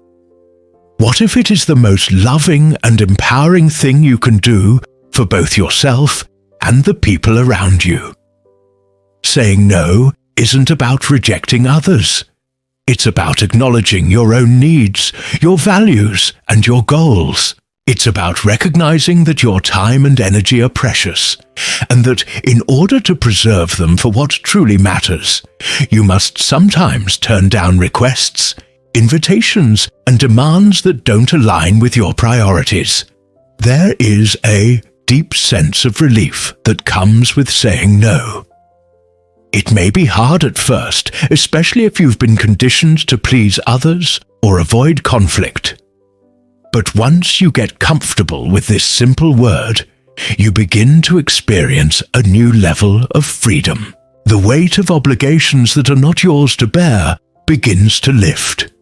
What if it is the most loving and empowering thing you can do for both yourself and the people around you? Saying no isn't about rejecting others. It's about acknowledging your own needs, your values, and your goals. It's about recognizing that your time and energy are precious, and that in order to preserve them for what truly matters, you must sometimes turn down requests, invitations, and demands that don't align with your priorities. There is a deep sense of relief that comes with saying no. It may be hard at first, especially if you've been conditioned to please others or avoid conflict. But once you get comfortable with this simple word, you begin to experience a new level of freedom. The weight of obligations that are not yours to bear begins to lift.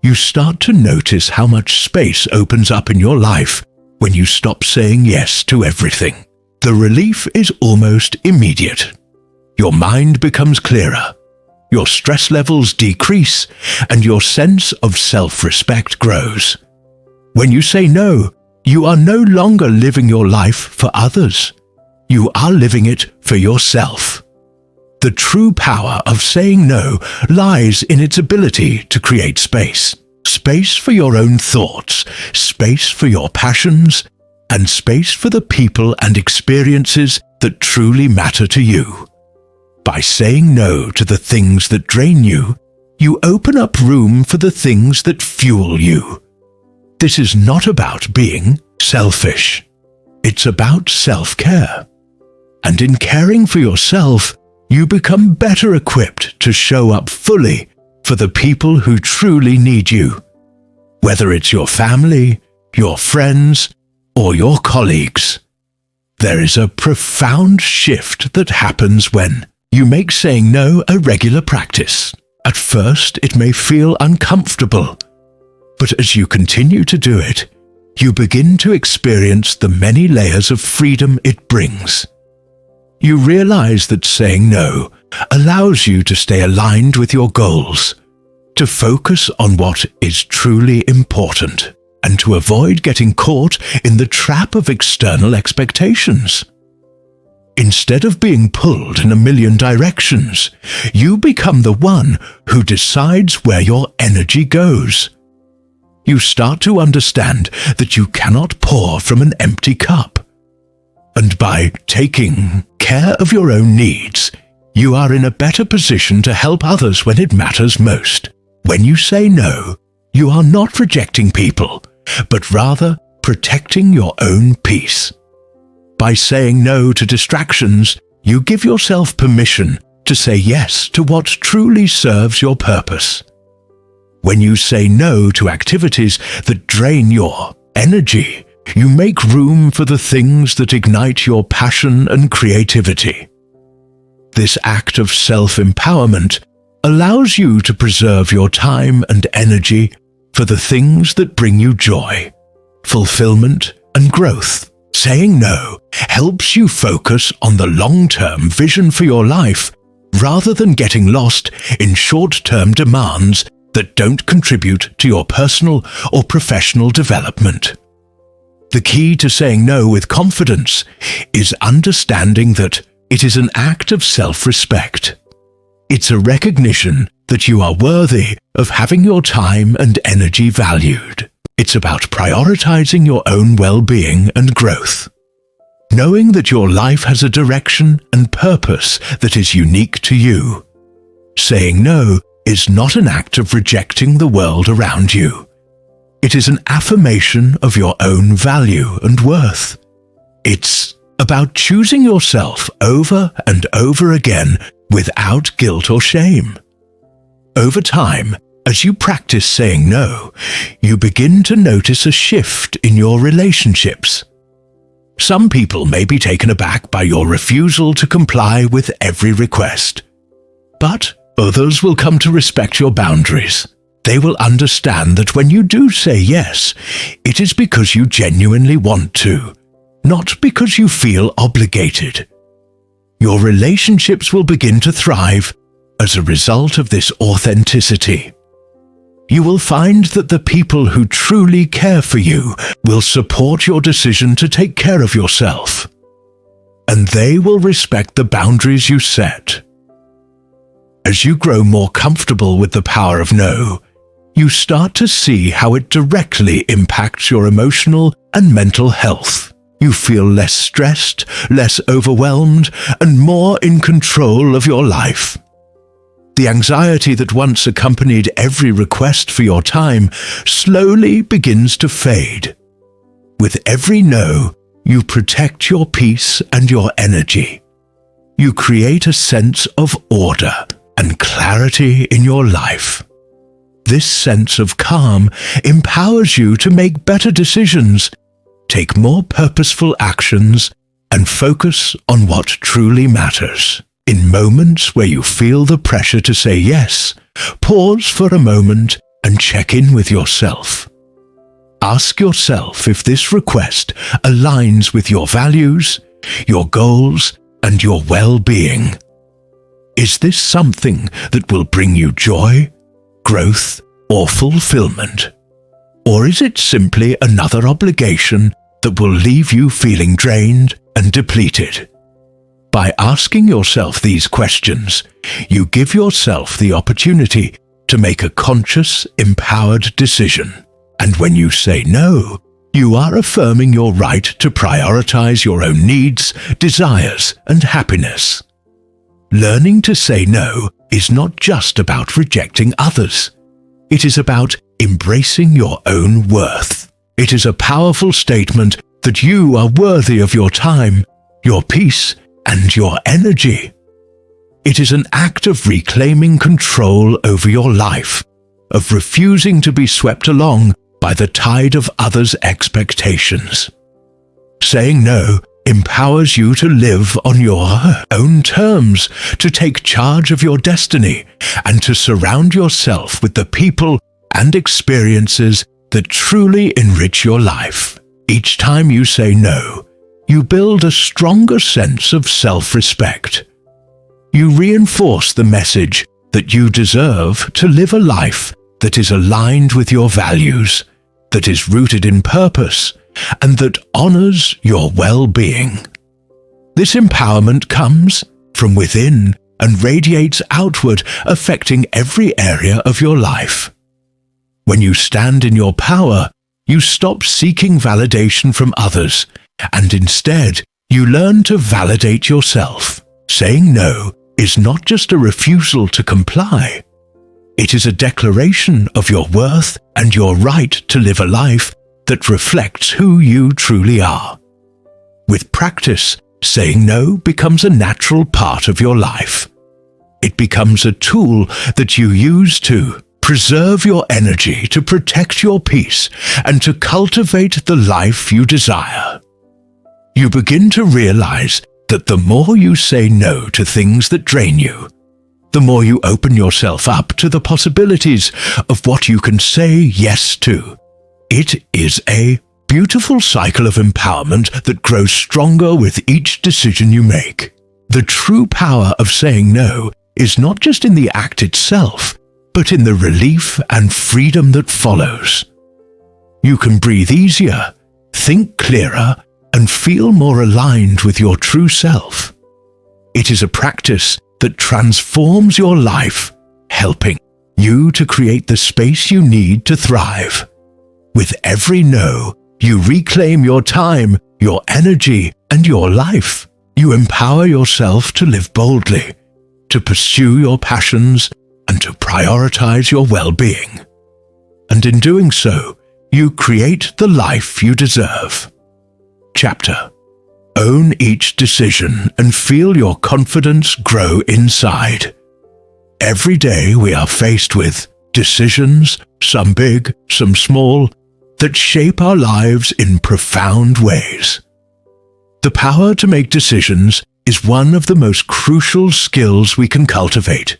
You start to notice how much space opens up in your life when you stop saying yes to everything. The relief is almost immediate. Your mind becomes clearer, your stress levels decrease, and your sense of self-respect grows. When you say no, you are no longer living your life for others. You are living it for yourself. The true power of saying no lies in its ability to create space. Space for your own thoughts, space for your passions, and space for the people and experiences that truly matter to you. By saying no to the things that drain you, you open up room for the things that fuel you. This is not about being selfish. It's about self-care. And in caring for yourself, you become better equipped to show up fully for the people who truly need you. Whether it's your family, your friends, or your colleagues. There is a profound shift that happens when you make saying no a regular practice. At first, it may feel uncomfortable, but as you continue to do it, you begin to experience the many layers of freedom it brings. You realize that saying no allows you to stay aligned with your goals, to focus on what is truly important, and to avoid getting caught in the trap of external expectations. Instead of being pulled in a million directions, you become the one who decides where your energy goes. You start to understand that you cannot pour from an empty cup. And by taking care of your own needs, you are in a better position to help others when it matters most. When you say no, you are not rejecting people, but rather protecting your own peace. By saying no to distractions, you give yourself permission to say yes to what truly serves your purpose. When you say no to activities that drain your energy, you make room for the things that ignite your passion and creativity. This act of self-empowerment allows you to preserve your time and energy for the things that bring you joy, fulfillment, and growth. Saying no helps you focus on the long-term vision for your life rather than getting lost in short-term demands that don't contribute to your personal or professional development. The key to saying no with confidence is understanding that it is an act of self-respect. It's a recognition that you are worthy of having your time and energy valued. It's about prioritizing your own well-being and growth. Knowing that your life has a direction and purpose that is unique to you. Saying no is not an act of rejecting the world around you. It is an affirmation of your own value and worth. It's about choosing yourself over and over again without guilt or shame. Over time, as you practice saying no, you begin to notice a shift in your relationships. Some people may be taken aback by your refusal to comply with every request. But others will come to respect your boundaries. They will understand that when you do say yes, it is because you genuinely want to, not because you feel obligated. Your relationships will begin to thrive as a result of this authenticity. You will find that the people who truly care for you will support your decision to take care of yourself, and they will respect the boundaries you set. As you grow more comfortable with the power of no, you start to see how it directly impacts your emotional and mental health. You feel less stressed, less overwhelmed, and more in control of your life. The anxiety that once accompanied every request for your time slowly begins to fade. With every no, you protect your peace and your energy. You create a sense of order and clarity in your life. This sense of calm empowers you to make better decisions, take more purposeful actions, and focus on what truly matters. In moments where you feel the pressure to say yes, pause for a moment and check in with yourself. Ask yourself if this request aligns with your values, your goals, and your well-being. Is this something that will bring you joy, growth, or fulfillment? Or is it simply another obligation that will leave you feeling drained and depleted? By asking yourself these questions, you give yourself the opportunity to make a conscious, empowered decision. And when you say no, you are affirming your right to prioritize your own needs, desires, and happiness. Learning to say no is not just about rejecting others. It is about embracing your own worth. It is a powerful statement that you are worthy of your time, your peace, and your energy. It is an act of reclaiming control over your life, of refusing to be swept along by the tide of others' expectations. Saying no empowers you to live on your own terms, to take charge of your destiny, and to surround yourself with the people and experiences that truly enrich your life. Each time you say no, you build a stronger sense of self-respect. You reinforce the message that you deserve to live a life that is aligned with your values, that is rooted in purpose, and that honors your well-being. This empowerment comes from within and radiates outward, affecting every area of your life. When you stand in your power, you stop seeking validation from others, and instead, you learn to validate yourself. Saying no is not just a refusal to comply. It is a declaration of your worth and your right to live a life that reflects who you truly are. With practice, saying no becomes a natural part of your life. It becomes a tool that you use to preserve your energy to protect your peace and to cultivate the life you desire. You begin to realize that the more you say no to things that drain you, the more you open yourself up to the possibilities of what you can say yes to. It is a beautiful cycle of empowerment that grows stronger with each decision you make. The true power of saying no is not just in the act itself, but in the relief and freedom that follows. You can breathe easier, think clearer, and feel more aligned with your true self. It is a practice that transforms your life, helping you to create the space you need to thrive. With every no, you reclaim your time, your energy, and your life. You empower yourself to live boldly, to pursue your passions, and to prioritize your well-being. And in doing so, you create the life you deserve. Chapter: Own each decision and feel your confidence grow inside. Every day we are faced with decisions, some big, some small, that shape our lives in profound ways. The power to make decisions is one of the most crucial skills we can cultivate.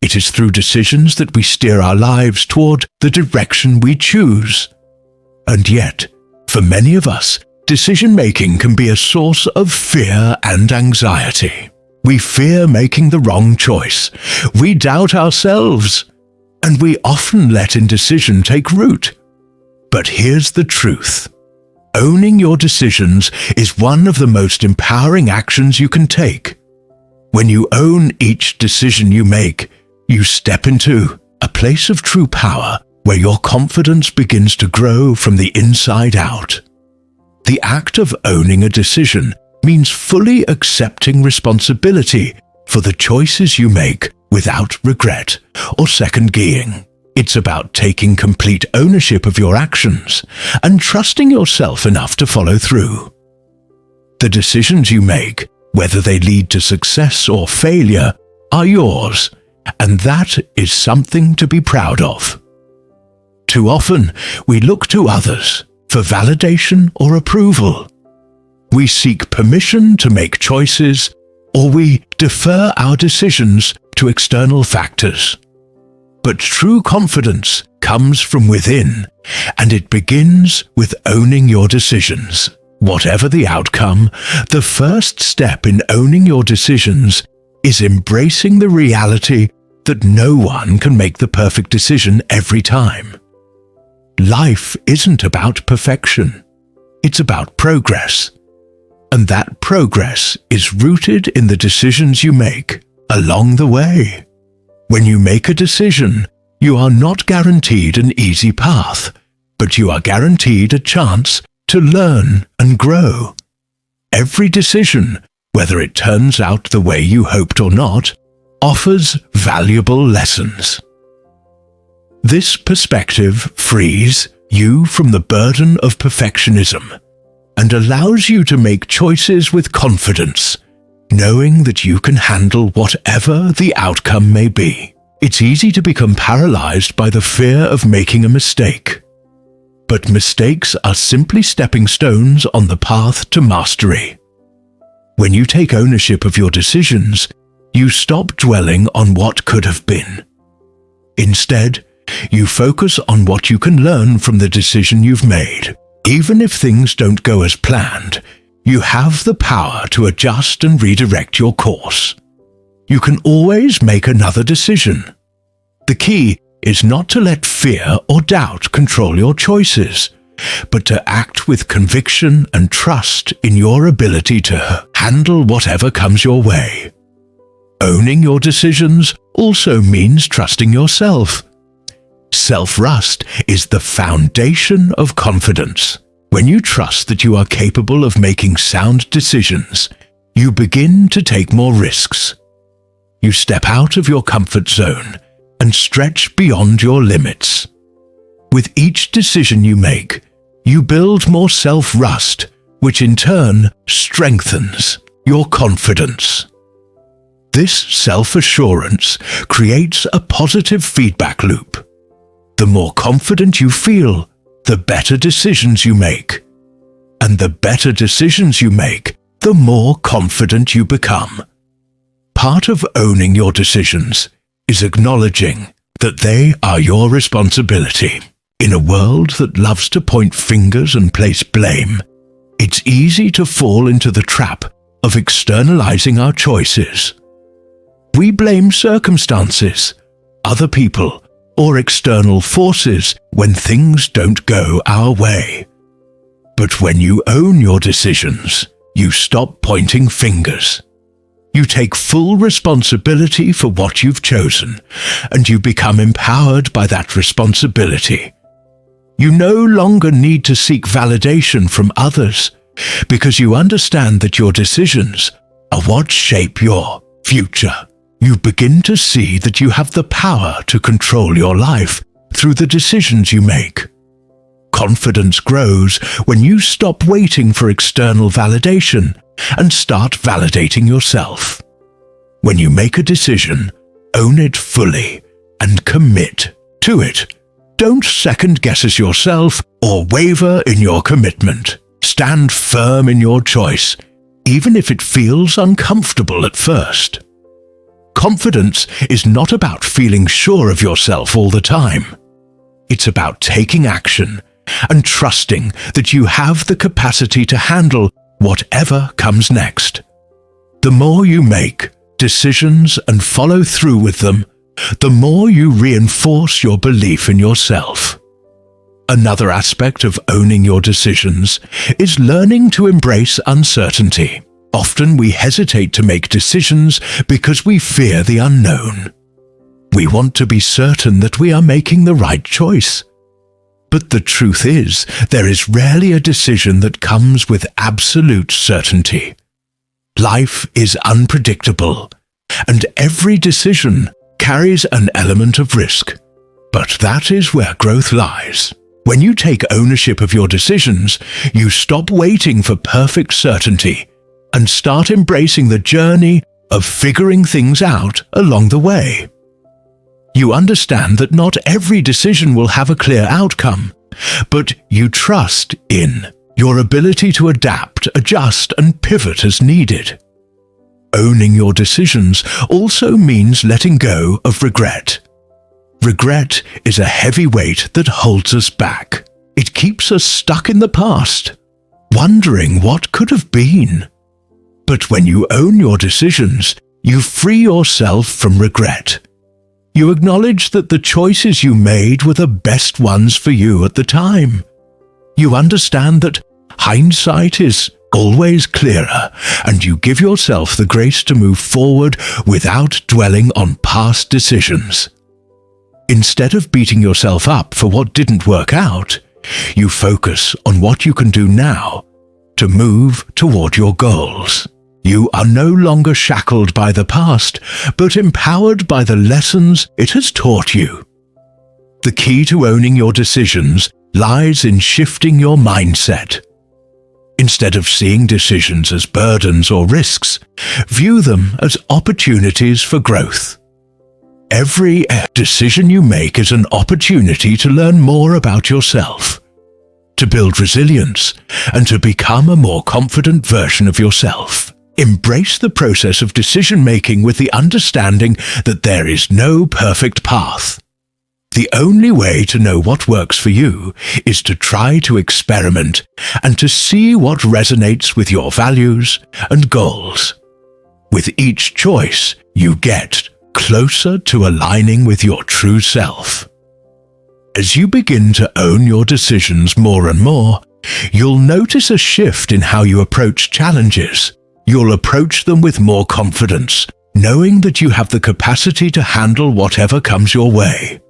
It is through decisions that we steer our lives toward the direction we choose. And yet, for many of us, decision-making can be a source of fear and anxiety. We fear making the wrong choice. We doubt ourselves. And we often let indecision take root. But here's the truth. Owning your decisions is one of the most empowering actions you can take. When you own each decision you make, you step into a place of true power where your confidence begins to grow from the inside out. The act of owning a decision means fully accepting responsibility for the choices you make without regret or second-guessing. It's about taking complete ownership of your actions and trusting yourself enough to follow through. The decisions you make, whether they lead to success or failure, are yours, and that is something to be proud of. Too often, we look to others for validation or approval. We seek permission to make choices, or we defer our decisions to external factors. But true confidence comes from within, and it begins with owning your decisions. Whatever the outcome, the first step in owning your decisions is embracing the reality that no one can make the perfect decision every time. Life isn't about perfection. It's about progress. And that progress is rooted in the decisions you make along the way. When you make a decision, you are not guaranteed an easy path, but you are guaranteed a chance to learn and grow. Every decision, whether it turns out the way you hoped or not, offers valuable lessons. This perspective frees you from the burden of perfectionism and allows you to make choices with confidence, knowing that you can handle whatever the outcome may be. It's easy to become paralyzed by the fear of making a mistake. But mistakes are simply stepping stones on the path to mastery. When you take ownership of your decisions, you stop dwelling on what could have been. Instead, you focus on what you can learn from the decision you've made. Even if things don't go as planned, you have the power to adjust and redirect your course. You can always make another decision. The key is not to let fear or doubt control your choices, but to act with conviction and trust in your ability to handle whatever comes your way. Owning your decisions also means trusting yourself. Self-trust is the foundation of confidence. When you trust that you are capable of making sound decisions, you begin to take more risks. You step out of your comfort zone and stretch beyond your limits. With each decision you make, you build more self-trust, which in turn strengthens your confidence. This self-assurance creates a positive feedback loop. The more confident you feel, the better decisions you make. And the better decisions you make, the more confident you become. Part of owning your decisions is acknowledging that they are your responsibility. In a world that loves to point fingers and place blame, it's easy to fall into the trap of externalizing our choices. We blame circumstances, other people, or external forces when things don't go our way. But when you own your decisions, you stop pointing fingers. You take full responsibility for what you've chosen, and you become empowered by that responsibility. You no longer need to seek validation from others, because you understand that your decisions are what shape your future. You begin to see that you have the power to control your life through the decisions you make. Confidence grows when you stop waiting for external validation and start validating yourself. When you make a decision, own it fully and commit to it. Don't second-guess yourself or waver in your commitment. Stand firm in your choice, even if it feels uncomfortable at first. Confidence is not about feeling sure of yourself all the time. It's about taking action and trusting that you have the capacity to handle whatever comes next. The more you make decisions and follow through with them, the more you reinforce your belief in yourself. Another aspect of owning your decisions is learning to embrace uncertainty. Often we hesitate to make decisions because we fear the unknown. We want to be certain that we are making the right choice. But the truth is, there is rarely a decision that comes with absolute certainty. Life is unpredictable, and every decision carries an element of risk. But that is where growth lies. When you take ownership of your decisions, you stop waiting for perfect certainty and start embracing the journey of figuring things out along the way. You understand that not every decision will have a clear outcome, but you trust in your ability to adapt, adjust, and pivot as needed. Owning your decisions also means letting go of regret. Regret is a heavy weight that holds us back. It keeps us stuck in the past, wondering what could have been. But when you own your decisions, you free yourself from regret. You acknowledge that the choices you made were the best ones for you at the time. You understand that hindsight is always clearer, and you give yourself the grace to move forward without dwelling on past decisions. Instead of beating yourself up for what didn't work out, you focus on what you can do now to move toward your goals. You are no longer shackled by the past, but empowered by the lessons it has taught you. The key to owning your decisions lies in shifting your mindset. Instead of seeing decisions as burdens or risks, view them as opportunities for growth. Every decision you make is an opportunity to learn more about yourself, to build resilience, and to become a more confident version of yourself. Embrace the process of decision-making with the understanding that there is no perfect path. The only way to know what works for you is to try to experiment and to see what resonates with your values and goals. With each choice, you get closer to aligning with your true self. As you begin to own your decisions more and more, you'll notice a shift in how you approach challenges. You'll approach them with more confidence, knowing that you have the capacity to handle whatever comes your way.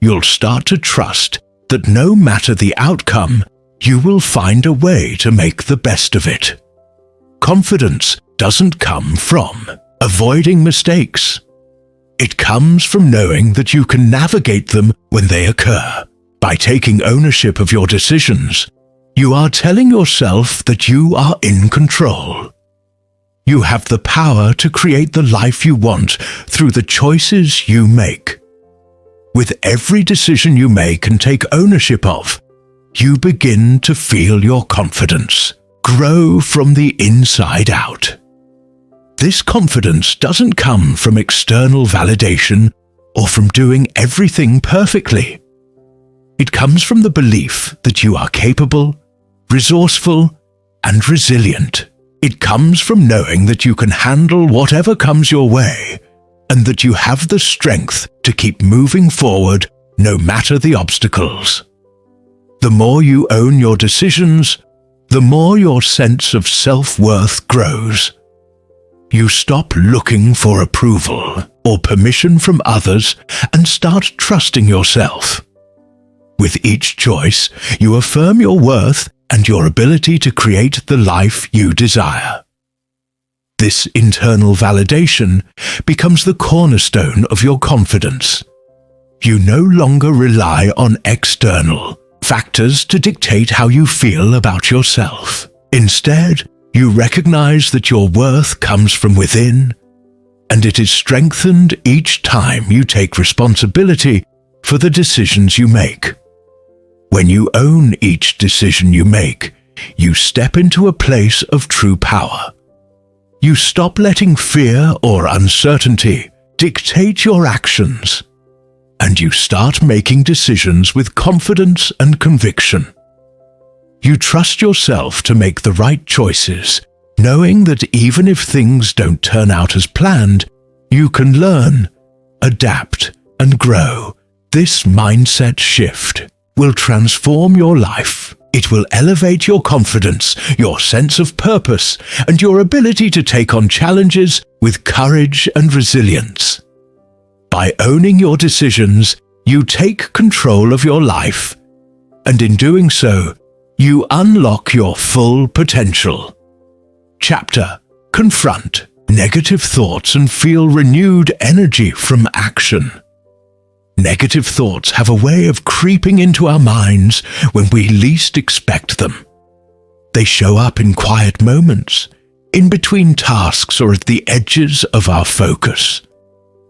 You'll start to trust that no matter the outcome, you will find a way to make the best of it. Confidence doesn't come from avoiding mistakes. It comes from knowing that you can navigate them when they occur. By taking ownership of your decisions, you are telling yourself that you are in control. You have the power to create the life you want through the choices you make. With every decision you make and take ownership of, you begin to feel your confidence grow from the inside out. This confidence doesn't come from external validation or from doing everything perfectly. It comes from the belief that you are capable, resourceful, and resilient. It comes from knowing that you can handle whatever comes your way and that you have the strength to keep moving forward no matter the obstacles. The more you own your decisions, the more your sense of self-worth grows. You stop looking for approval or permission from others and start trusting yourself. With each choice, you affirm your worth and your ability to create the life you desire. This internal validation becomes the cornerstone of your confidence. You no longer rely on external factors to dictate how you feel about yourself. Instead, you recognize that your worth comes from within, and it is strengthened each time you take responsibility for the decisions you make. When you own each decision you make, you step into a place of true power. You stop letting fear or uncertainty dictate your actions, and you start making decisions with confidence and conviction. You trust yourself to make the right choices, knowing that even if things don't turn out as planned, you can learn, adapt, and grow. This mindset shift will transform your life. It will elevate your confidence, your sense of purpose, and your ability to take on challenges with courage and resilience. By owning your decisions, you take control of your life, and in doing so, you unlock your full potential. Chapter: Confront negative thoughts and feel renewed energy from action. Negative thoughts have a way of creeping into our minds when we least expect them. They show up in quiet moments, in between tasks or at the edges of our focus.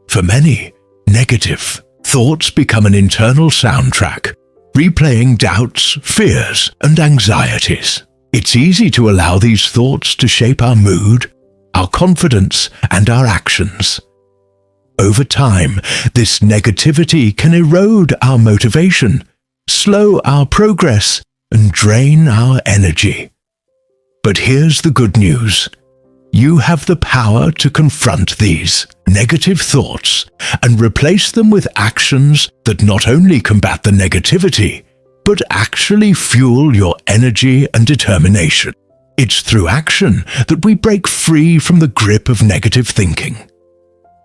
For many, negative thoughts become an internal soundtrack, replaying doubts, fears, and anxieties. It's easy to allow these thoughts to shape our mood, our confidence, and our actions. Over time, this negativity can erode our motivation, slow our progress, and drain our energy. But here's the good news. You have the power to confront these negative thoughts and replace them with actions that not only combat the negativity, but actually fuel your energy and determination. It's through action that we break free from the grip of negative thinking.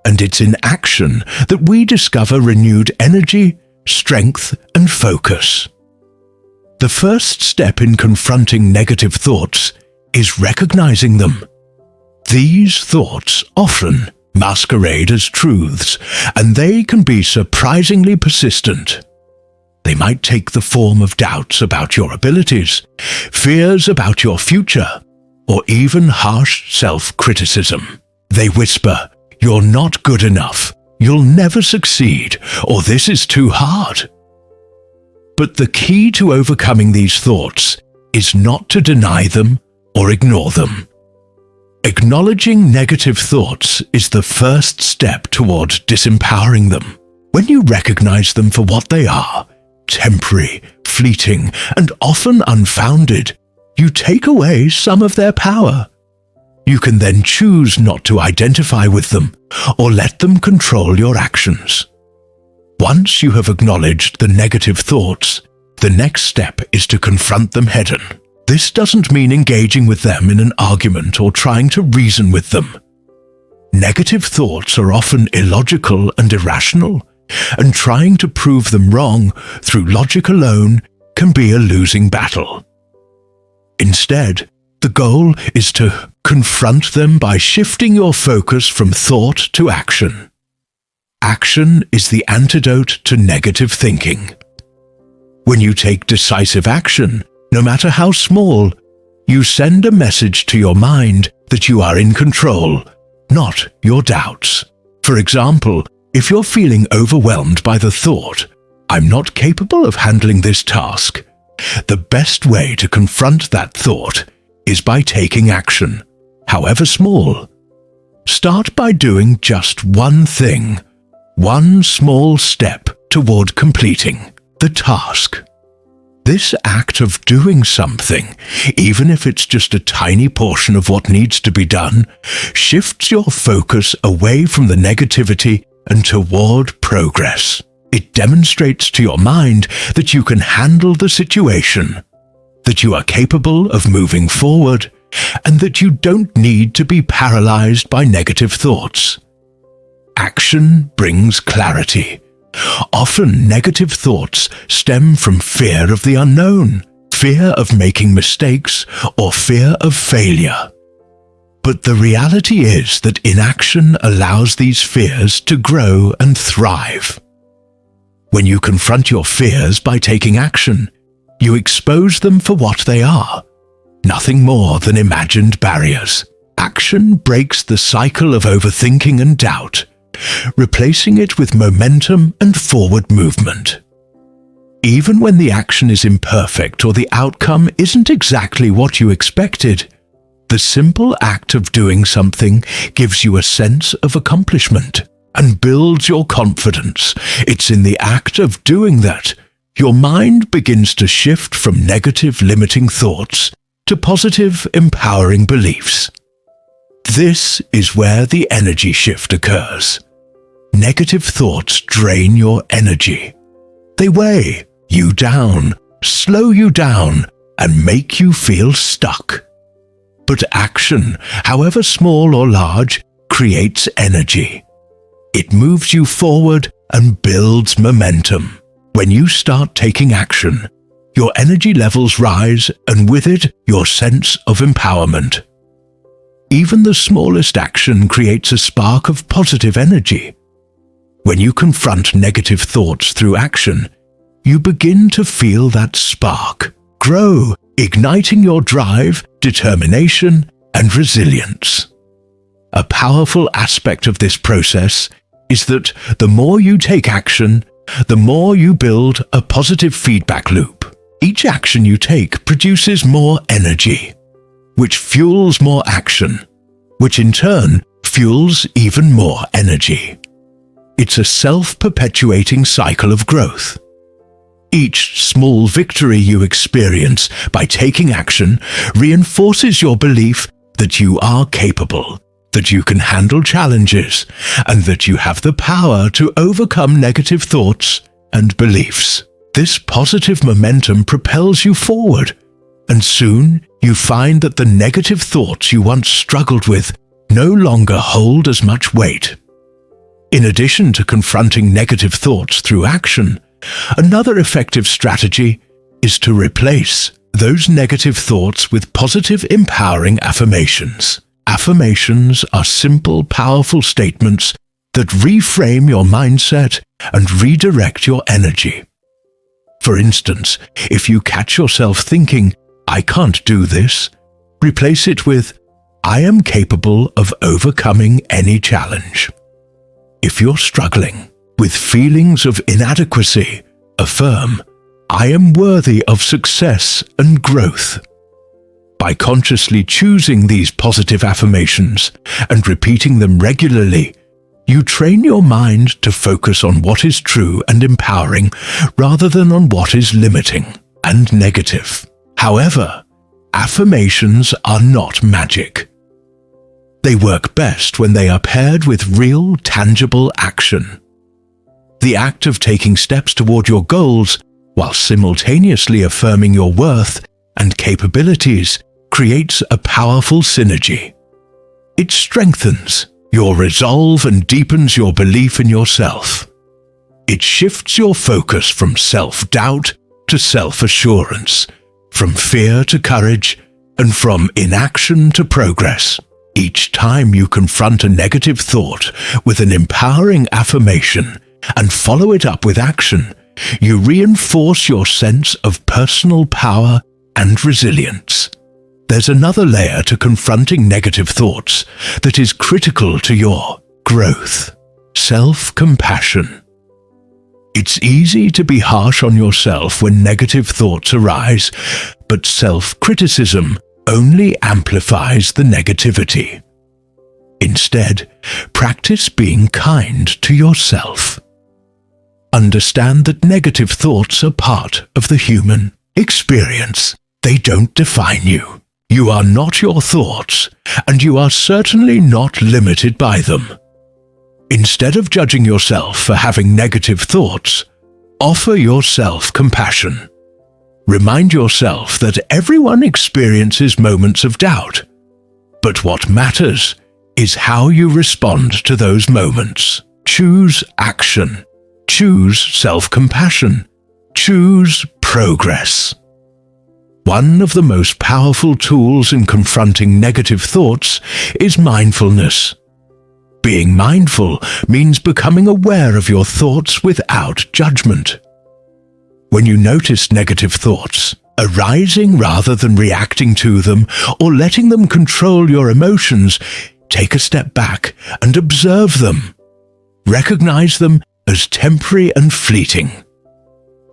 And it's in action that we discover renewed energy, strength, and focus. The first step in confronting negative thoughts is recognizing them. These thoughts often masquerade as truths, and they can be surprisingly persistent. They might take the form of doubts about your abilities, fears about your future, or even harsh self-criticism. They whisper, "You're not good enough, you'll never succeed, or this is too hard." But the key to overcoming these thoughts is not to deny them or ignore them. Acknowledging negative thoughts is the first step toward disempowering them. When you recognize them for what they are, temporary, fleeting, and often unfounded, you take away some of their power. You can then choose not to identify with them or let them control your actions. Once you have acknowledged the negative thoughts, the next step is to confront them head-on. This doesn't mean engaging with them in an argument or trying to reason with them. Negative thoughts are often illogical and irrational, and trying to prove them wrong through logic alone can be a losing battle. Instead, the goal is to confront them by shifting your focus from thought to action. Action is the antidote to negative thinking. When you take decisive action, no matter how small, You send a message to your mind that you are in control, not your doubts. For example, if you're feeling overwhelmed by the thought, "I'm not capable of handling this task," the best way to confront that thought is by taking action, however small. Start by doing just one thing, one small step toward completing the task. This act of doing something, even if it's just a tiny portion of what needs to be done, shifts your focus away from the negativity and toward progress. It demonstrates to your mind that you can handle the situation, that you are capable of moving forward, and that you don't need to be paralyzed by negative thoughts. Action brings clarity. Often negative thoughts stem from fear of the unknown, fear of making mistakes, or fear of failure. But the reality is that inaction allows these fears to grow and thrive. When you confront your fears by taking action, you expose them for what they are, nothing more than imagined barriers. Action breaks the cycle of overthinking and doubt, replacing it with momentum and forward movement. Even when the action is imperfect or the outcome isn't exactly what you expected, the simple act of doing something gives you a sense of accomplishment and builds your confidence. It's in the act of doing that your mind begins to shift from negative limiting thoughts to positive empowering beliefs. This is where the energy shift occurs. Negative thoughts drain your energy. They weigh you down, slow you down, and make you feel stuck. But action, however small or large, creates energy. It moves you forward and builds momentum. When you start taking action, your energy levels rise, and with it, your sense of empowerment. Even the smallest action creates a spark of positive energy. When you confront negative thoughts through action, you begin to feel that spark grow, igniting your drive, determination, and resilience. A powerful aspect of this process is that the more you take action, the more you build a positive feedback loop. Each action you take produces more energy, which fuels more action, which in turn fuels even more energy. It's a self-perpetuating cycle of growth. Each small victory you experience by taking action reinforces your belief that you are capable, that you can handle challenges, and that you have the power to overcome negative thoughts and beliefs. This positive momentum propels you forward, and soon you find that the negative thoughts you once struggled with no longer hold as much weight. In addition to confronting negative thoughts through action, another effective strategy is to replace those negative thoughts with positive, empowering affirmations. Affirmations are simple, powerful statements that reframe your mindset and redirect your energy. For instance, if you catch yourself thinking, "I can't do this," replace it with, "I am capable of overcoming any challenge." If you're struggling with feelings of inadequacy, affirm, "I am worthy of success and growth." By consciously choosing these positive affirmations and repeating them regularly, you train your mind to focus on what is true and empowering rather than on what is limiting and negative. However, affirmations are not magic. They work best when they are paired with real, tangible action. The act of taking steps toward your goals while simultaneously affirming your worth and capabilities creates a powerful synergy. It strengthens your resolve and deepens your belief in yourself. It shifts your focus from self-doubt to self-assurance, from fear to courage, and from inaction to progress. Each time you confront a negative thought with an empowering affirmation and follow it up with action, you reinforce your sense of personal power and resilience. There's another layer to confronting negative thoughts that is critical to your growth: self-compassion. It's easy to be harsh on yourself when negative thoughts arise, but self-criticism only amplifies the negativity. Instead, practice being kind to yourself. Understand that negative thoughts are part of the human experience. They don't define you. You are not your thoughts, and you are certainly not limited by them. Instead of judging yourself for having negative thoughts, offer yourself compassion. Remind yourself that everyone experiences moments of doubt, but what matters is how you respond to those moments. Choose action. Choose self-compassion. Choose progress. One of the most powerful tools in confronting negative thoughts is mindfulness. Being mindful means becoming aware of your thoughts without judgment. When you notice negative thoughts, arising rather than reacting to them or letting them control your emotions, take a step back and observe them. Recognize them as temporary and fleeting.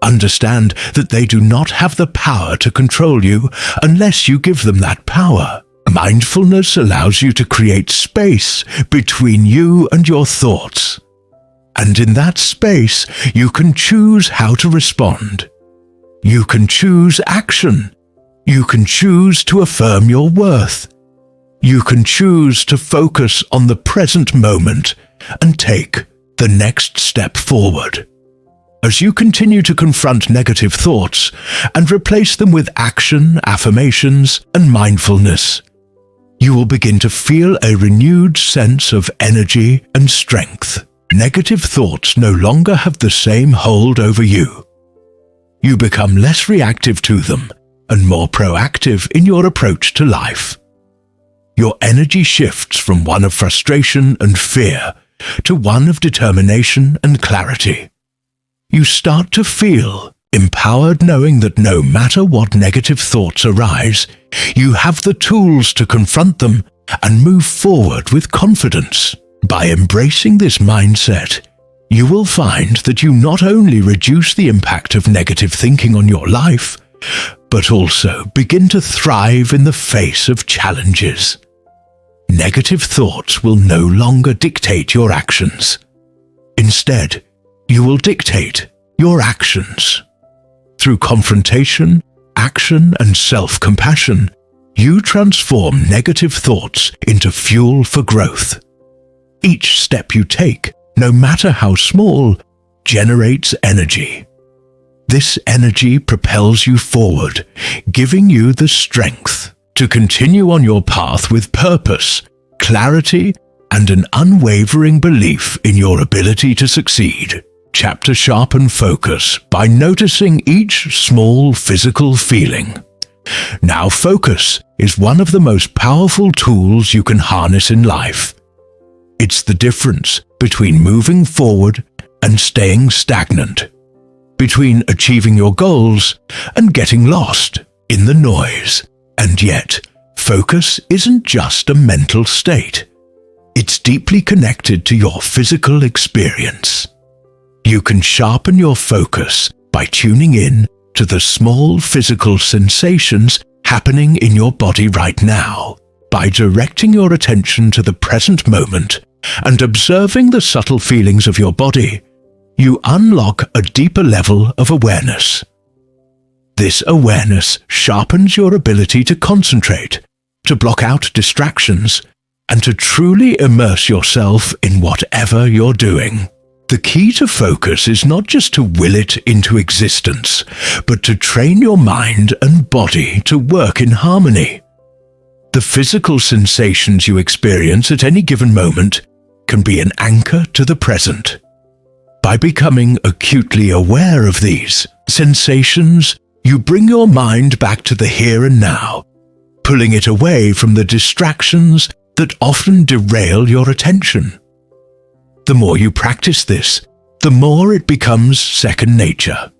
Understand that they do not have the power to control you unless you give them that power. Mindfulness allows you to create space between you and your thoughts. And in that space, you can choose how to respond. You can choose action. You can choose to affirm your worth. You can choose to focus on the present moment and take the next step forward. As you continue to confront negative thoughts and replace them with action, affirmations, and mindfulness, you will begin to feel a renewed sense of energy and strength. Negative thoughts no longer have the same hold over you. You become less reactive to them and more proactive in your approach to life. Your energy shifts from one of frustration and fear to one of determination and clarity. You start to feel empowered, knowing that no matter what negative thoughts arise, you have the tools to confront them and move forward with confidence. By embracing this mindset, you will find that you not only reduce the impact of negative thinking on your life, but also begin to thrive in the face of challenges. Negative thoughts will no longer dictate your actions. Instead, you will dictate your actions. Through confrontation, action, and self-compassion, you transform negative thoughts into fuel for growth. Each step you take, no matter how small, generates energy. This energy propels you forward, giving you the strength to continue on your path with purpose, clarity, and an unwavering belief in your ability to succeed. Chapter: Sharpen focus by noticing each small physical feeling. Now, focus is one of the most powerful tools you can harness in life. It's the difference between moving forward and staying stagnant, between achieving your goals and getting lost in the noise. And yet, focus isn't just a mental state. It's deeply connected to your physical experience. You can sharpen your focus by tuning in to the small physical sensations happening in your body right now. By directing your attention to the present moment and observing the subtle feelings of your body, you unlock a deeper level of awareness. This awareness sharpens your ability to concentrate, to block out distractions, and to truly immerse yourself in whatever you're doing. The key to focus is not just to will it into existence, but to train your mind and body to work in harmony. The physical sensations you experience at any given moment can be an anchor to the present. By becoming acutely aware of these sensations, you bring your mind back to the here and now, pulling it away from the distractions that often derail your attention. The more you practice this, the more it becomes second nature.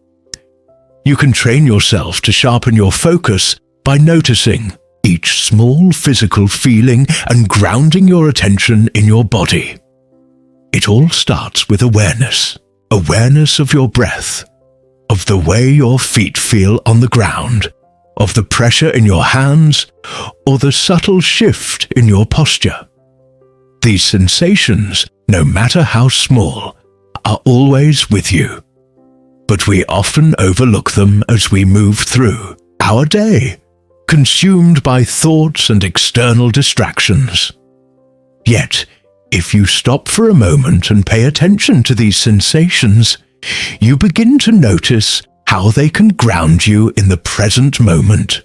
You can train yourself to sharpen your focus by noticing each small physical feeling and grounding your attention in your body. It all starts with awareness. Awareness of your breath, of the way your feet feel on the ground, of the pressure in your hands, or the subtle shift in your posture. These sensations, no matter how small, are always with you. But we often overlook them as we move through our day, consumed by thoughts and external distractions. Yet, if you stop for a moment and pay attention to these sensations, you begin to notice how they can ground you in the present moment.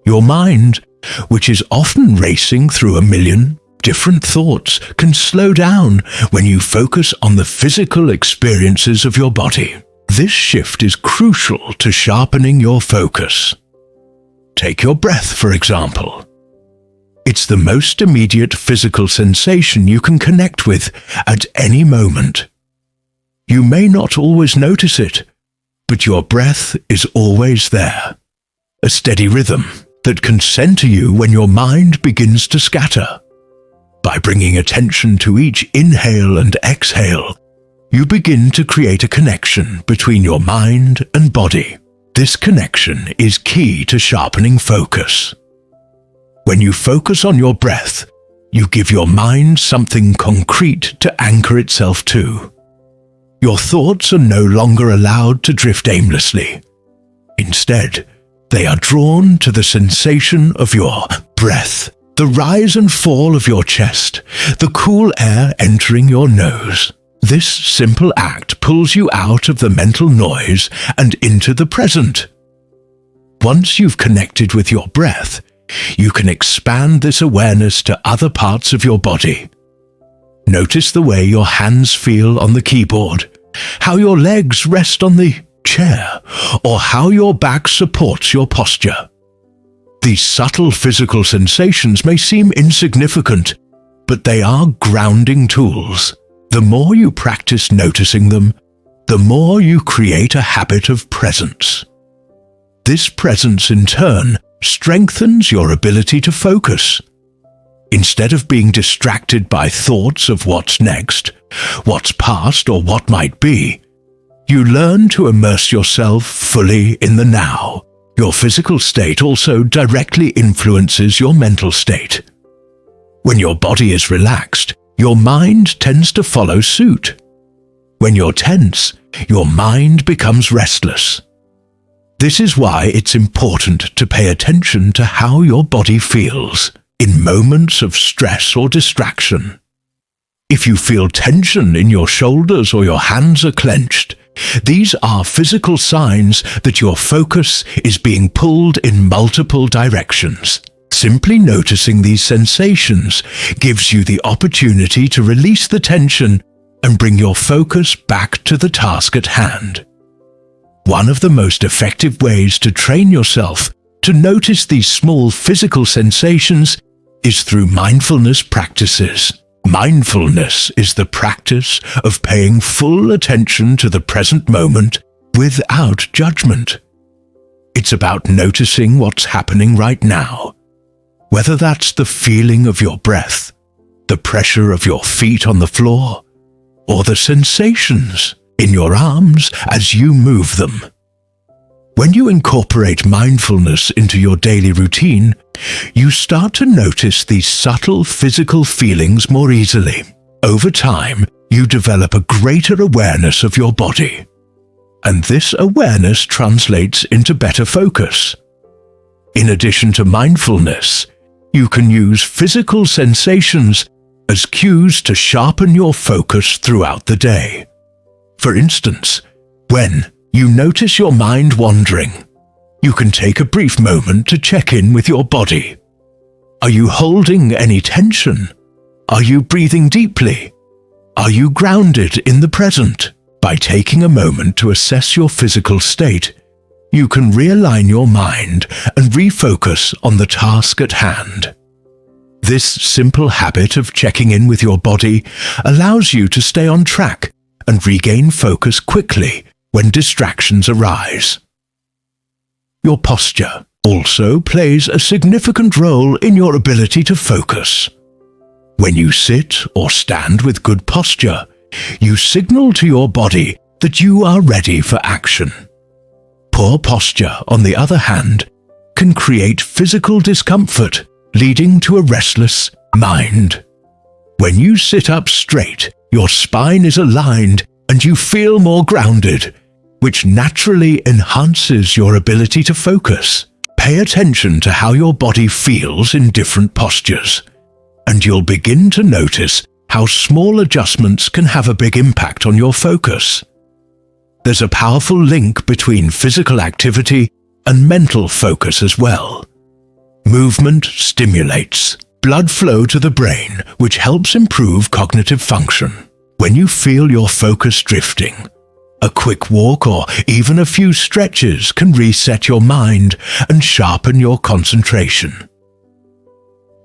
Your mind, which is often racing through a million different thoughts, can slow down when you focus on the physical experiences of your body. This shift is crucial to sharpening your focus. Take your breath, for example. It's the most immediate physical sensation you can connect with at any moment. You may not always notice it, but your breath is always there. A steady rhythm that can center you when your mind begins to scatter. By bringing attention to each inhale and exhale, you begin to create a connection between your mind and body. This connection is key to sharpening focus. When you focus on your breath, you give your mind something concrete to anchor itself to. Your thoughts are no longer allowed to drift aimlessly. Instead, they are drawn to the sensation of your breath, the rise and fall of your chest, the cool air entering your nose. This simple act pulls you out of the mental noise and into the present. Once you've connected with your breath, you can expand this awareness to other parts of your body. Notice the way your hands feel on the keyboard, how your legs rest on the chair, or how your back supports your posture. These subtle physical sensations may seem insignificant, but they are grounding tools. The more you practice noticing them, the more you create a habit of presence. This presence, in turn, strengthens your ability to focus. Instead of being distracted by thoughts of what's next, what's past, or what might be, you learn to immerse yourself fully in the now. Your physical state also directly influences your mental state. When your body is relaxed, your mind tends to follow suit. When you're tense, your mind becomes restless. This is why it's important to pay attention to how your body feels in moments of stress or distraction. If you feel tension in your shoulders or your hands are clenched, these are physical signs that your focus is being pulled in multiple directions. Simply noticing these sensations gives you the opportunity to release the tension and bring your focus back to the task at hand. One of the most effective ways to train yourself to notice these small physical sensations is through mindfulness practices. Mindfulness is the practice of paying full attention to the present moment without judgment. It's about noticing what's happening right now, whether that's the feeling of your breath, the pressure of your feet on the floor, or the sensations in your arms as you move them. When you incorporate mindfulness into your daily routine, you start to notice these subtle physical feelings more easily. Over time, you develop a greater awareness of your body, and this awareness translates into better focus. In addition to mindfulness, you can use physical sensations as cues to sharpen your focus throughout the day. For instance, when you notice your mind wandering, you can take a brief moment to check in with your body. Are you holding any tension? Are you breathing deeply? Are you grounded in the present? By taking a moment to assess your physical state, you can realign your mind and refocus on the task at hand. This simple habit of checking in with your body allows you to stay on track and regain focus quickly when distractions arise. Your posture. also plays a significant role in your ability to focus. When you sit or stand with good posture, you signal to your body that you are ready for action. Poor posture, on the other hand, can create physical discomfort, leading to a restless mind. When you sit up straight, your spine is aligned and you feel more grounded, which naturally enhances your ability to focus. Pay attention to how your body feels in different postures, and you'll begin to notice how small adjustments can have a big impact on your focus. There's a powerful link between physical activity and mental focus as well. Movement stimulates blood flow to the brain, which helps improve cognitive function. When you feel your focus drifting, a quick walk or even a few stretches can reset your mind and sharpen your concentration.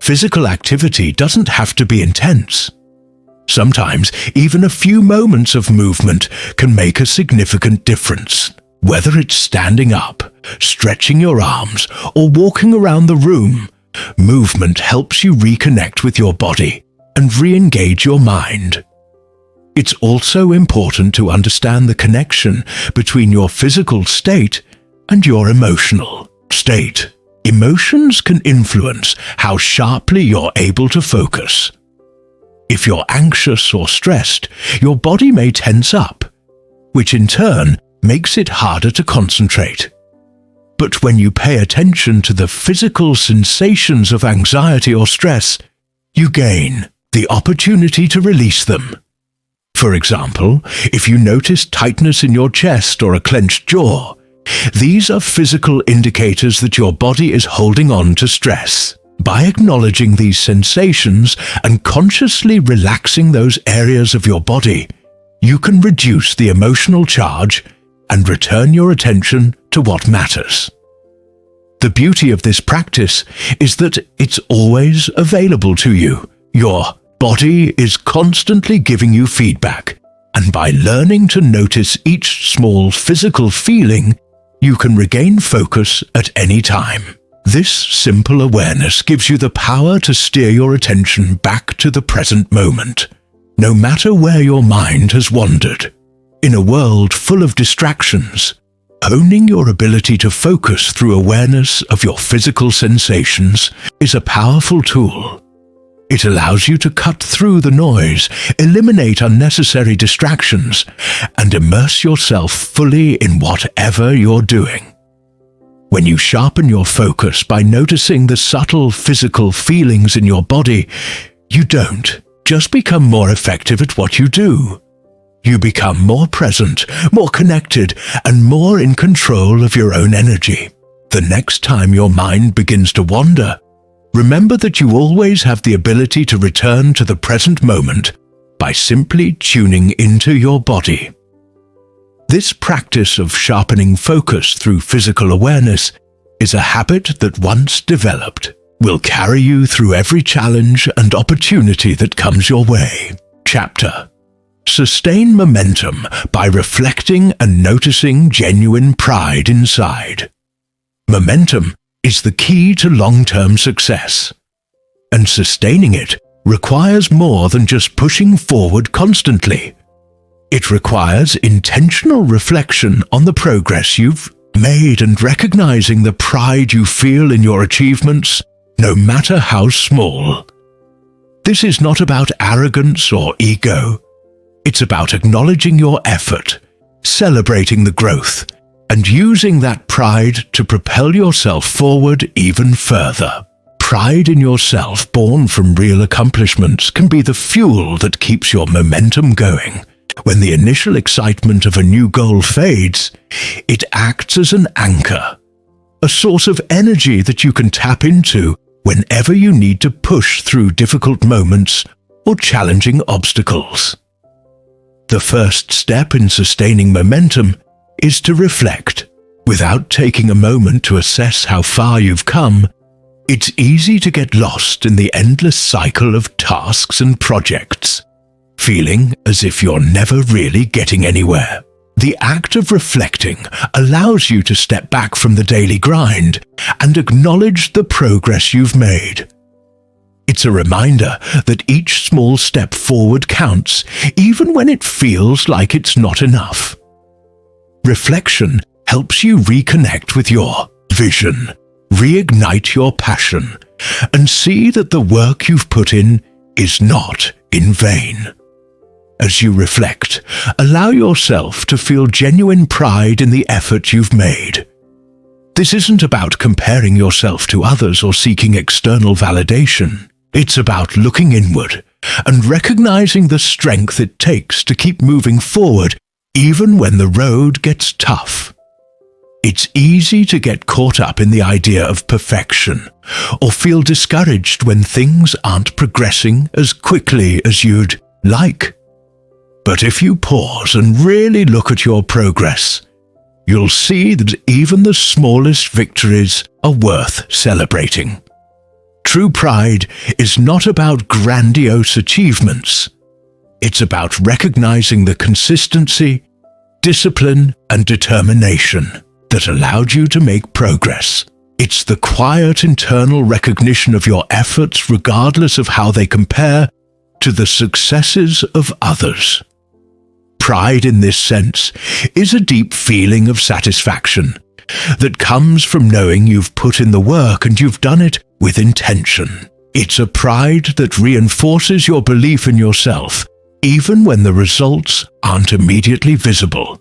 Physical activity doesn't have to be intense. Sometimes even a few moments of movement can make a significant difference. Whether it's standing up, stretching your arms, or walking around the room, movement helps you reconnect with your body and re-engage your mind. It's also important to understand the connection between your physical state and your emotional state. Emotions can influence how sharply you're able to focus. If you're anxious or stressed, your body may tense up, which in turn makes it harder to concentrate. But when you pay attention to the physical sensations of anxiety or stress, you gain the opportunity to release them. For example, if you notice tightness in your chest or a clenched jaw, these are physical indicators that your body is holding on to stress. By acknowledging these sensations and consciously relaxing those areas of your body, you can reduce the emotional charge and return your attention to what matters. The beauty of this practice is that it's always available to you. Your body is constantly giving you feedback, and by learning to notice each small physical feeling, you can regain focus at any time. This simple awareness gives you the power to steer your attention back to the present moment, no matter where your mind has wandered. In a world full of distractions, owning your ability to focus through awareness of your physical sensations is a powerful tool. It allows you to cut through the noise, eliminate unnecessary distractions, and immerse yourself fully in whatever you're doing. When you sharpen your focus by noticing the subtle physical feelings in your body, you don't just become more effective at what you do. You become more present, more connected, and more in control of your own energy. The next time your mind begins to wander, remember that you always have the ability to return to the present moment by simply tuning into your body. This practice of sharpening focus through physical awareness is a habit that, once developed, will carry you through every challenge and opportunity that comes your way. Chapter: Sustain momentum by reflecting and noticing genuine pride inside. Momentum is the key to long-term success, and sustaining it requires more than just pushing forward constantly. It requires intentional reflection on the progress you've made and recognizing the pride you feel in your achievements, no matter how small. This is not about arrogance or ego. It's about acknowledging your effort, celebrating the growth, and using that pride to propel yourself forward even further. Pride in yourself born from real accomplishments can be the fuel that keeps your momentum going. When the initial excitement of a new goal fades, it acts as an anchor, a source of energy that you can tap into whenever you need to push through difficult moments or challenging obstacles. The first step in sustaining momentum is to reflect. Without taking a moment to assess how far you've come, it's easy to get lost in the endless cycle of tasks and projects, feeling as if you're never really getting anywhere. The act of reflecting allows you to step back from the daily grind and acknowledge the progress you've made. It's a reminder that each small step forward counts, even when it feels like it's not enough. Reflection helps you reconnect with your vision, reignite your passion, and see that the work you've put in is not in vain. As you reflect, allow yourself to feel genuine pride in the effort you've made. This isn't about comparing yourself to others or seeking external validation. It's about looking inward and recognizing the strength it takes to keep moving forward even when the road gets tough. It's easy to get caught up in the idea of perfection or feel discouraged when things aren't progressing as quickly as you'd like. But if you pause and really look at your progress, you'll see that even the smallest victories are worth celebrating. True pride is not about grandiose achievements. It's about recognizing the consistency, discipline, and determination that allowed you to make progress. It's the quiet internal recognition of your efforts regardless of how they compare to the successes of others. Pride in this sense is a deep feeling of satisfaction that comes from knowing you've put in the work and you've done it with intention. It's a pride that reinforces your belief in yourself, even when the results aren't immediately visible.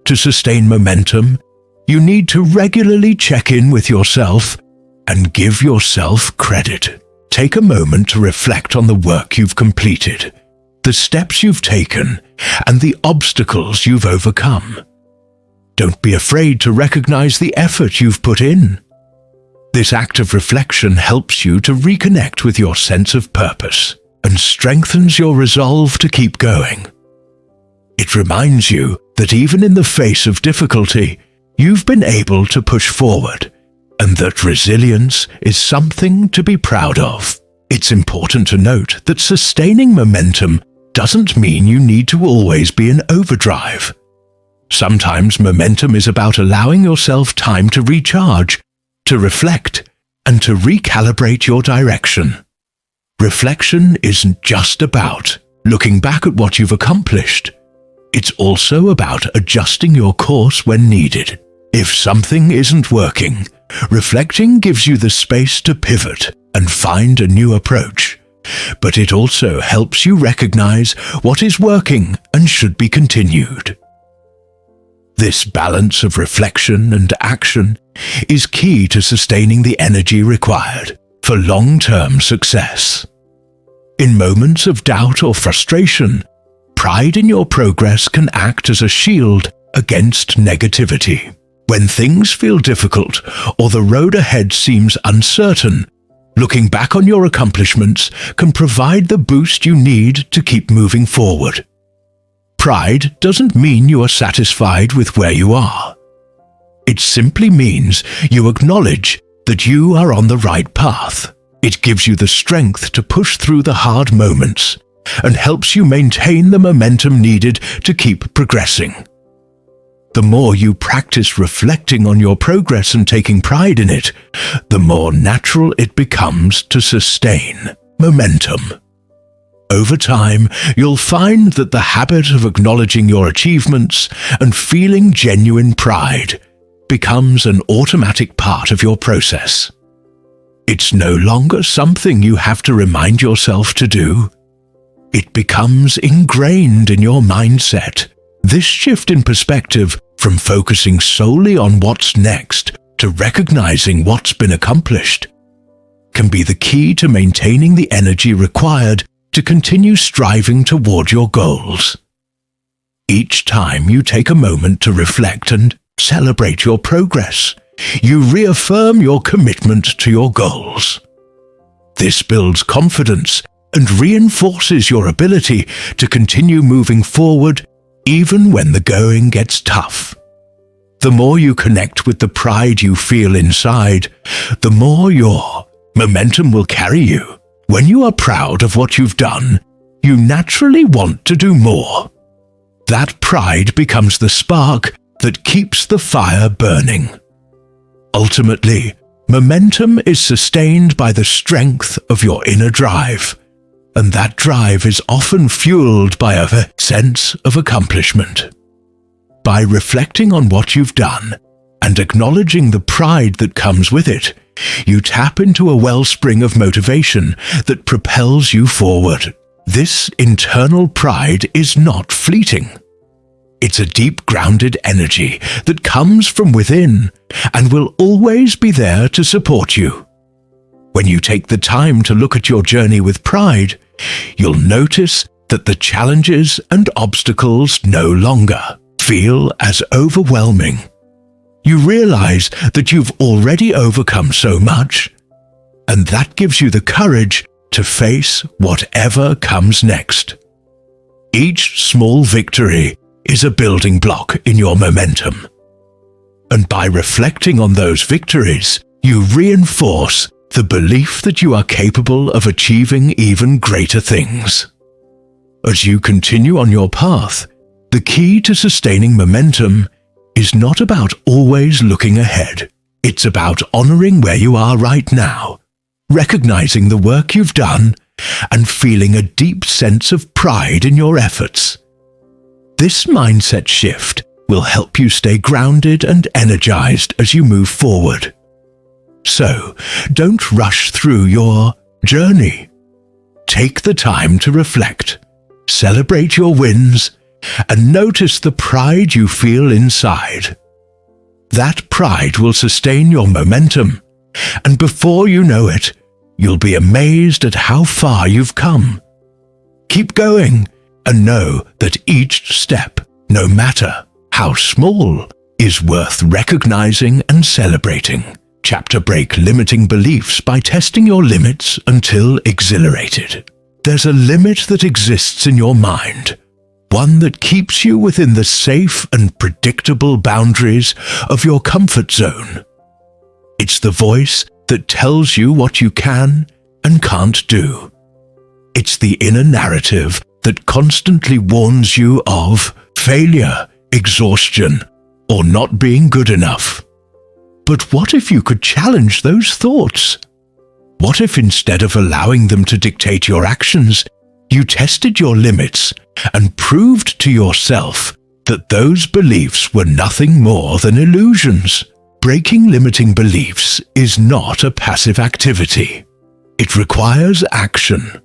To sustain momentum, you need to regularly check in with yourself and give yourself credit. Take a moment to reflect on the work you've completed, the steps you've taken, and the obstacles you've overcome. Don't be afraid to recognize the effort you've put in. This act of reflection helps you to reconnect with your sense of purpose and strengthens your resolve to keep going. It reminds you that even in the face of difficulty, you've been able to push forward, and that resilience is something to be proud of. It's important to note that sustaining momentum doesn't mean you need to always be in overdrive. Sometimes momentum is about allowing yourself time to recharge, to reflect, and to recalibrate your direction. Reflection isn't just about looking back at what you've accomplished. It's also about adjusting your course when needed. If something isn't working, reflecting gives you the space to pivot and find a new approach. But it also helps you recognize what is working and should be continued. This balance of reflection and action is key to sustaining the energy required for long-term success. In moments of doubt or frustration, pride in your progress can act as a shield against negativity. When things feel difficult or the road ahead seems uncertain, looking back on your accomplishments can provide the boost you need to keep moving forward. Pride doesn't mean you are satisfied with where you are. It simply means you acknowledge that you are on the right path. It gives you the strength to push through the hard moments and helps you maintain the momentum needed to keep progressing. The more you practice reflecting on your progress and taking pride in it, the more natural it becomes to sustain momentum. Over time, you'll find that the habit of acknowledging your achievements and feeling genuine pride becomes an automatic part of your process. It's no longer something you have to remind yourself to do. It becomes ingrained in your mindset. This shift in perspective from focusing solely on what's next to recognizing what's been accomplished can be the key to maintaining the energy required to continue striving toward your goals. Each time you take a moment to reflect and celebrate your progress, you reaffirm your commitment to your goals. This builds confidence and reinforces your ability to continue moving forward even when the going gets tough. The more you connect with the pride you feel inside, the more your momentum will carry you. When you are proud of what you've done, you naturally want to do more. That pride becomes the spark that keeps the fire burning. Ultimately, momentum is sustained by the strength of your inner drive, and that drive is often fueled by a sense of accomplishment. By reflecting on what you've done and acknowledging the pride that comes with it, you tap into a wellspring of motivation that propels you forward. This internal pride is not fleeting. It's a deep-grounded energy that comes from within and will always be there to support you. When you take the time to look at your journey with pride, you'll notice that the challenges and obstacles no longer feel as overwhelming. You realize that you've already overcome so much, and that gives you the courage to face whatever comes next. Each small victory is a building block in your momentum. And by reflecting on those victories, you reinforce the belief that you are capable of achieving even greater things. As you continue on your path, the key to sustaining momentum is not about always looking ahead. It's about honoring where you are right now, recognizing the work you've done, and feeling a deep sense of pride in your efforts. This mindset shift will help you stay grounded and energized as you move forward. So, don't rush through your journey. Take the time to reflect, celebrate your wins, and notice the pride you feel inside. That pride will sustain your momentum, and before you know it, you'll be amazed at how far you've come. Keep going, and know that each step, no matter how small, is worth recognizing and celebrating. Chapter Break Limiting Beliefs by testing your limits until exhilarated. There's a limit that exists in your mind, one that keeps you within the safe and predictable boundaries of your comfort zone. It's the voice that tells you what you can and can't do. It's the inner narrative that constantly warns you of failure, exhaustion, or not being good enough. But what if you could challenge those thoughts? What if instead of allowing them to dictate your actions, you tested your limits and proved to yourself that those beliefs were nothing more than illusions? Breaking limiting beliefs is not a passive activity. It requires action.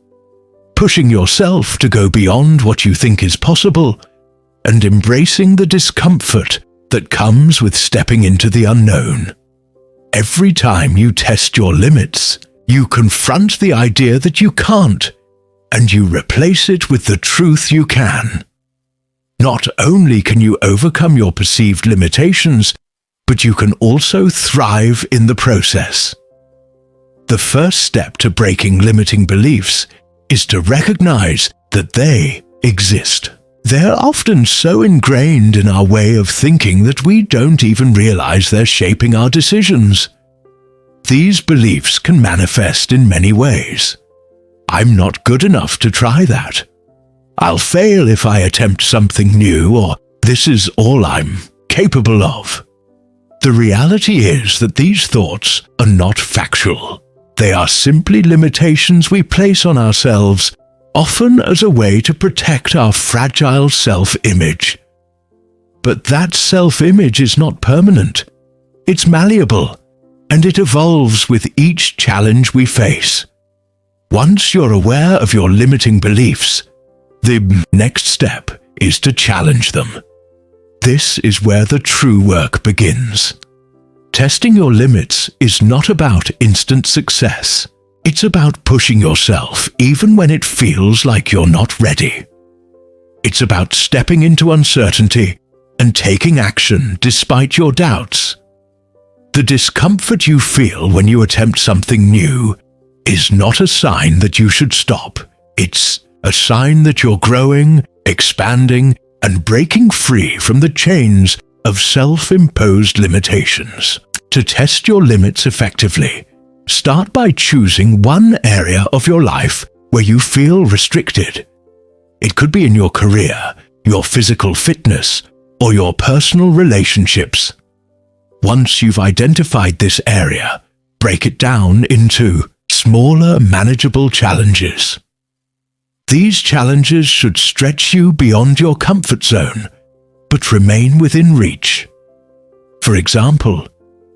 Pushing yourself to go beyond what you think is possible and embracing the discomfort that comes with stepping into the unknown. Every time you test your limits, you confront the idea that you can't, and you replace it with the truth you can. Not only can you overcome your perceived limitations, but you can also thrive in the process. The first step to breaking limiting beliefs is to recognize that they exist. They're often so ingrained in our way of thinking that we don't even realize they're shaping our decisions. These beliefs can manifest in many ways. I'm not good enough to try that. I'll fail if I attempt something new, or this is all I'm capable of. The reality is that these thoughts are not factual. They are simply limitations we place on ourselves, often as a way to protect our fragile self-image. But that self-image is not permanent. It's malleable, and it evolves with each challenge we face. Once you're aware of your limiting beliefs, the next step is to challenge them. This is where the true work begins. Testing your limits is not about instant success. It's about pushing yourself even when it feels like you're not ready. It's about stepping into uncertainty and taking action despite your doubts. The discomfort you feel when you attempt something new is not a sign that you should stop. It's a sign that you're growing, expanding, and breaking free from the chains of self-imposed limitations. To test your limits effectively, start by choosing one area of your life where you feel restricted. It could be in your career, your physical fitness, or your personal relationships. Once you've identified this area, break it down into smaller, manageable challenges. These challenges should stretch you beyond your comfort zone, but remain within reach. For example,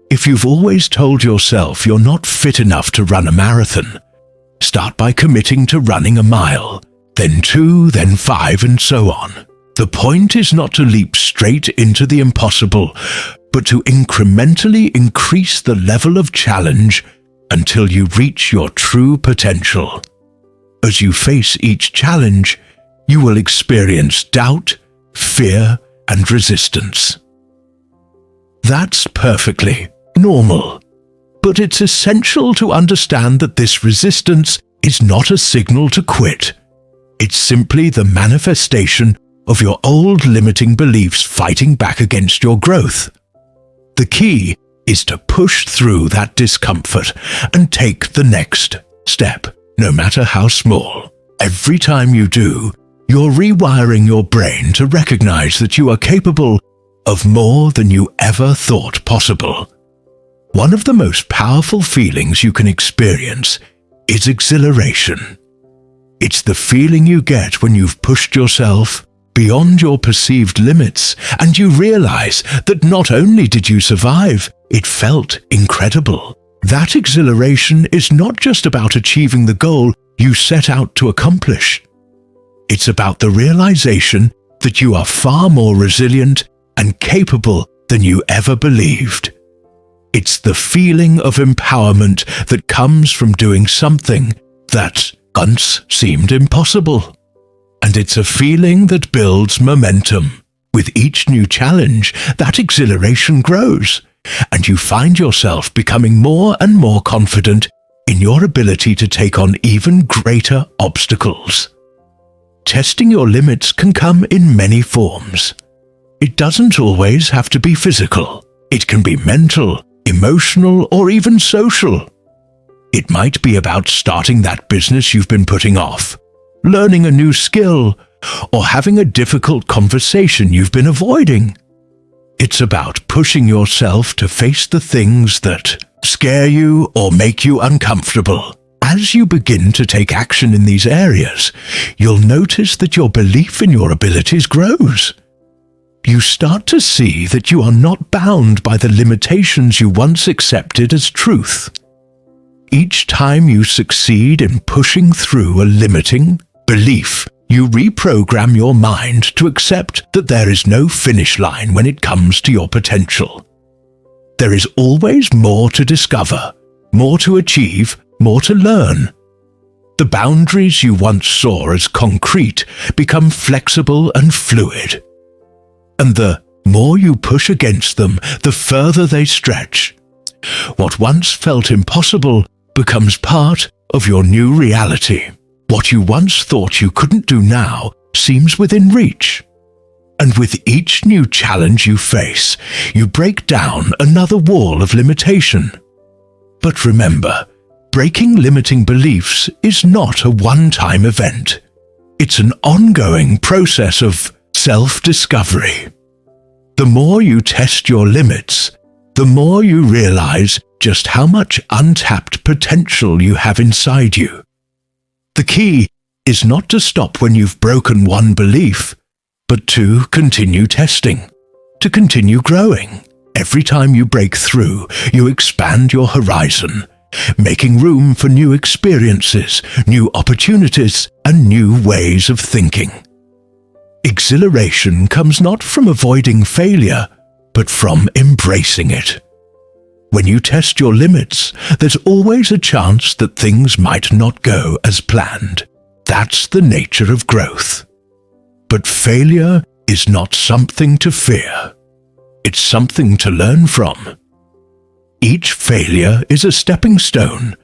if you've always told yourself you're not fit enough to run a marathon, start by committing to running a mile, then 2, then 5, and so on. The point is not to leap straight into the impossible, but to incrementally increase the level of challenge until you reach your true potential. As you face each challenge, you will experience doubt, fear, and resistance. That's perfectly normal, but it's essential to understand that this resistance is not a signal to quit. It's simply the manifestation of your old limiting beliefs fighting back against your growth. The key is to push through that discomfort and take the next step, no matter how small. Every time you do, you're rewiring your brain to recognize that you are capable of more than you ever thought possible. One of the most powerful feelings you can experience is exhilaration. It's the feeling you get when you've pushed yourself beyond your perceived limits and you realize that not only did you survive, it felt incredible. That exhilaration is not just about achieving the goal you set out to accomplish. It's about the realization that you are far more resilient and capable than you ever believed. It's the feeling of empowerment that comes from doing something that once seemed impossible. And it's a feeling that builds momentum. With each new challenge, that exhilaration grows, and you find yourself becoming more and more confident in your ability to take on even greater obstacles. Testing your limits can come in many forms. It doesn't always have to be physical. It can be mental, emotional, or even social. It might be about starting that business you've been putting off, learning a new skill, or having a difficult conversation you've been avoiding. It's about pushing yourself to face the things that scare you or make you uncomfortable. As you begin to take action in these areas, you'll notice that your belief in your abilities grows. You start to see that you are not bound by the limitations you once accepted as truth. Each time you succeed in pushing through a limiting belief, you reprogram your mind to accept that there is no finish line when it comes to your potential. There is always more to discover, more to achieve, more to learn. The boundaries you once saw as concrete become flexible and fluid. And the more you push against them, the further they stretch. What once felt impossible becomes part of your new reality. What you once thought you couldn't do now seems within reach. And with each new challenge you face, you break down another wall of limitation. But remember, breaking limiting beliefs is not a one-time event. It's an ongoing process of self-discovery. The more you test your limits, the more you realize just how much untapped potential you have inside you. The key is not to stop when you've broken one belief, but to continue testing, to continue growing. Every time you break through, you expand your horizon, making room for new experiences, new opportunities, and new ways of thinking. Exhilaration comes not from avoiding failure, but from embracing it. When you test your limits, there's always a chance that things might not go as planned. That's the nature of growth. But failure is not something to fear. It's something to learn from. Each failure is a stepping stone,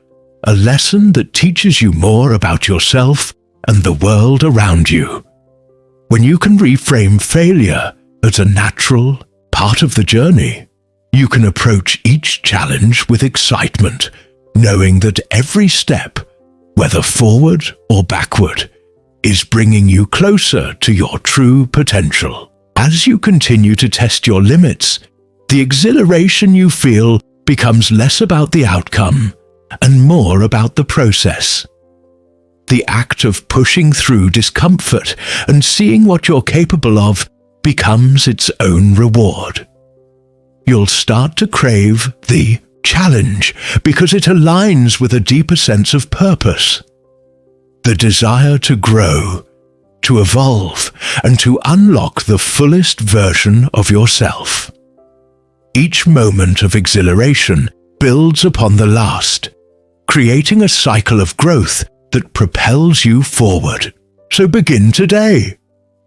a lesson that teaches you more about yourself and the world around you. When you can reframe failure as a natural part of the journey, you can approach each challenge with excitement, knowing that every step, whether forward or backward, is bringing you closer to your true potential. As you continue to test your limits, the exhilaration you feel becomes less about the outcome and more about the process. The act of pushing through discomfort and seeing what you're capable of becomes its own reward. You'll start to crave the challenge because it aligns with a deeper sense of purpose. The desire to grow, to evolve, and to unlock the fullest version of yourself. Each moment of exhilaration builds upon the last, creating a cycle of growth that propels you forward. So begin today.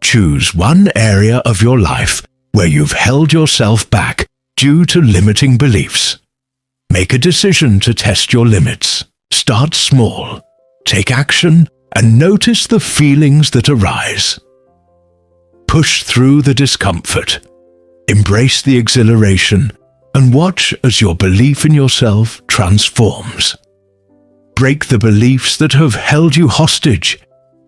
Choose one area of your life where you've held yourself back due to limiting beliefs. Make a decision to test your limits. Start small. Take action and notice the feelings that arise. Push through the discomfort. Embrace the exhilaration and watch as your belief in yourself transforms. Break the beliefs that have held you hostage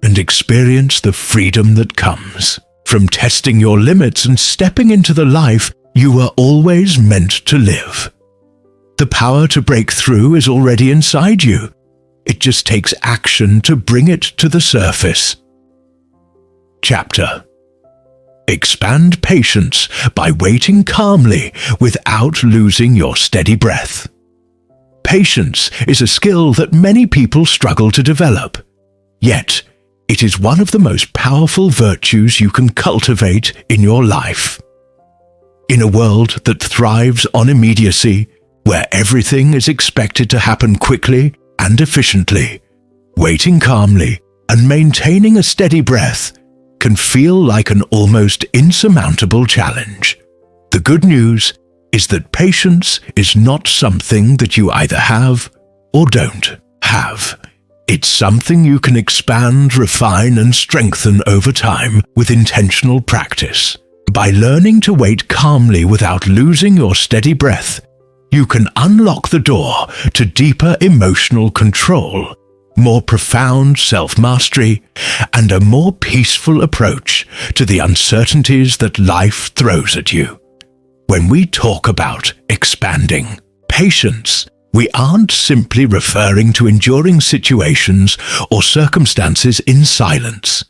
and experience the freedom that comes from testing your limits and stepping into the life you were always meant to live. The power to break through is already inside you. It just takes action to bring it to the surface. Chapter: Expand patience by waiting calmly without losing your steady breath. Patience is a skill that many people struggle to develop. Yet, it is one of the most powerful virtues you can cultivate in your life. In a world that thrives on immediacy, where everything is expected to happen quickly and efficiently, waiting calmly and maintaining a steady breath can feel like an almost insurmountable challenge. The good news is that patience is not something that you either have or don't have. It's something you can expand, refine, and strengthen over time with intentional practice. By learning to wait calmly without losing your steady breath, you can unlock the door to deeper emotional control, more profound self-mastery, and a more peaceful approach to the uncertainties that life throws at you. When we talk about expanding patience, we aren't simply referring to enduring situations or circumstances in silence.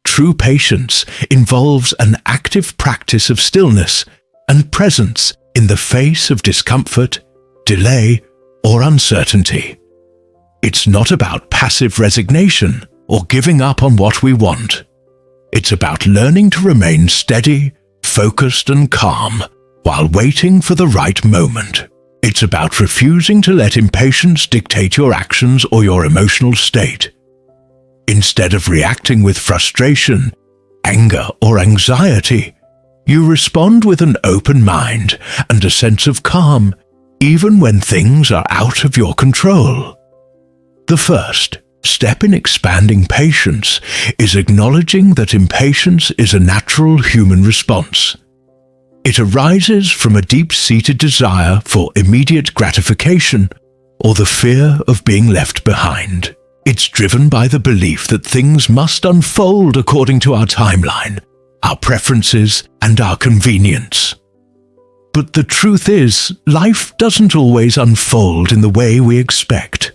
True patience involves an active practice of stillness and presence in the face of discomfort, delay, or uncertainty. It's not about passive resignation or giving up on what we want. It's about learning to remain steady, focused, and calm while waiting for the right moment. It's about refusing to let impatience dictate your actions or your emotional state. Instead of reacting with frustration, anger, or anxiety, you respond with an open mind and a sense of calm, even when things are out of your control. The first step in expanding patience is acknowledging that impatience is a natural human response. It arises from a deep-seated desire for immediate gratification or the fear of being left behind. It's driven by the belief that things must unfold according to our timeline, our preferences, and our convenience. But the truth is, life doesn't always unfold in the way we expect.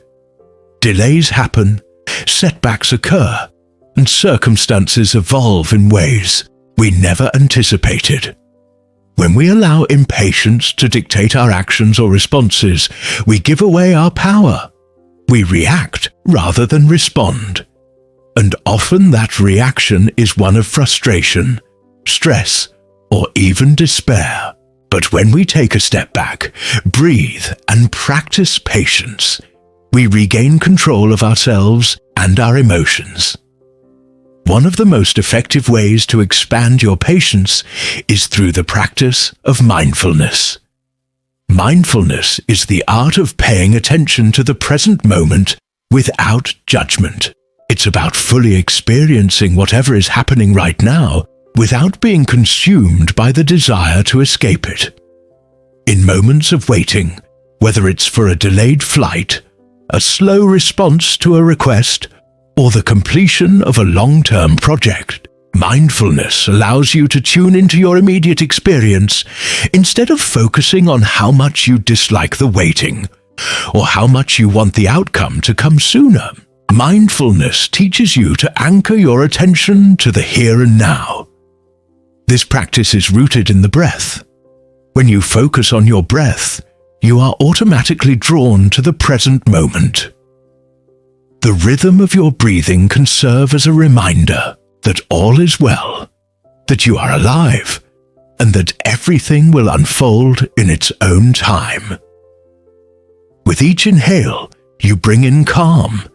Delays happen, setbacks occur, and circumstances evolve in ways we never anticipated. When we allow impatience to dictate our actions or responses, we give away our power. We react rather than respond. And often that reaction is one of frustration, stress, or even despair. But when we take a step back, breathe, and practice patience, we regain control of ourselves and our emotions. One of the most effective ways to expand your patience is through the practice of mindfulness. Mindfulness is the art of paying attention to the present moment without judgment. It's about fully experiencing whatever is happening right now without being consumed by the desire to escape it. In moments of waiting, whether it's for a delayed flight, a slow response to a request, or the completion of a long-term project, mindfulness allows you to tune into your immediate experience instead of focusing on how much you dislike the waiting or how much you want the outcome to come sooner. Mindfulness teaches you to anchor your attention to the here and now. This practice is rooted in the breath. When you focus on your breath, you are automatically drawn to the present moment. The rhythm of your breathing can serve as a reminder that all is well, that you are alive, and that everything will unfold in its own time. With each inhale, you bring in calm,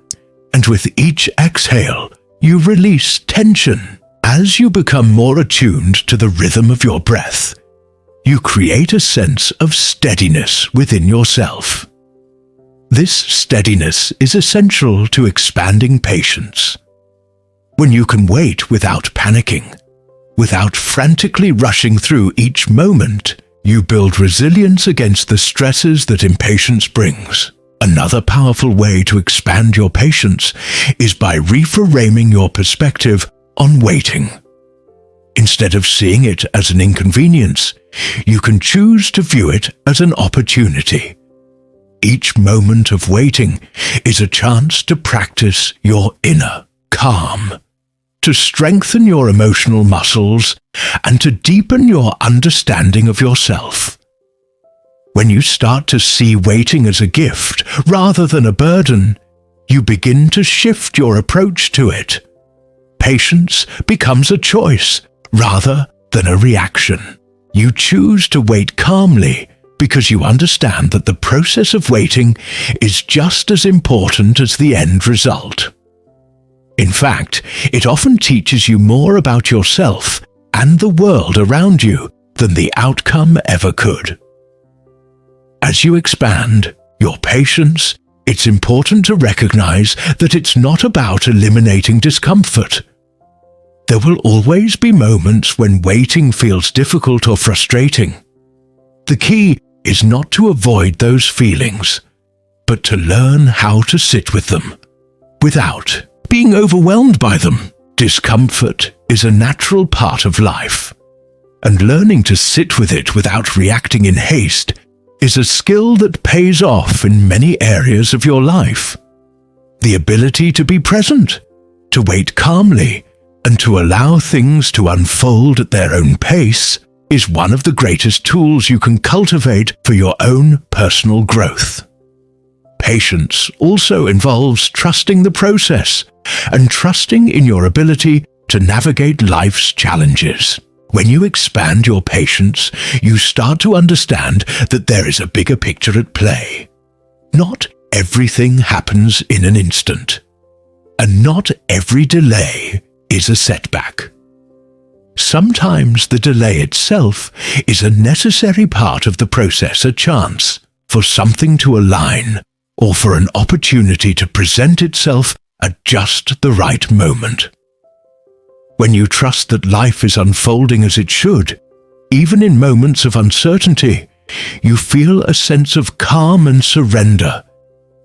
and with each exhale, you release tension. As you become more attuned to the rhythm of your breath, you create a sense of steadiness within yourself. This steadiness is essential to expanding patience. When you can wait without panicking, without frantically rushing through each moment, you build resilience against the stresses that impatience brings. Another powerful way to expand your patience is by reframing your perspective on waiting. Instead of seeing it as an inconvenience, you can choose to view it as an opportunity. Each moment of waiting is a chance to practice your inner calm, to strengthen your emotional muscles, and to deepen your understanding of yourself. When you start to see waiting as a gift rather than a burden, you begin to shift your approach to it. Patience becomes a choice rather than a reaction. You choose to wait calmly because you understand that the process of waiting is just as important as the end result. In fact, it often teaches you more about yourself and the world around you than the outcome ever could. As you expand your patience, it's important to recognize that it's not about eliminating discomfort. There will always be moments when waiting feels difficult or frustrating. The key is not to avoid those feelings, but to learn how to sit with them without being overwhelmed by them. Discomfort is a natural part of life, and learning to sit with it without reacting in haste is a skill that pays off in many areas of your life. The ability to be present, to wait calmly, and to allow things to unfold at their own pace is one of the greatest tools you can cultivate for your own personal growth. Patience also involves trusting the process and trusting in your ability to navigate life's challenges. When you expand your patience, you start to understand that there is a bigger picture at play. Not everything happens in an instant, and not every delay is a setback. Sometimes the delay itself is a necessary part of the process, a chance for something to align or for an opportunity to present itself at just the right moment. When you trust that life is unfolding as it should, even in moments of uncertainty, you feel a sense of calm and surrender.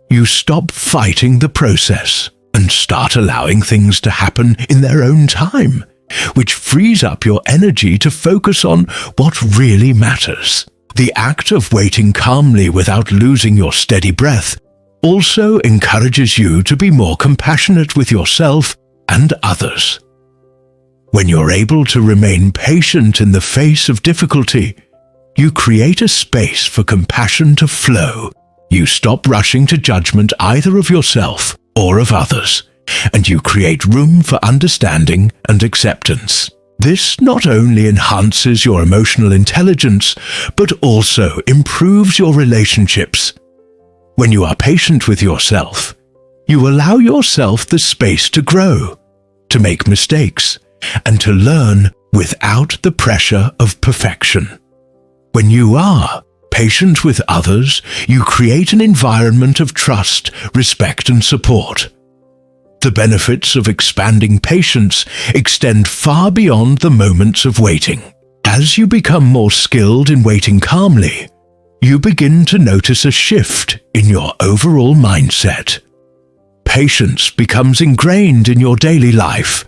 You stop fighting the process and start allowing things to happen in their own time, which frees up your energy to focus on what really matters. The act of waiting calmly without losing your steady breath also encourages you to be more compassionate with yourself and others. When you're able to remain patient in the face of difficulty, you create a space for compassion to flow. You stop rushing to judgment either of yourself or of others, and you create room for understanding and acceptance. This not only enhances your emotional intelligence, but also improves your relationships. When you are patient with yourself, you allow yourself the space to grow, to make mistakes, and to learn without the pressure of perfection. When you are patient with others, you create an environment of trust, respect, and support. The benefits of expanding patience extend far beyond the moments of waiting. As you become more skilled in waiting calmly, you begin to notice a shift in your overall mindset. patience becomes ingrained in your daily life,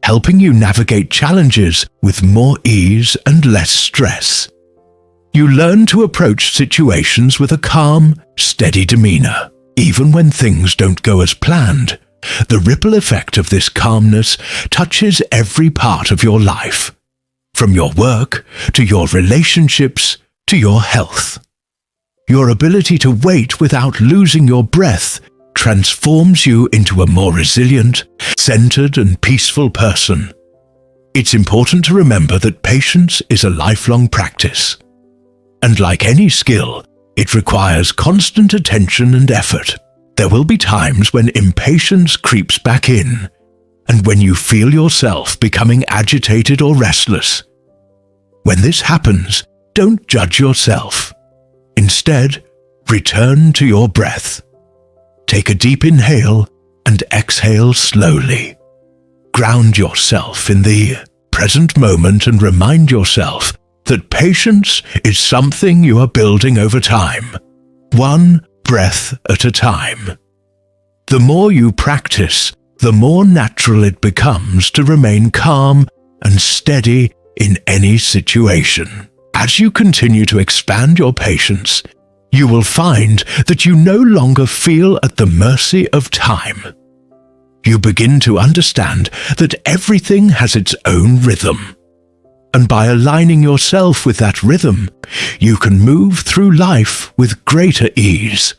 helping you navigate challenges with more ease and less stress. You learn to approach situations with a calm, steady demeanor. Even when things don't go as planned, the ripple effect of this calmness touches every part of your life, from your work to your relationships to your health. Your ability to wait without losing your breath transforms you into a more resilient, centered, and peaceful person. It's important to remember that patience is a lifelong practice. And like any skill, it requires constant attention and effort. There will be times when impatience creeps back in, and when you feel yourself becoming agitated or restless. When this happens, don't judge yourself. Instead, return to your breath. Take a deep inhale and exhale slowly. Ground yourself in the present moment and remind yourself that patience is something you are building over time, one breath at a time. The more you practice, the more natural it becomes to remain calm and steady in any situation. As you continue to expand your patience, you will find that you no longer feel at the mercy of time. You begin to understand that everything has its own rhythm. And by aligning yourself with that rhythm, you can move through life with greater ease.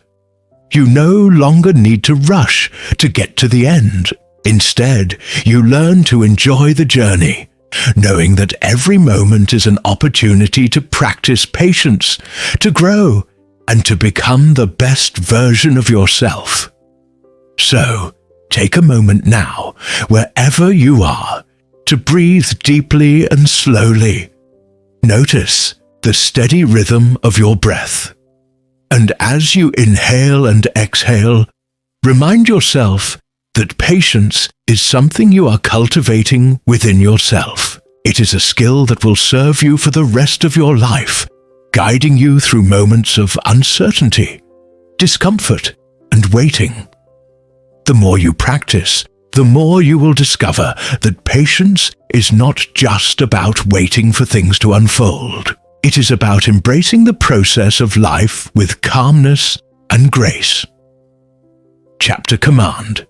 You no longer need to rush to get to the end. Instead, you learn to enjoy the journey, knowing that every moment is an opportunity to practice patience, to grow, and to become the best version of yourself. So, take a moment now, wherever you are, to breathe deeply and slowly. Notice the steady rhythm of your breath. And as you inhale and exhale, remind yourself that patience is something you are cultivating within yourself. It is a skill that will serve you for the rest of your life, guiding you through moments of uncertainty, discomfort, and waiting. The more you practice, the more you will discover that patience is not just about waiting for things to unfold. It is about embracing the process of life with calmness and grace. Chapter Command.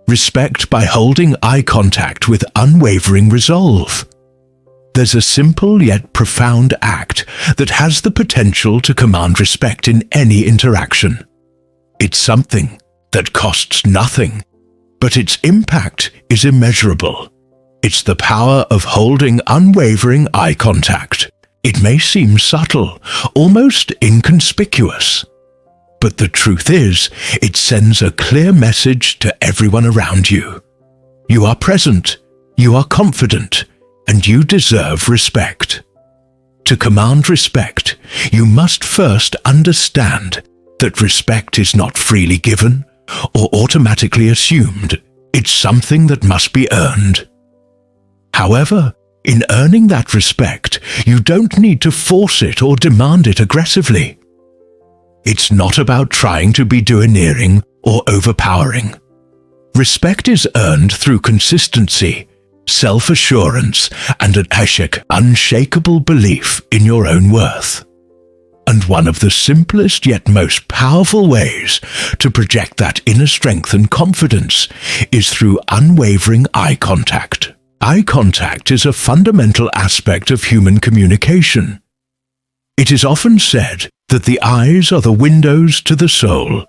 Respect by holding eye contact with unwavering resolve. There's a simple yet profound act that has the potential to command respect in any interaction. It's something that costs nothing, but its impact is immeasurable. It's the power of holding unwavering eye contact. It may seem subtle, almost inconspicuous. But the truth is, it sends a clear message to everyone around you. You are present, you are confident, and you deserve respect. To command respect, you must first understand that respect is not freely given or automatically assumed. It's something that must be earned. However, in earning that respect, you don't need to force it or demand it aggressively. It's not about trying to be domineering or overpowering. Respect is earned through consistency, self-assurance, and an unshakable belief in your own worth. And one of the simplest yet most powerful ways to project that inner strength and confidence is through unwavering eye contact. Eye contact is a fundamental aspect of human communication. It is often said that the eyes are the windows to the soul,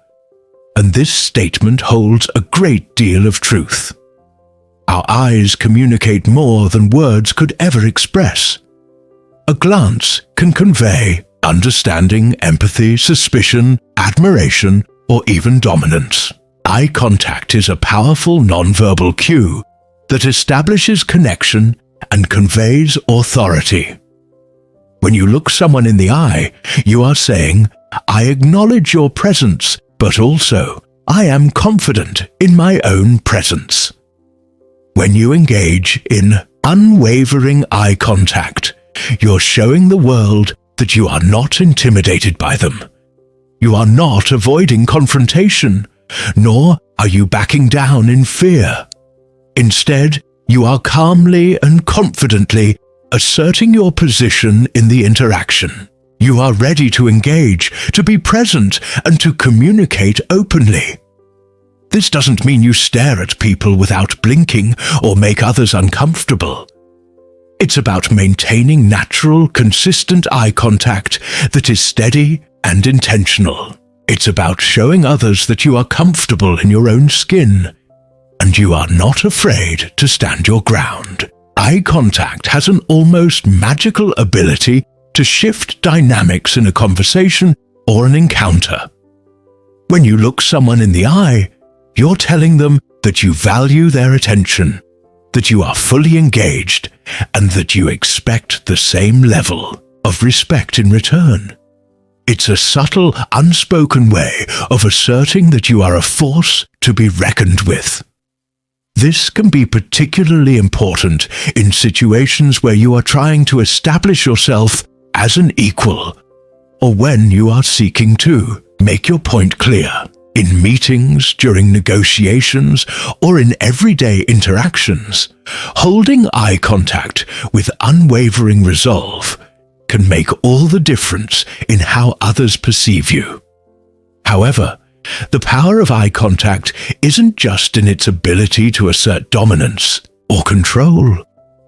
and this statement holds a great deal of truth. Our eyes communicate more than words could ever express. A glance can convey understanding, empathy, suspicion, admiration, or even dominance. Eye contact is a powerful non-verbal cue that establishes connection and conveys authority. When you look someone in the eye, you are saying, "I acknowledge your presence, but also, I am confident in my own presence." When you engage in unwavering eye contact, you're showing the world that you are not intimidated by them. You are not avoiding confrontation, nor are you backing down in fear. Instead, you are calmly and confidently asserting your position in the interaction. You are ready to engage, to be present, and to communicate openly. This doesn't mean you stare at people without blinking or make others uncomfortable. It's about maintaining natural, consistent eye contact that is steady and intentional. It's about showing others that you are comfortable in your own skin, and you are not afraid to stand your ground. Eye contact has an almost magical ability to shift dynamics in a conversation or an encounter. When you look someone in the eye, you're telling them that you value their attention, that you are fully engaged, and that you expect the same level of respect in return. It's a subtle, unspoken way of asserting that you are a force to be reckoned with. This can be particularly important in situations where you are trying to establish yourself as an equal, or when you are seeking to make your point clear. In meetings, during negotiations, or in everyday interactions, holding eye contact with unwavering resolve can make all the difference in how others perceive you. However, the power of eye contact isn't just in its ability to assert dominance or control.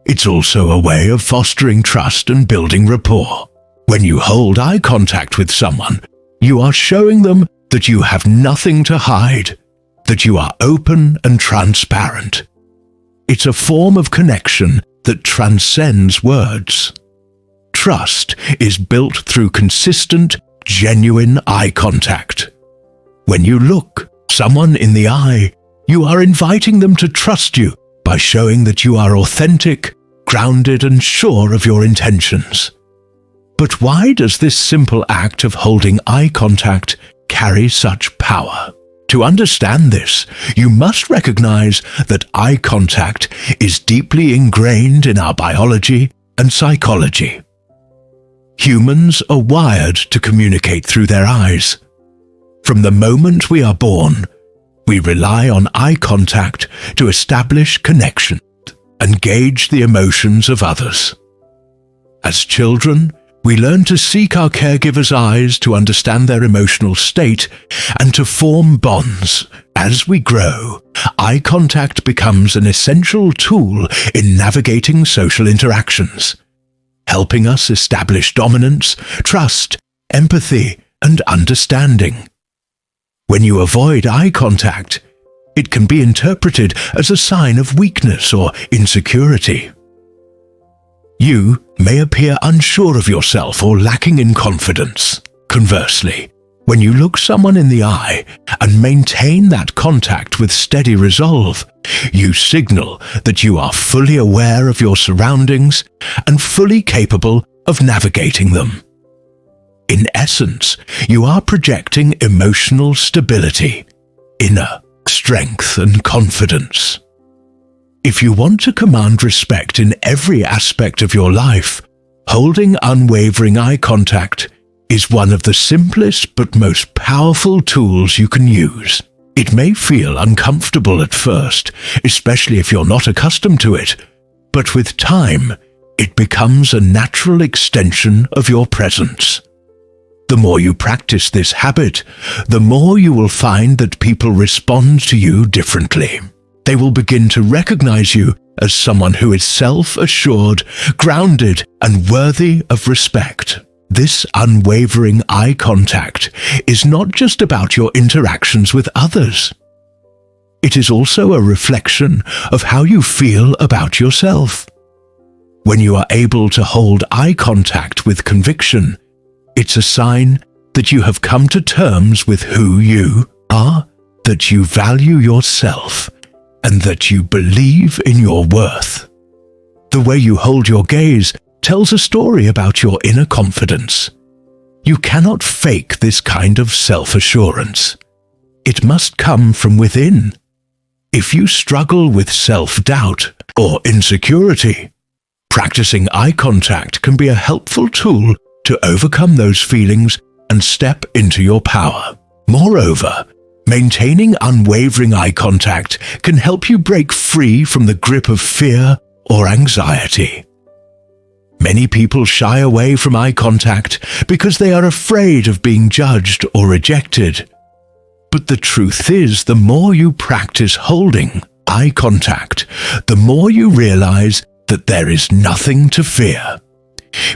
It's also a way of fostering trust and building rapport. When you hold eye contact with someone, you are showing them that you have nothing to hide, that you are open and transparent. It's a form of connection that transcends words. Trust is built through consistent, genuine eye contact. When you look someone in the eye, you are inviting them to trust you by showing that you are authentic, grounded, and sure of your intentions. But why does this simple act of holding eye contact carry such power? To understand this, you must recognize that eye contact is deeply ingrained in our biology and psychology. Humans are wired to communicate through their eyes. From the moment we are born, we rely on eye contact to establish connection and gauge the emotions of others. As children, we learn to seek our caregiver's eyes to understand their emotional state and to form bonds. As we grow, eye contact becomes an essential tool in navigating social interactions, helping us establish dominance, trust, empathy, and understanding. When you avoid eye contact, it can be interpreted as a sign of weakness or insecurity. You may appear unsure of yourself or lacking in confidence. Conversely, when you look someone in the eye and maintain that contact with steady resolve, you signal that you are fully aware of your surroundings and fully capable of navigating them. In essence, you are projecting emotional stability, inner strength, and confidence. If you want to command respect in every aspect of your life, holding unwavering eye contact is one of the simplest but most powerful tools you can use. It may feel uncomfortable at first, especially if you're not accustomed to it, but with time, it becomes a natural extension of your presence. The more you practice this habit, the more you will find that people respond to you differently. They will begin to recognize you as someone who is self-assured, grounded, and worthy of respect. This unwavering eye contact is not just about your interactions with others. It is also a reflection of how you feel about yourself. When you are able to hold eye contact with conviction, it's a sign that you have come to terms with who you are, that you value yourself, and that you believe in your worth. The way you hold your gaze tells a story about your inner confidence. You cannot fake this kind of self-assurance. It must come from within. If you struggle with self-doubt or insecurity, practicing eye contact can be a helpful tool to overcome those feelings and step into your power. Moreover, Maintaining unwavering eye contact can help you break free from the grip of fear or anxiety. Many people shy away from eye contact because they are afraid of being judged or rejected. But the truth is, the more you practice holding eye contact, the more you realize that there is nothing to fear.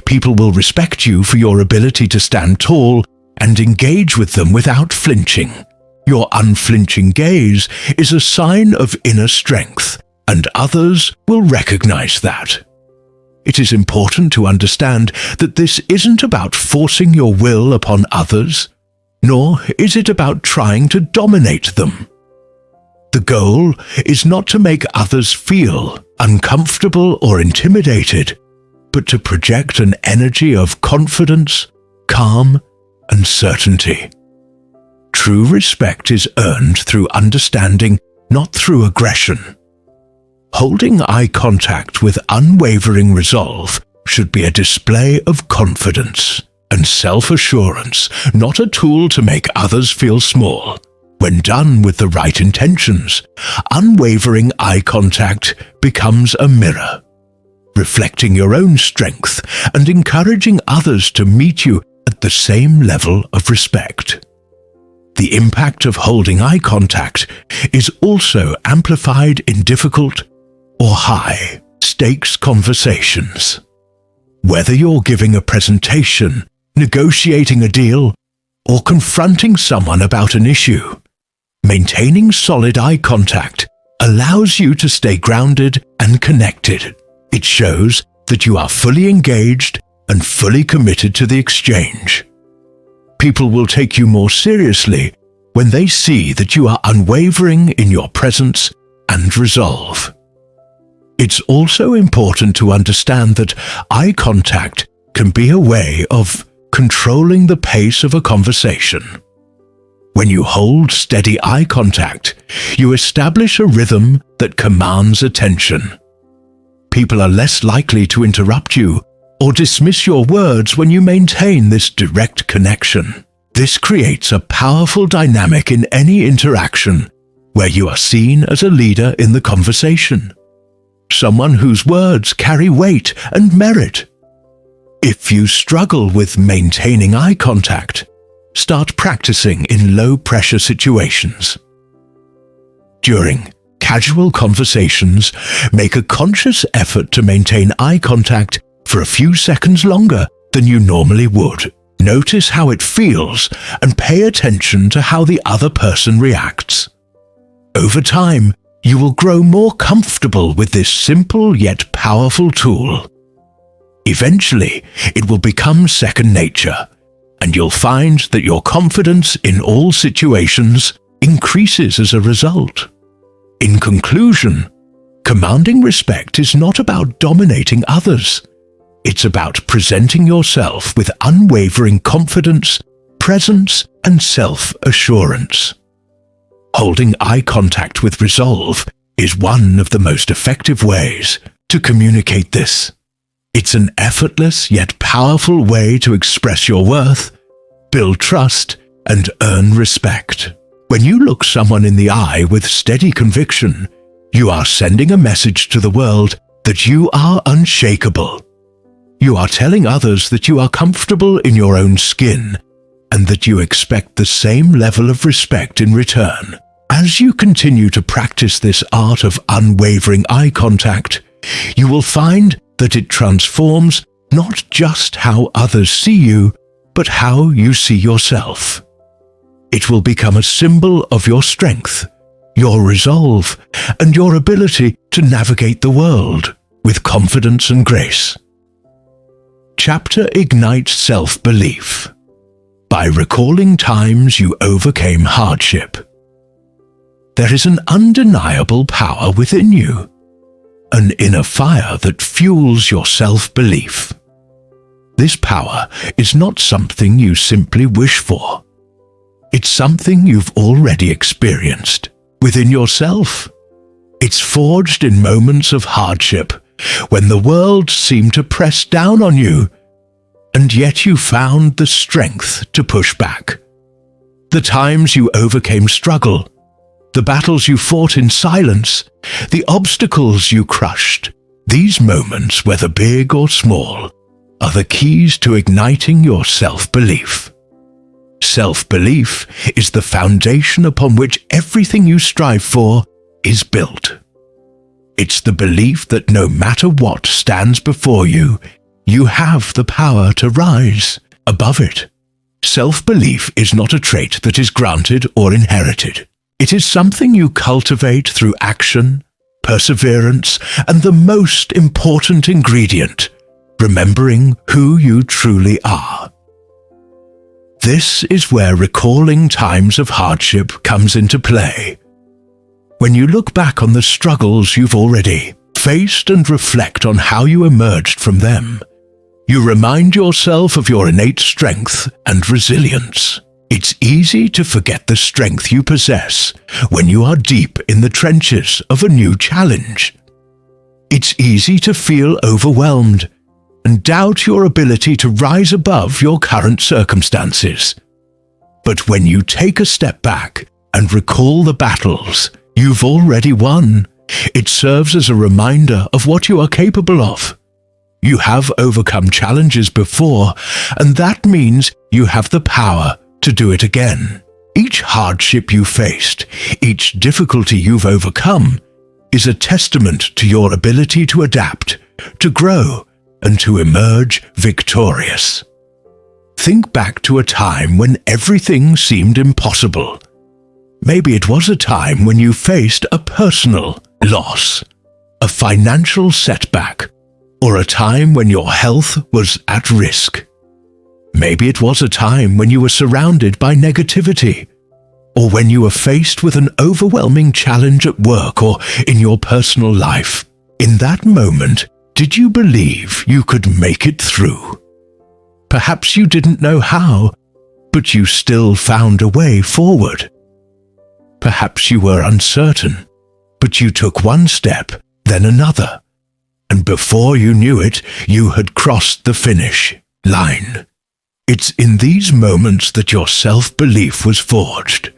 People will respect you for your ability to stand tall and engage with them without flinching. Your unflinching gaze is a sign of inner strength, and others will recognize that. It is important to understand that this isn't about forcing your will upon others, nor is it about trying to dominate them. The goal is not to make others feel uncomfortable or intimidated, but to project an energy of confidence, calm, and certainty. True respect is earned through understanding, not through aggression. Holding eye contact with unwavering resolve should be a display of confidence and self-assurance, not a tool to make others feel small. When done with the right intentions, unwavering eye contact becomes a mirror, reflecting your own strength and encouraging others to meet you at the same level of respect. The impact of holding eye contact is also amplified in difficult or high-stakes conversations. Whether you're giving a presentation, negotiating a deal, or confronting someone about an issue, maintaining solid eye contact allows you to stay grounded and connected. It shows that you are fully engaged and fully committed to the exchange. People will take you more seriously when they see that you are unwavering in your presence and resolve. It's also important to understand that eye contact can be a way of controlling the pace of a conversation. When you hold steady eye contact, you establish a rhythm that commands attention. People are less likely to interrupt you or dismiss your words when you maintain this direct connection. This creates a powerful dynamic in any interaction where you are seen as a leader in the conversation, someone whose words carry weight and merit. If you struggle with maintaining eye contact, start practicing in low-pressure situations. During casual conversations, make a conscious effort to maintain eye contact for a few seconds longer than you normally would. Notice how it feels and pay attention to how the other person reacts. Over time, you will grow more comfortable with this simple yet powerful tool. Eventually, it will become second nature, and you'll find that your confidence in all situations increases as a result. In conclusion, commanding respect is not about dominating others. It's about presenting yourself with unwavering confidence, presence, and self-assurance. Holding eye contact with resolve is one of the most effective ways to communicate this. It's an effortless yet powerful way to express your worth, build trust, and earn respect. When you look someone in the eye with steady conviction, you are sending a message to the world that you are unshakable. You are telling others that you are comfortable in your own skin and that you expect the same level of respect in return. As you continue to practice this art of unwavering eye contact, you will find that it transforms not just how others see you, but how you see yourself. It will become a symbol of your strength, your resolve, and your ability to navigate the world with confidence and grace. Chapter ignites self-belief by recalling times you overcame hardship. There is an undeniable power within you, an inner fire that fuels your self-belief. This power is not something you simply wish for. It's something you've already experienced within yourself. It's forged in moments of hardship, when the world seemed to press down on you, and yet you found the strength to push back. The times you overcame struggle, the battles you fought in silence, the obstacles you crushed. These moments, whether big or small, are the keys to igniting your self-belief. Self-belief is the foundation upon which everything you strive for is built. It's the belief that no matter what stands before you, you have the power to rise above it. Self-belief is not a trait that is granted or inherited. It is something you cultivate through action, perseverance, and the most important ingredient, remembering who you truly are. This is where recalling times of hardship comes into play. When you look back on the struggles you've already faced and reflect on how you emerged from them, you remind yourself of your innate strength and resilience. It's easy to forget the strength you possess when you are deep in the trenches of a new challenge. It's easy to feel overwhelmed and doubt your ability to rise above your current circumstances. But when you take a step back and recall the battles you've already won, it serves as a reminder of what you are capable of. You have overcome challenges before, and that means you have the power to do it again. Each hardship you faced, each difficulty you've overcome, is a testament to your ability to adapt, to grow, and to emerge victorious. Think back to a time when everything seemed impossible. Maybe it was a time when you faced a personal loss, a financial setback, or a time when your health was at risk. Maybe it was a time when you were surrounded by negativity, or when you were faced with an overwhelming challenge at work or in your personal life. In that moment, did you believe you could make it through? Perhaps you didn't know how, but you still found a way forward. Perhaps you were uncertain, but you took one step, then another, and before you knew it, you had crossed the finish line. It's in these moments that your self-belief was forged.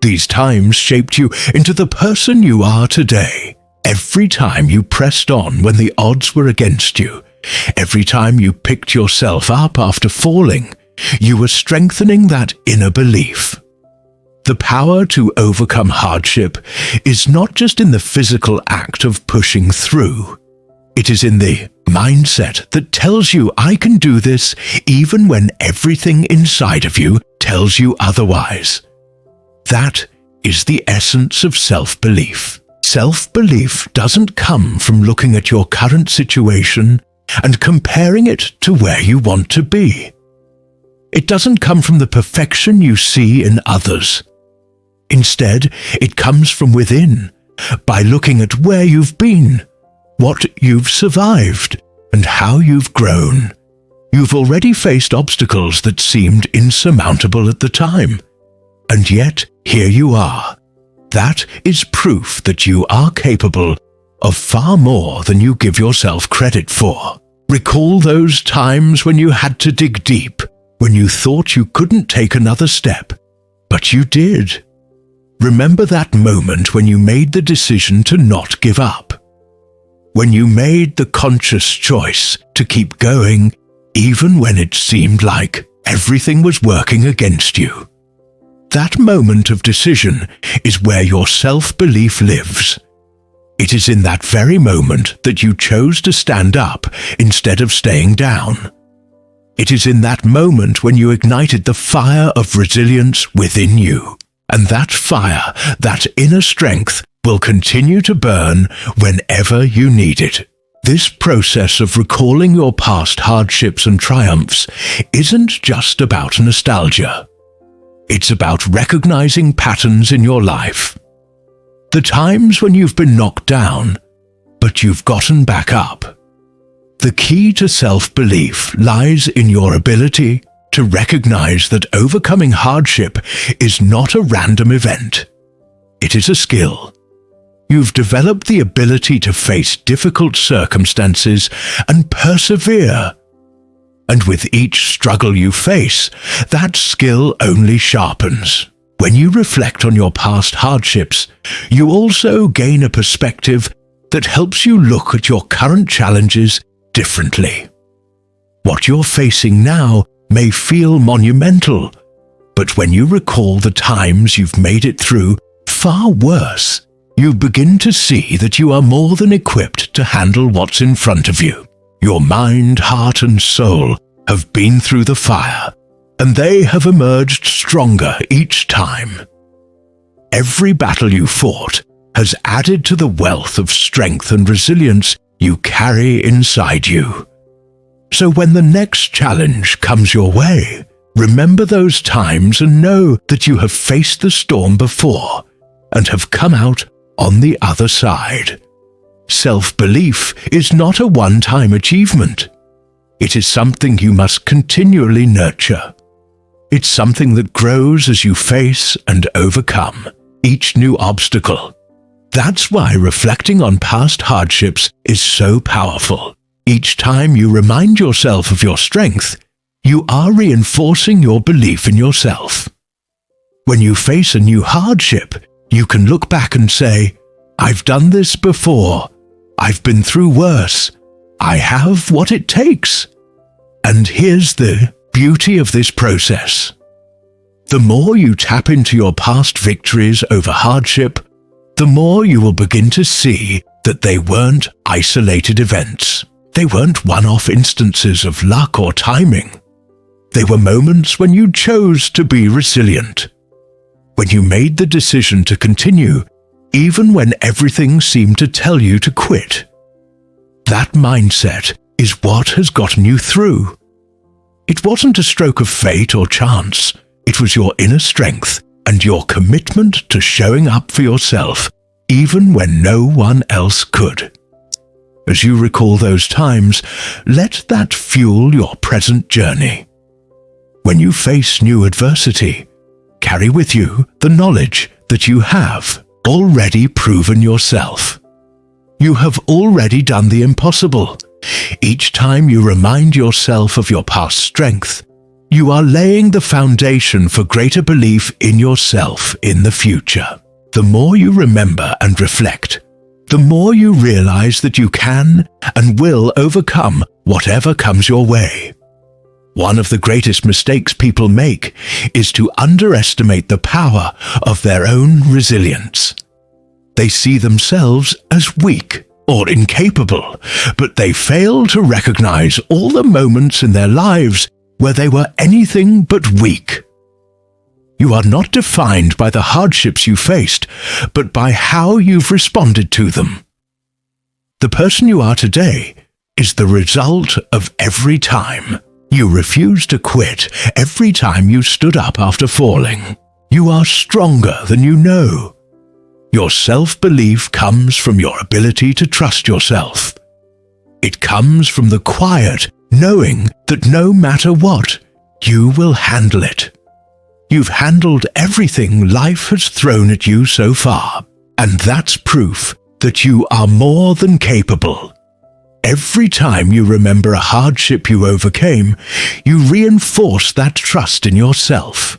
These times shaped you into the person you are today. Every time you pressed on when the odds were against you, every time you picked yourself up after falling, you were strengthening that inner belief. The power to overcome hardship is not just in the physical act of pushing through. It is in the mindset that tells you I can do this even when everything inside of you tells you otherwise. That is the essence of self-belief. Self-belief doesn't come from looking at your current situation and comparing it to where you want to be. It doesn't come from the perfection you see in others. Instead, it comes from within, by looking at where you've been, what you've survived, and how you've grown. You've already faced obstacles that seemed insurmountable at the time, and yet here you are. That is proof that you are capable of far more than you give yourself credit for. Recall those times when you had to dig deep, when you thought you couldn't take another step, but you did. Remember that moment when you made the decision to not give up. When you made the conscious choice to keep going, even when it seemed like everything was working against you. That moment of decision is where your self-belief lives. It is in that very moment that you chose to stand up instead of staying down. It is in that moment when you ignited the fire of resilience within you. And that fire, that inner strength, will continue to burn whenever you need it. This process of recalling your past hardships and triumphs isn't just about nostalgia. It's about recognizing patterns in your life. The times when you've been knocked down, but you've gotten back up. The key to self-belief lies in your ability to recognize that overcoming hardship is not a random event. It is a skill. You've developed the ability to face difficult circumstances and persevere. And with each struggle you face, that skill only sharpens. When you reflect on your past hardships, you also gain a perspective that helps you look at your current challenges differently. What you're facing now may feel monumental, but when you recall the times you've made it through far worse, you begin to see that you are more than equipped to handle what's in front of you. Your mind, heart, and soul have been through the fire, and they have emerged stronger each time. Every battle you fought has added to the wealth of strength and resilience you carry inside you. So when the next challenge comes your way, remember those times and know that you have faced the storm before and have come out on the other side. Self-belief is not a one-time achievement. It is something you must continually nurture. It's something that grows as you face and overcome each new obstacle. That's why reflecting on past hardships is so powerful. Each time you remind yourself of your strength, you are reinforcing your belief in yourself. When you face a new hardship, you can look back and say, "I've done this before. I've been through worse. I have what it takes." And here's the beauty of this process. The more you tap into your past victories over hardship, the more you will begin to see that they weren't isolated events. They weren't one-off instances of luck or timing. They were moments when you chose to be resilient, when you made the decision to continue, even when everything seemed to tell you to quit. That mindset is what has gotten you through. It wasn't a stroke of fate or chance. It was your inner strength and your commitment to showing up for yourself, even when no one else could. As you recall those times, let that fuel your present journey. When you face new adversity, carry with you the knowledge that you have already proven yourself. You have already done the impossible. Each time you remind yourself of your past strength, you are laying the foundation for greater belief in yourself in the future. The more you remember and reflect, the more you realize that you can and will overcome whatever comes your way. One of the greatest mistakes people make is to underestimate the power of their own resilience. They see themselves as weak or incapable, but they fail to recognize all the moments in their lives where they were anything but weak. You are not defined by the hardships you faced, but by how you've responded to them. The person you are today is the result of every time you refused to quit, every time you stood up after falling. You are stronger than you know. Your self-belief comes from your ability to trust yourself. It comes from the quiet knowing that no matter what, you will handle it. You've handled everything life has thrown at you so far, and that's proof that you are more than capable. Every time you remember a hardship you overcame, you reinforce that trust in yourself.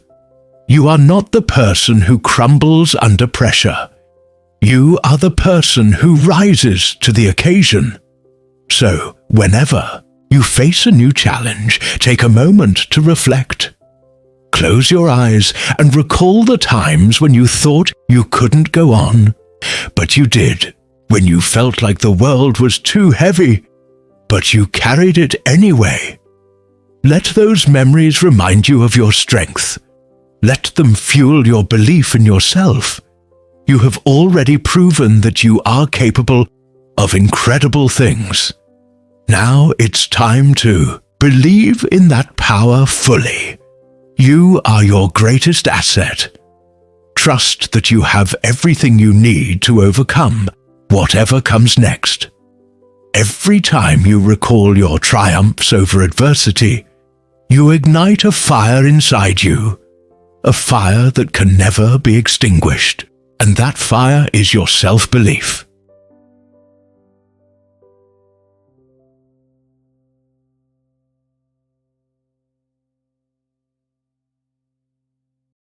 You are not the person who crumbles under pressure. You are the person who rises to the occasion. So, whenever you face a new challenge, take a moment to reflect. Close your eyes and recall the times when you thought you couldn't go on, but you did. When you felt like the world was too heavy, but you carried it anyway. Let those memories remind you of your strength. Let them fuel your belief in yourself. You have already proven that you are capable of incredible things. Now it's time to believe in that power fully. You are your greatest asset. Trust that you have everything you need to overcome whatever comes next. Every time you recall your triumphs over adversity, you ignite a fire inside you, a fire that can never be extinguished. And that fire is your self-belief.